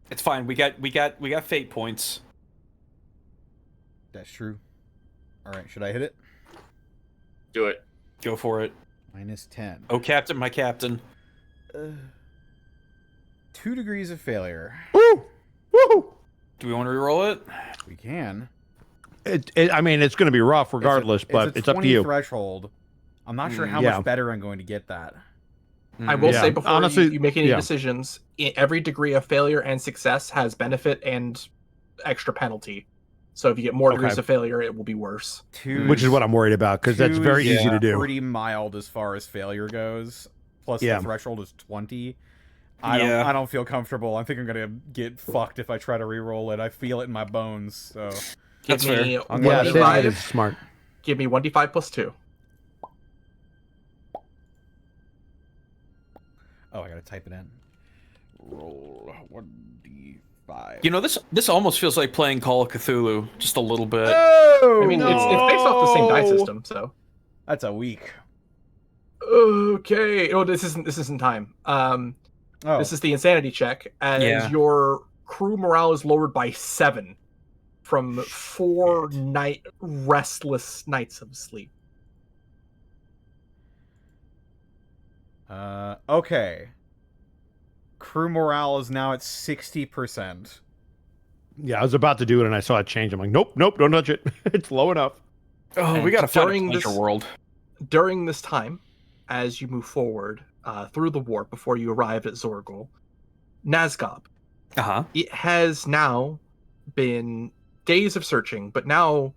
It's fine. We got fate points. That's true. All right, should I hit it? Do it. Go for it. Minus 10. Oh, Captain, my captain. 2 degrees of failure. Woo! Woo! Do we want to reroll it? We can. I mean, it's going to be rough regardless, but it's up to you. Threshold. I'm not sure how much better I'm going to get that. I will say before honestly, you make any decisions, every degree of failure and success has benefit and extra penalty. So if you get more degrees of failure, it will be worse. Which is what I'm worried about, because that's very easy to do. Pretty mild as far as failure goes. Plus the threshold is 20. I don't feel comfortable. I think I'm gonna get fucked if I try to re-roll it. I feel it in my bones. So that's fair. That is smart. Give me 1d5 plus 2. Oh, I gotta type it in. Roll 1d5. You know, this almost feels like playing Call of Cthulhu, just a little bit. I mean, it's based off the same die system, so that's a week. Okay. Oh, this isn't time. This is the insanity check, as your crew morale is lowered by 7 from 4 restless nights of sleep. Okay. Crew morale is now at 60%. Yeah, I was about to do it and I saw it change. I'm like, nope, don't touch it. It's low enough. Oh, And we gotta find a during pleasure this- world. During this time, as you move forward through the warp before you arrive at Zorgol, Nazgob, it has now been days of searching, but now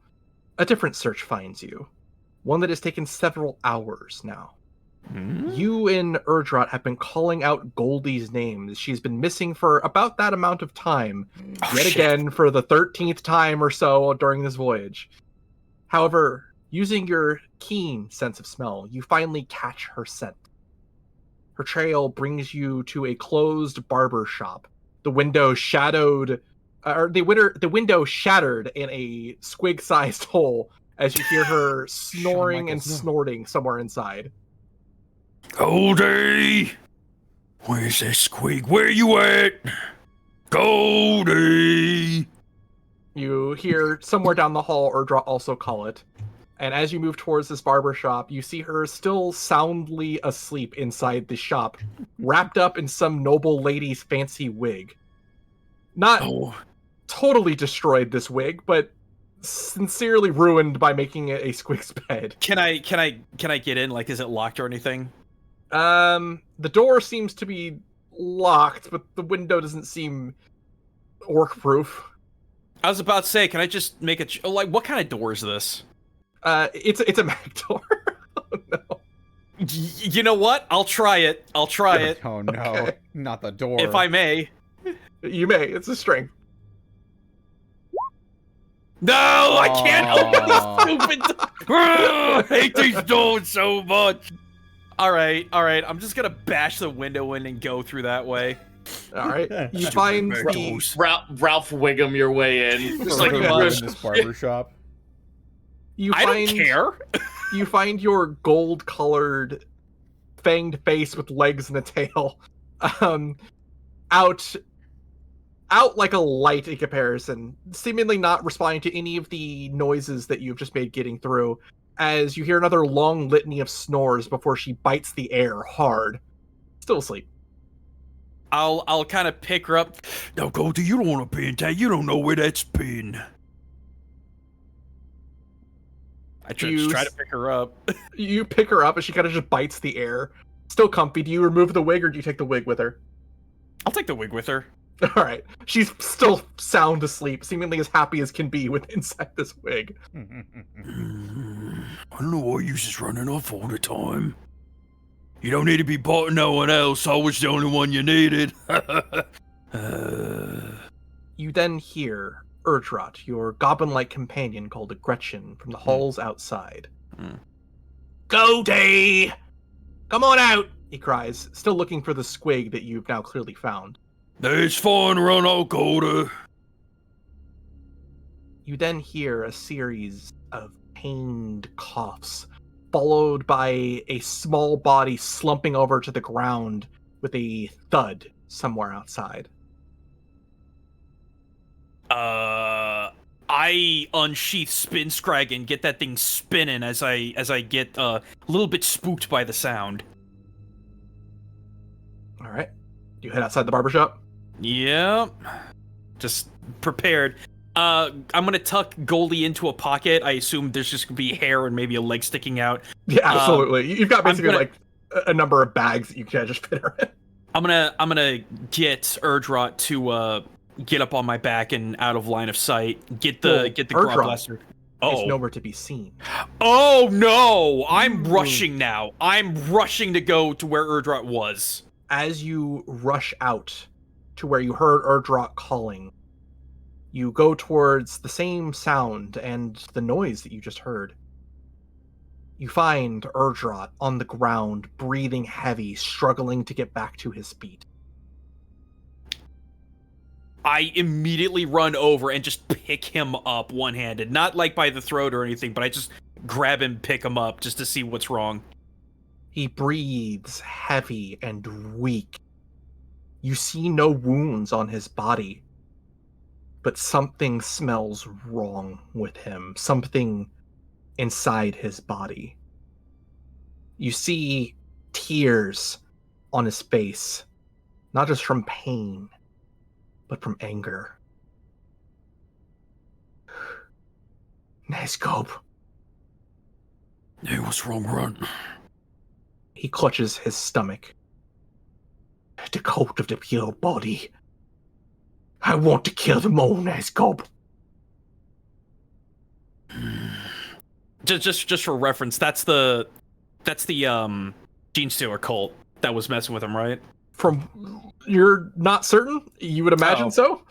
a different search finds you. One that has taken several hours now. You and Erdrot have been calling out Goldie's name. She's been missing for about that amount of time, again for the 13th time or so during this voyage. However, using your keen sense of smell, you finally catch her scent. Her trail brings you to a closed barber shop. The window shattered in a squig-sized hole as you hear her snoring and snorting somewhere inside. Goldie! Where's that squig? Where you at? Goldie! You hear somewhere down the hall Erdra also call it. And as you move towards this barber shop, you see her still soundly asleep inside the shop, wrapped up in some noble lady's fancy wig. Not totally destroyed this wig, but sincerely ruined by making it a squig's bed. Can I get in? Like, is it locked or anything? The door seems to be locked, but the window doesn't seem orc-proof. I was about to say, can I just make a like? What kind of door is this? It's a mag door. Oh no. You know what? I'll try it. Oh no, Okay. not the door. If I may. You may. It's a strength. No, I can't open the stupid door. I hate these doors so much. All right. I'm just gonna bash the window in and go through that way. All right. You find the Ralph Wiggum your way in. Just like in you this barber shop. I don't care. You find your gold-colored, fanged face with legs and a tail, out like a light in comparison, seemingly not responding to any of the noises that you've just made getting through. As you hear another long litany of snores before she bites the air hard. Still asleep. I'll kind of pick her up. Now, Goldie, you don't want to pin that. You don't know where that's been. I try to pick her up. You pick her up and she kind of just bites the air. Still comfy. Do you remove the wig or do you take the wig with her? I'll take the wig with her. All right. She's still sound asleep, seemingly as happy as can be with inside this wig. I don't know why you just running off all the time. You don't need to be bought no one else. I was the only one you needed. You then hear Erdrot, your goblin-like companion called a Gretchen, from the halls outside. Goldie! Come on out! He cries, still looking for the squig that you've now clearly found. It's fine, run out, Goldie. You then hear a series of pained coughs, followed by a small body slumping over to the ground with a thud somewhere outside. I unsheath Spin Scrag and get that thing spinning as I get a little bit spooked by the sound. All right. You head outside the barbershop? Yep. Just prepared. I'm gonna tuck Goldie into a pocket. I assume there's just gonna be hair and maybe a leg sticking out. Yeah, absolutely. You've got basically like a number of bags that you can just fit her in. I'm gonna get Erdrot to get up on my back and out of line of sight. Get the Grog Blaster. It's nowhere to be seen. Oh no! I'm rushing now. I'm rushing to go to where Erdrot was. As you rush out to where you heard Erdrot calling, you go towards the same sound and the noise that you just heard. You find Erdrot on the ground, breathing heavy, struggling to get back to his feet. I immediately run over and just pick him up one-handed. Not like by the throat or anything, but I just grab him, pick him up just to see what's wrong. He breathes heavy and weak. You see no wounds on his body. but something smells wrong with him. Something inside his body. You see tears on his face, not just from pain, but from anger. Nescope. Hey, what's wrong, Runt? He clutches his stomach. The cult of the pure body. I want to kill them all, Nescope. Just for reference, that's the Gene Stealer cult that was messing with him, right? You're not certain? You would imagine so?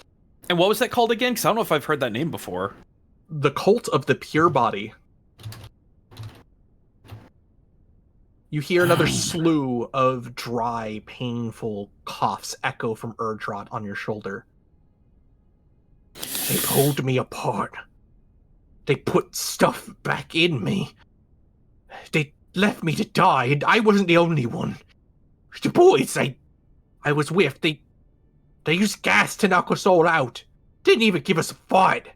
And what was that called again? Because I don't know if I've heard that name before. The cult of the pure body. You hear another slew of dry, painful coughs echo from Erdrot on your shoulder. They pulled me apart. They put stuff back in me. They left me to die, and I wasn't the only one. The boys I was with, they used gas to knock us all out. Didn't even give us a fight.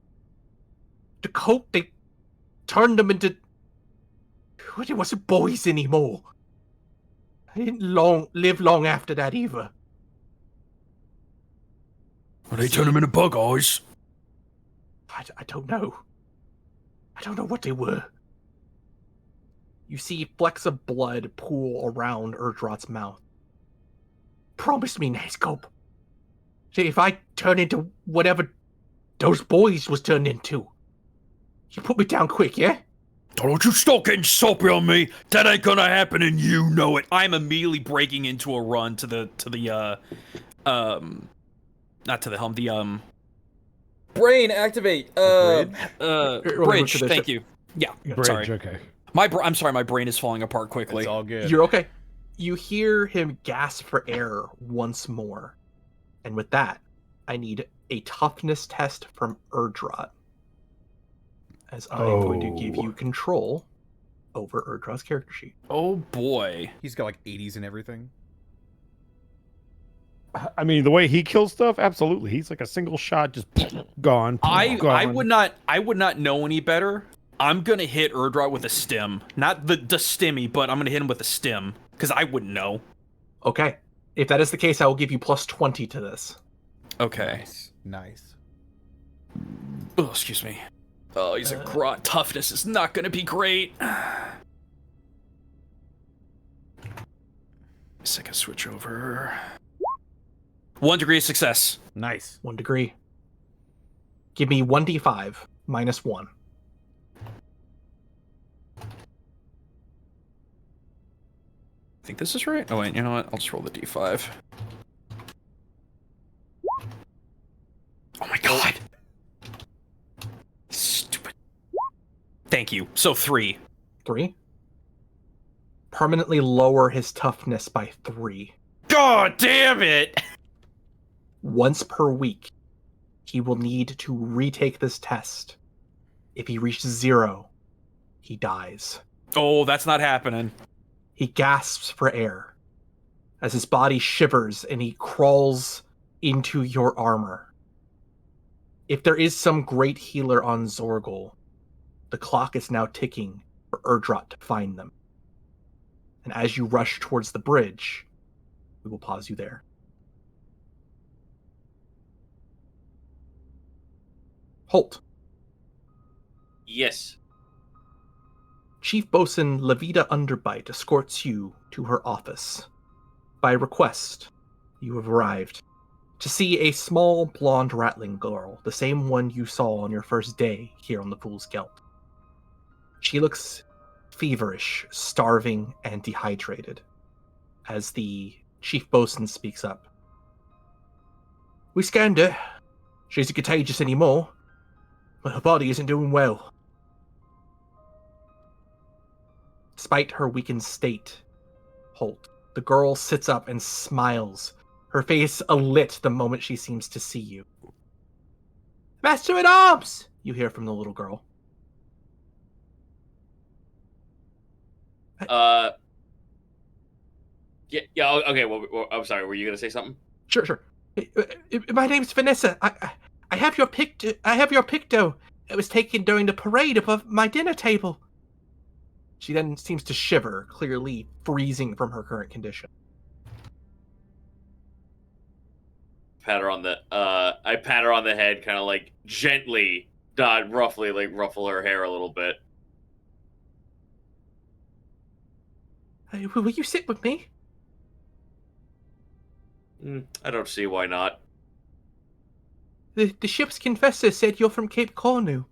The cult, they turned them into... Well, it wasn't boys anymore. I didn't live long after that either. Well, they turned them into bug eyes. I don't know. I don't know what they were. You see flecks of blood pool around Erdrot's mouth. Promise me, Nescope. If I turn into whatever those boys was turned into, you put me down quick, yeah? Don't you start getting soppy on me. That ain't gonna happen, and you know it. I'm immediately breaking into a run to the not to the helm, the brain activate. Bridge. Thank you. Yeah. Bridge, sorry. okay. I'm sorry. My brain is falling apart quickly. It's all good. You're okay. You hear him gasp for air once more. And with that, I need a toughness test from Erdrot. As I'm going to give you control over Erdrot's character sheet. Oh boy. He's got like 80s and everything. I mean, the way he kills stuff, absolutely. He's like a single shot, just gone. I would not know any better. I'm gonna hit Erdrot with a stim, not the stimmy, but I'm gonna hit him with a stim because I wouldn't know. Okay, if that is the case, I will give you plus 20 to this. Okay. Nice. Oh, excuse me. Oh, he's a grot. Toughness is not gonna be great. Second switch over. 1 degree of success. Nice. 1 degree. Give me 1d5 minus 1. I think this is right. Oh wait, you know what? I'll just roll the d5. Oh my god! Stupid. Thank you. So 3. 3. Permanently lower his toughness by 3. God damn it! Once per week, he will need to retake this test. If he reaches 0, he dies. Oh, that's not happening. He gasps for air as his body shivers and he crawls into your armor. If there is some great healer on Zorgol, the clock is now ticking for Erdrot to find them. And as you rush towards the bridge, we will pause you there. Holt. Yes. Chief Bosun Levita Underbite escorts you to her office. By request, you have arrived to see a small blonde rattling girl, the same one you saw on your first day here on the Fool's Gelt. She looks feverish, starving, and dehydrated as the Chief Bosun speaks up. We scanned her. She isn't contagious anymore, but her body isn't doing well. Despite her weakened state, Holt, the girl sits up and smiles, her face alit the moment she seems to see you. Master at Arms! You hear from the little girl. Okay, well, I'm sorry, were you going to say something? Sure. My name's Vanessa. I have your picto. It was taken during the parade above my dinner table. She then seems to shiver, clearly freezing from her current condition. I pat her on the head, kind of like gently, not roughly, like ruffle her hair a little bit. Will you sit with me? I don't see why not. The ship's confessor said you're from Cape Cornu.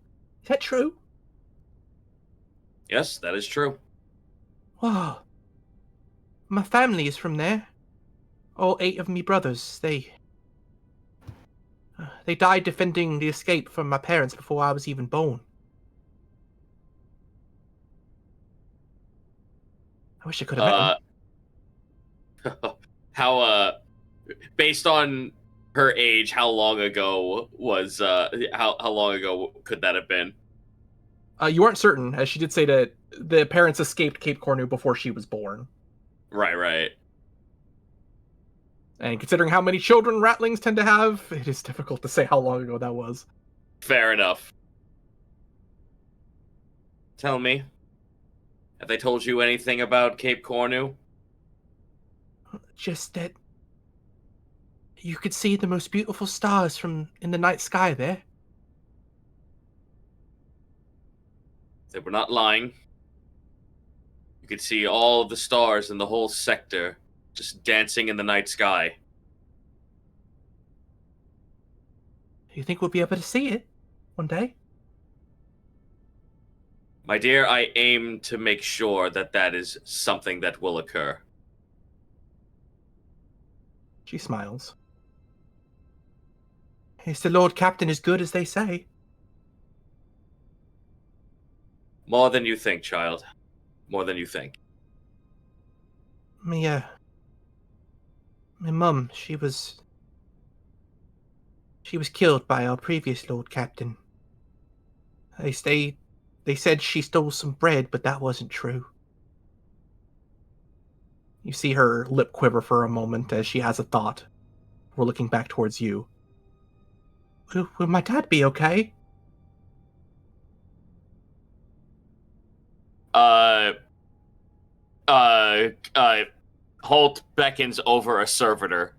Is that true? Yes, that is true. Wow. My family is from there. All 8 of me brothers. They died defending the escape from my parents before I was even born. I wish I could have met them. How based on her age, how long ago was how long ago could that have been? You aren't certain, as she did say that the parents escaped Cape Cornu before she was born. Right. And considering how many children ratlings tend to have, it is difficult to say how long ago that was. Fair enough. Tell me, have they told you anything about Cape Cornu? Just that you could see the most beautiful stars in the night sky there. They were not lying. You could see all of the stars in the whole sector just dancing in the night sky. You think we'll be able to see it one day? My dear, I aim to make sure that that is something that will occur. She smiles. Is the Lord Captain as good as they say? More than you think, child. More than you think. My mum, she was killed by our previous Lord Captain. They said she stole some bread, but that wasn't true. You see her lip quiver for a moment as she has a thought. We're looking back towards you. Will my dad be okay? Holt beckons over a servitor.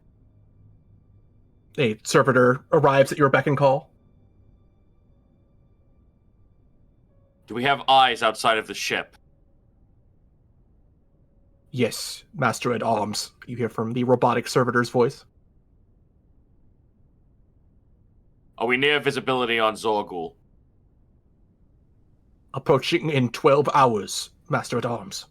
A servitor arrives at your beck and call. Do we have eyes outside of the ship? Yes, Master at Arms, you hear from the robotic servitor's voice. Are we near visibility on Zorgul? Approaching in 12 hours, Master at Arms.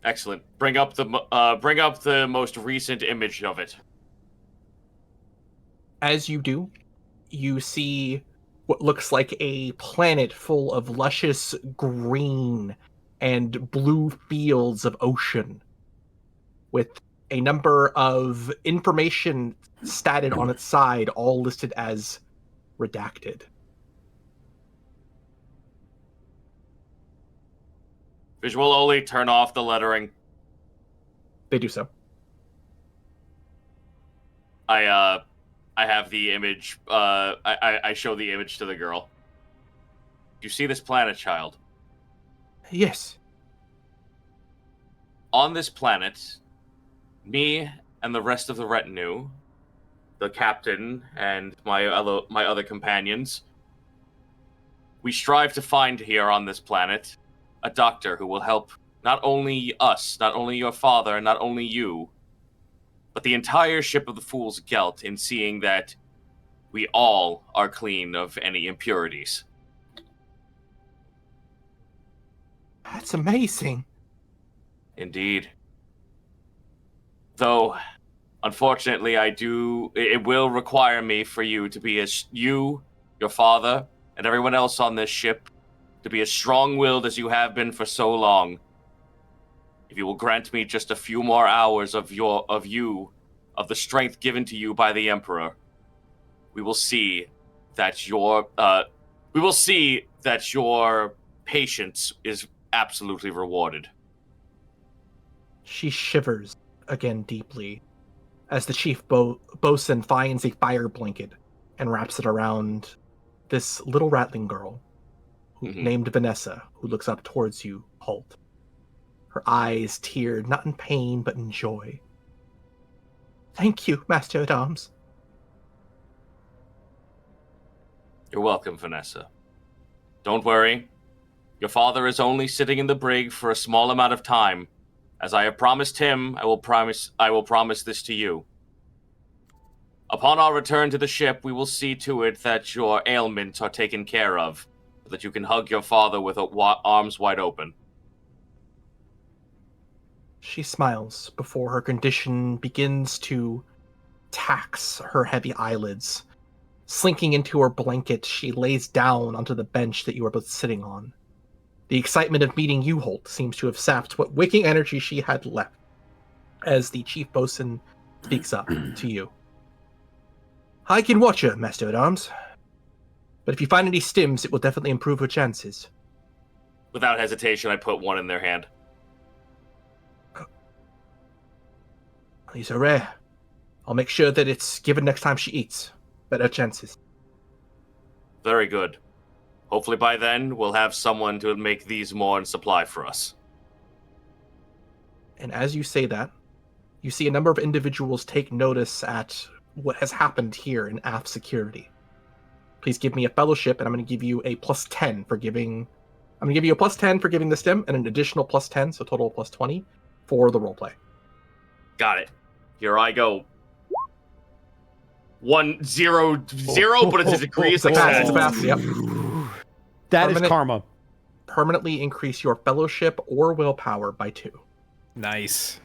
Excellent. Bring up the most recent image of it. As you do, you see what looks like a planet full of luscious green and blue fields of ocean, with a number of information statted on its side, all listed as redacted. Visual only, turn off the lettering. They do so. I have the image, I show the image to the girl. Do you see this planet, child? Yes. On this planet, me and the rest of the retinue, the captain and my other companions, we strive to find here on this planet a doctor who will help not only us, not only your father, not only you, but the entire ship of the Fool's Gelt in seeing that we all are clean of any impurities. That's amazing. Indeed. Though, unfortunately, it will require me for you to be your father, and everyone else on this ship, to be as strong-willed as you have been for so long. If you will grant me just a few more hours of the strength given to you by the Emperor, we will see that your patience is absolutely rewarded. She shivers again deeply as the chief bosun finds a fire blanket and wraps it around this little ratling girl named Vanessa, who looks up towards you, Holt. Her eyes teared, not in pain, but in joy. Thank you, Master at Arms. You're welcome, Vanessa. Don't worry. Your father is only sitting in the brig for a small amount of time. As I have promised him, I will promise this to you. Upon our return to the ship, we will see to it that your ailments are taken care of, so that you can hug your father with arms wide open. She smiles before her condition begins to tax her heavy eyelids. Slinking into her blanket, she lays down onto the bench that you are both sitting on. The excitement of meeting you, Holt, seems to have sapped what waking energy she had left, as the chief bosun speaks up to you. I can watch her, Master at Arms. But if you find any stims, it will definitely improve her chances. Without hesitation, I put one in their hand. These are rare. I'll make sure that it's given next time she eats. Better chances. Very good. Hopefully by then, we'll have someone to make these more in supply for us. And as you say that, you see a number of individuals take notice at what has happened here in aft security. Please give me a fellowship, and I'm going to give you a +10 for giving... I'm going to give you a +10 for giving the stim, and an additional +10, so total +20, for the roleplay. Got it. Here I go. 1, 0, 0, but it's a degree of success. It's a pass, yep. That is karma. Permanently increase your fellowship or willpower by 2. Nice.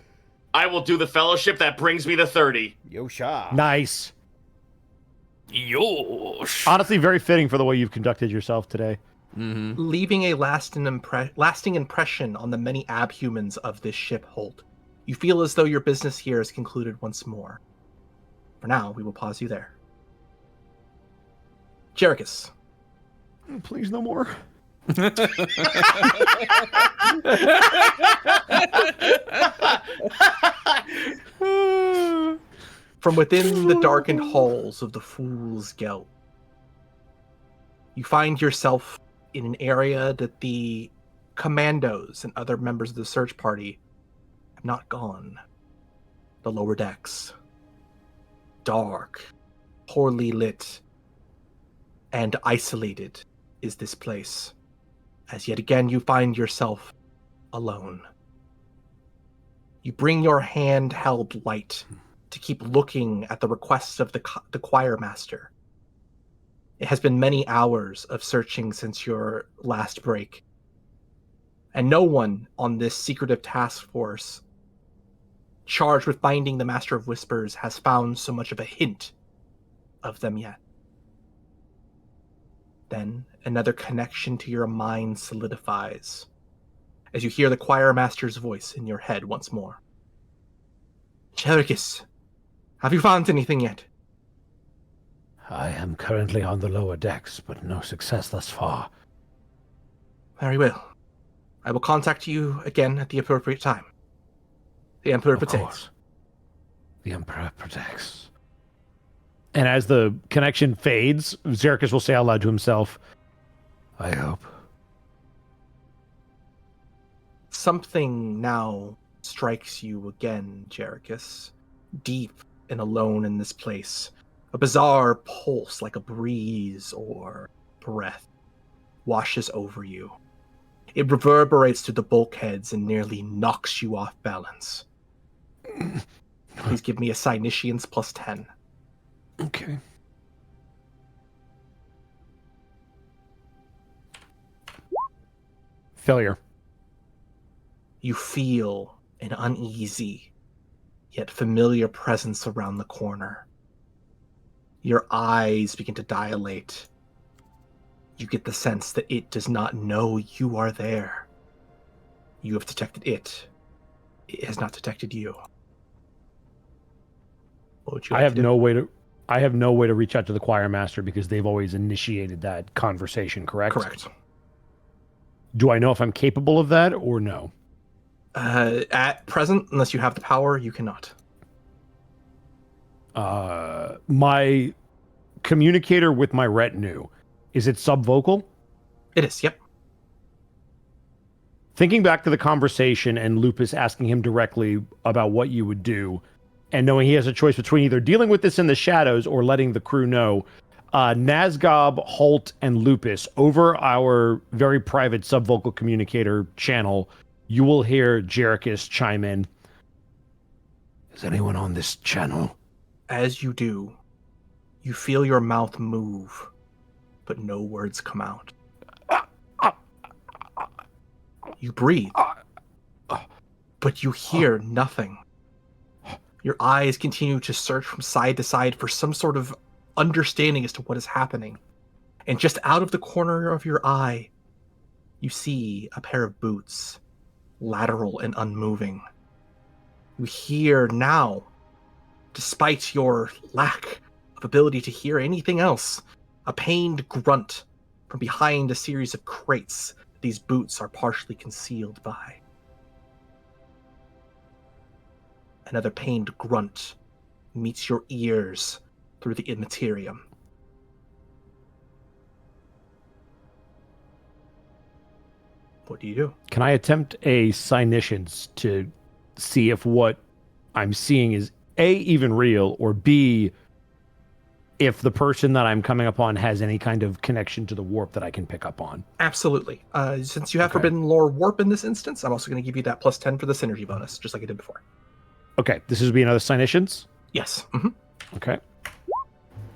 I will do the fellowship. That brings me to 30. Yosha. Nice. Yosh. Honestly, very fitting for the way you've conducted yourself today. Mm-hmm. Leaving a lasting impression on the many abhumans of this ship, Holt. You feel as though your business here is concluded once more. For now, we will pause you there. Jerichus. Please, no more. From within the darkened halls of the Fool's Gelt, you find yourself in an area that the commandos and other members of the search party have not gone. The lower decks. Dark, poorly lit, and isolated is this place, as yet again you find yourself alone. You bring your handheld light to keep looking at the requests of the choir master. It has been many hours of searching since your last break, and no one on this secretive task force charged with finding the Master of Whispers has found so much of a hint of them yet. Then another connection to your mind solidifies as you hear the choir master's voice in your head once more. Jerichus, have you found anything yet? I am currently on the lower decks, but no success thus far. Very well. I will contact you again at the appropriate time. The Emperor protects. The Emperor protects. And as the connection fades, Xerxes will say out loud to himself, I hope. Something now strikes you again, Jerichus. Deep and alone in this place. A bizarre pulse like a breeze or breath washes over you. It reverberates through the bulkheads and nearly knocks you off balance. Please give me a Cynicians +10. Okay. Failure. You feel an uneasy, yet familiar presence around the corner. Your eyes begin to dilate. You get the sense that it does not know you are there. You have detected it. It has not detected you. What would you like I have to do? no way to reach out to the choir master because they've always initiated that conversation, correct? Correct. Do I know if I'm capable of that or no? At present, unless you have the power, you cannot. my communicator with my retinue, is it subvocal? It is, yep. Thinking back to the conversation and Lupus asking him directly about what you would do, and knowing he has a choice between either dealing with this in the shadows or letting the crew know, Nazgob, Holt, and Lupus, over our very private subvocal communicator channel, you will hear Jerichus chime in. Is anyone on this channel? As you do, you feel your mouth move, but no words come out. You breathe, but you hear nothing. Your eyes continue to search from side to side for some sort of understanding as to what is happening. And just out of the corner of your eye, you see a pair of boots, lateral and unmoving. You hear now, despite your lack of ability to hear anything else, a pained grunt from behind a series of crates these boots are partially concealed by. Another pained grunt meets your ears through the immaterium. What do you do? Can I attempt a Psyniscience to see if what I'm seeing is A, even real, or B, if the person that I'm coming upon has any kind of connection to the warp that I can pick up on? Absolutely. Since you have Forbidden Lore Warp in this instance, I'm also going to give you that plus 10 for the synergy bonus, just like I did before. Okay, this would be another Psyniscience? Yes. Mm-hmm. Okay.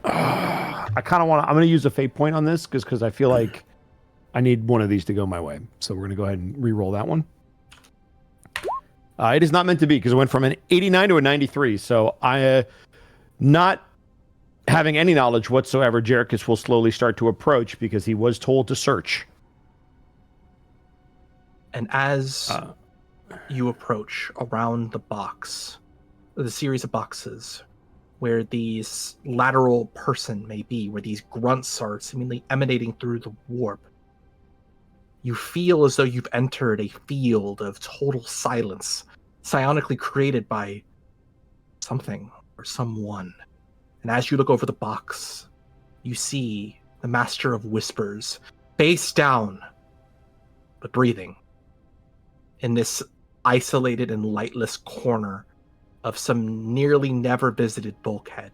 I kind of want to... I'm going to use a fate point on this because I feel like I need one of these to go my way. So we're going to go ahead and re-roll that one. It is not meant to be because it went from an 89 to a 93. So I... not having any knowledge whatsoever, Jerichus will slowly start to approach because he was told to search. And as you approach around the box, the series of boxes where these lateral person may be, where these grunts are seemingly emanating through the warp, you feel as though you've entered a field of total silence, psionically created by something or someone. And as you look over the box, you see the Master of Whispers, face down, but breathing, in this isolated and lightless corner of some nearly never visited bulkhead.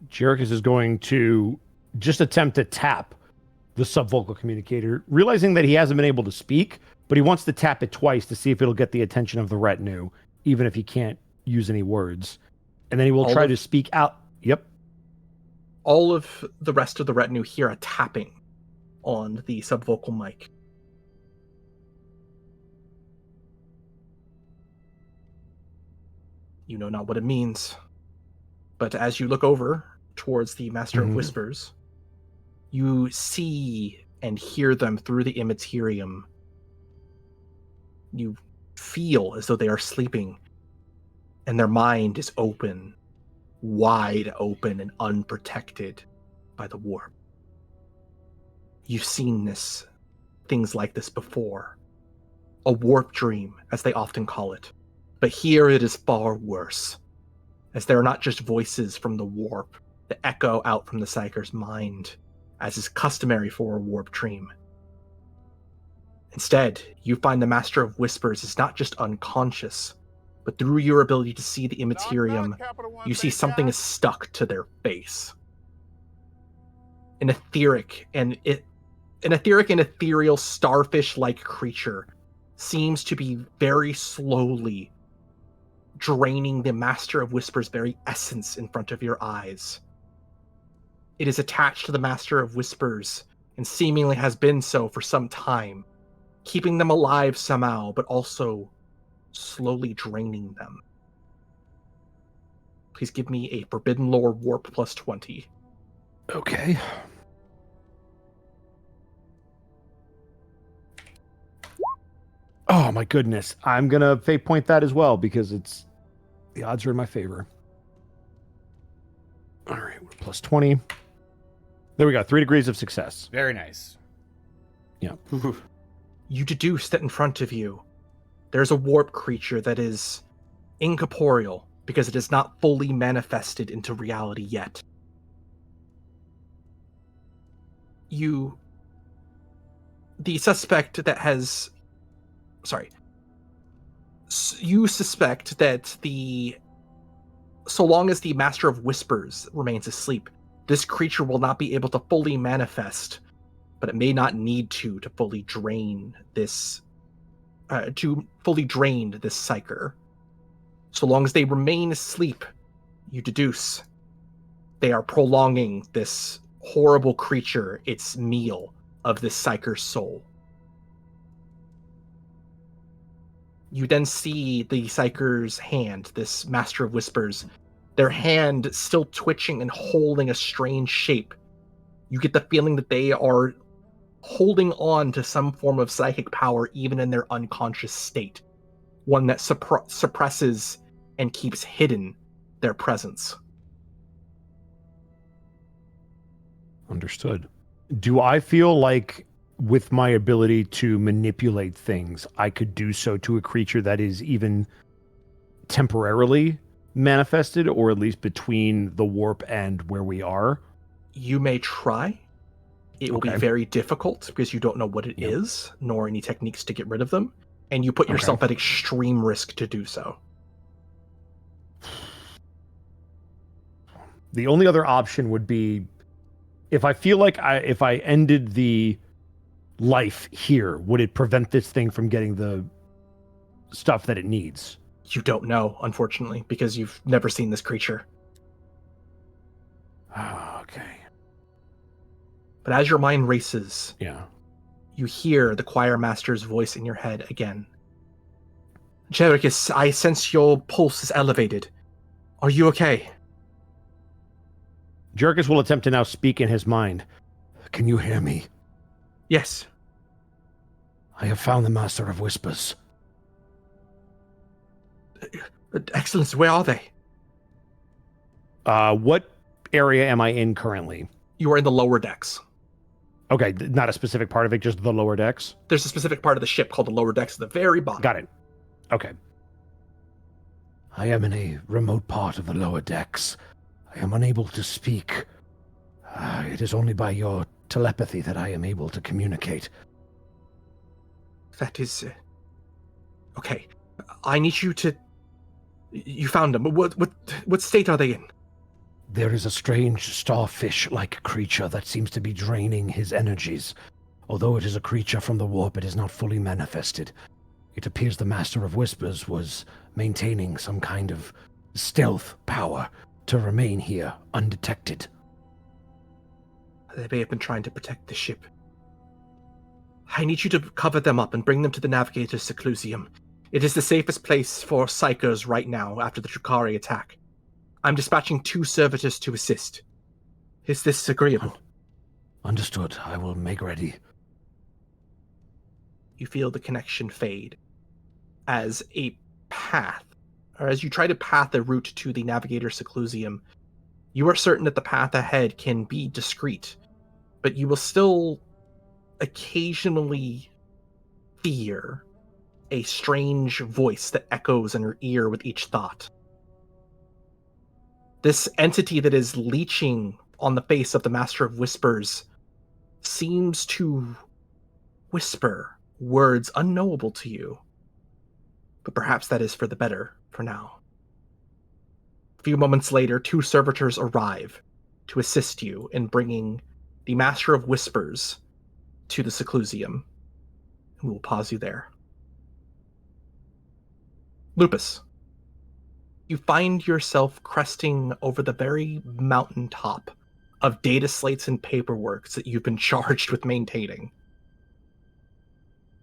Jerichus is going to just attempt to tap the subvocal communicator, realizing that he hasn't been able to speak, but he wants to tap it twice to see if it'll get the attention of the retinue, even if he can't use any words. And then he will try to speak out. Yep. All of the rest of the retinue hear a tapping on the subvocal mic. You know not what it means, but as you look over towards the Master of Whispers, you see and hear them through the immaterium. You feel as though they are sleeping, and their mind is open, wide open and unprotected by the warp. You've seen things like this before. A warp dream, as they often call it. But here it is far worse, as there are not just voices from the warp that echo out from the Psyker's mind, as is customary for a warp dream. Instead, you find the Master of Whispers is not just unconscious, but through your ability to see the immaterium, you see something is stuck to their face. An etheric and ethereal starfish-like creature seems to be very slowly draining the Master of Whispers' very essence in front of your eyes. It is attached to the Master of Whispers, and seemingly has been so for some time, keeping them alive somehow, but also slowly draining them. Please give me a Forbidden Lore Warp plus 20. Okay. Oh my goodness. I'm going to fate point that as well because the odds are in my favor. All right, we're plus 20. There we go. 3 degrees of success. Very nice. Yeah. You deduce that in front of you, there's a warp creature that is incorporeal because it is not fully manifested into reality yet. You suspect that so long as the Master of Whispers remains asleep, this creature will not be able to fully manifest, but it may not need to fully drain this psyker. So long as they remain asleep, you deduce they are prolonging this horrible creature its meal of this psyker's soul. You then see the psyker's hand, this Master of Whispers, their hand still twitching and holding a strange shape. You get the feeling that they are holding on to some form of psychic power even in their unconscious state, one that suppresses and keeps hidden their presence. Understood. Do I feel like with my ability to manipulate things, I could do so to a creature that is even temporarily manifested, or at least between the warp and where we are? You may try. It will be very difficult because you don't know what it is, nor any techniques to get rid of them, and you put yourself at extreme risk to do so. The only other option would be if I feel like if I ended the life here, would it prevent this thing from getting the stuff that it needs? You don't know, unfortunately, because you've never seen this creature. Okay. But as your mind races, you hear the choir master's voice in your head again. Jerichus, I sense your pulse is elevated. Are you okay? Jerichus will attempt to now speak in his mind. Can you hear me? Yes. I have found the Master of Whispers. Excellence, where are they? What area am I in currently? You are in the lower decks. Okay, not a specific part of it, just the lower decks? There's a specific part of the ship called the lower decks at the very bottom. Got it. Okay. I am in a remote part of the lower decks. I am unable to speak. It is only by your telepathy that I am able to communicate. That is... Okay. I need you to... You found them. What state are they in? There is a strange starfish-like creature that seems to be draining his energies. Although it is a creature from the warp, it is not fully manifested. It appears the Master of Whispers was maintaining some kind of stealth power to remain here undetected. They may have been trying to protect the ship. I need you to cover them up and bring them to the Navigator's Seclusium. It is the safest place for psychers right now after the Drukhari attack. I'm dispatching 2 servitors to assist. Is this agreeable? Understood. I will make ready. You feel the connection fade as a path, or as you try to path a route to the Navigator's Seclusium. You are certain that the path ahead can be discreet, but you will still occasionally hear a strange voice that echoes in your ear with each thought. This entity that is leeching on the face of the Master of Whispers seems to whisper words unknowable to you, but perhaps that is for the better for now. A few moments later, 2 servitors arrive to assist you in bringing the Master of Whispers to the Seclusium. We will pause you there. Lupus, you find yourself cresting over the very mountaintop of data slates and paperwork that you've been charged with maintaining.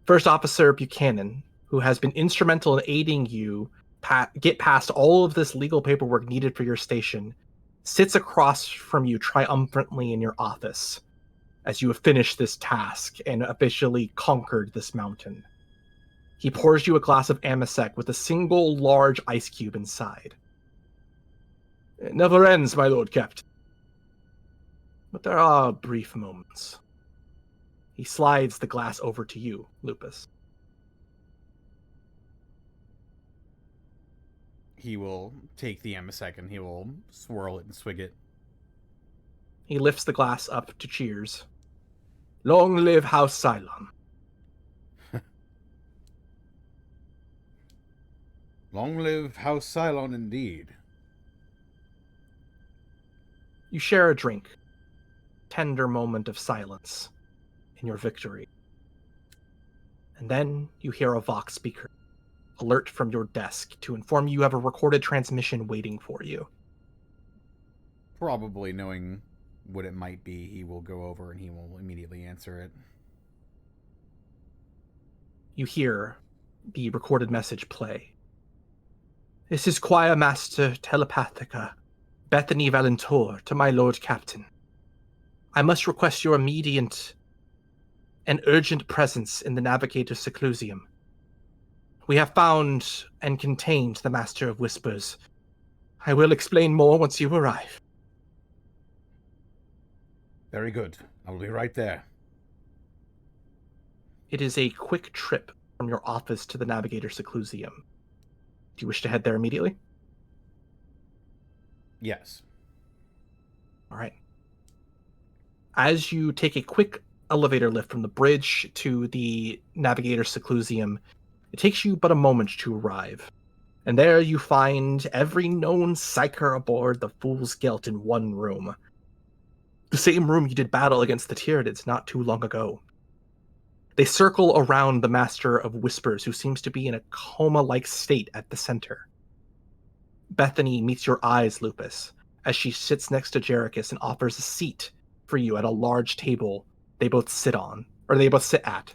First Officer Buchanan, who has been instrumental in aiding you get past all of this legal paperwork needed for your station, sits across from you triumphantly in your office as you have finished this task and officially conquered this mountain. He pours you a glass of Amasec with a single large ice cube inside. It never ends, my Lord Captain. But there are brief moments. He slides the glass over to you, Lupus. he will take the Emisec and he will swirl it and swig it. He lifts the glass up to cheers. Long live House Cylon. Long live House Cylon indeed. You share a drink. Tender moment of silence in your victory. And then you hear a Vox speaker alert from your desk to inform you have a recorded transmission waiting for you. Probably knowing what it might be, he will go over and he will immediately answer it. You hear the recorded message play. This is Choir Master Telepathica, Bethany Valentor, to my Lord Captain. I must request your immediate and urgent presence in the Navigator Seclusium. We have found and contained the Master of Whispers. I will explain more once you arrive. Very good. I will be right there. It is a quick trip from your office to the Navigator Seclusium. Do you wish to head there immediately? Yes. All right. As you take a quick elevator lift from the bridge to the Navigator Seclusium, it takes you but a moment to arrive. And there you find every known psyker aboard the Fool's Gelt in one room. The same room you did battle against the Tyranids not too long ago. They circle around the Master of Whispers, who seems to be in a coma-like state at the center. Bethany meets your eyes, Lupus, as she sits next to Jerichus and offers a seat for you at a large table they both sit at.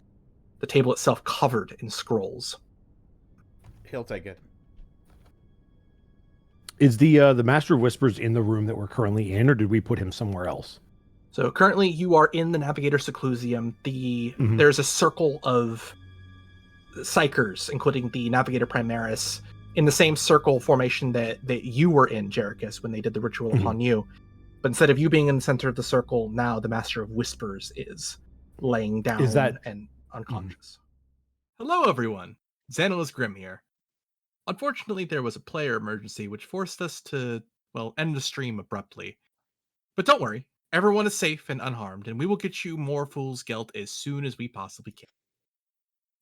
The table itself covered in scrolls. He'll take it. Is the Master of Whispers in the room that we're currently in, or did we put him somewhere else? So currently you are in the Navigator Seclusium. There's a circle of psychers, including the Navigator Primaris, in the same circle formation that you were in, Jerichus, when they did the ritual upon you. But instead of you being in the center of the circle, now the Master of Whispers is laying down and unconscious. Hello, everyone. Xanalis Grim here. Unfortunately, there was a player emergency which forced us to, end the stream abruptly. But don't worry, everyone is safe and unharmed, and we will get you more Fool's Gelt as soon as we possibly can.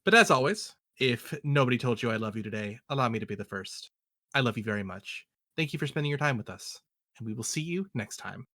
But as always, if nobody told you I love you today, allow me to be the first. I love you very much. Thank you for spending your time with us, and we will see you next time.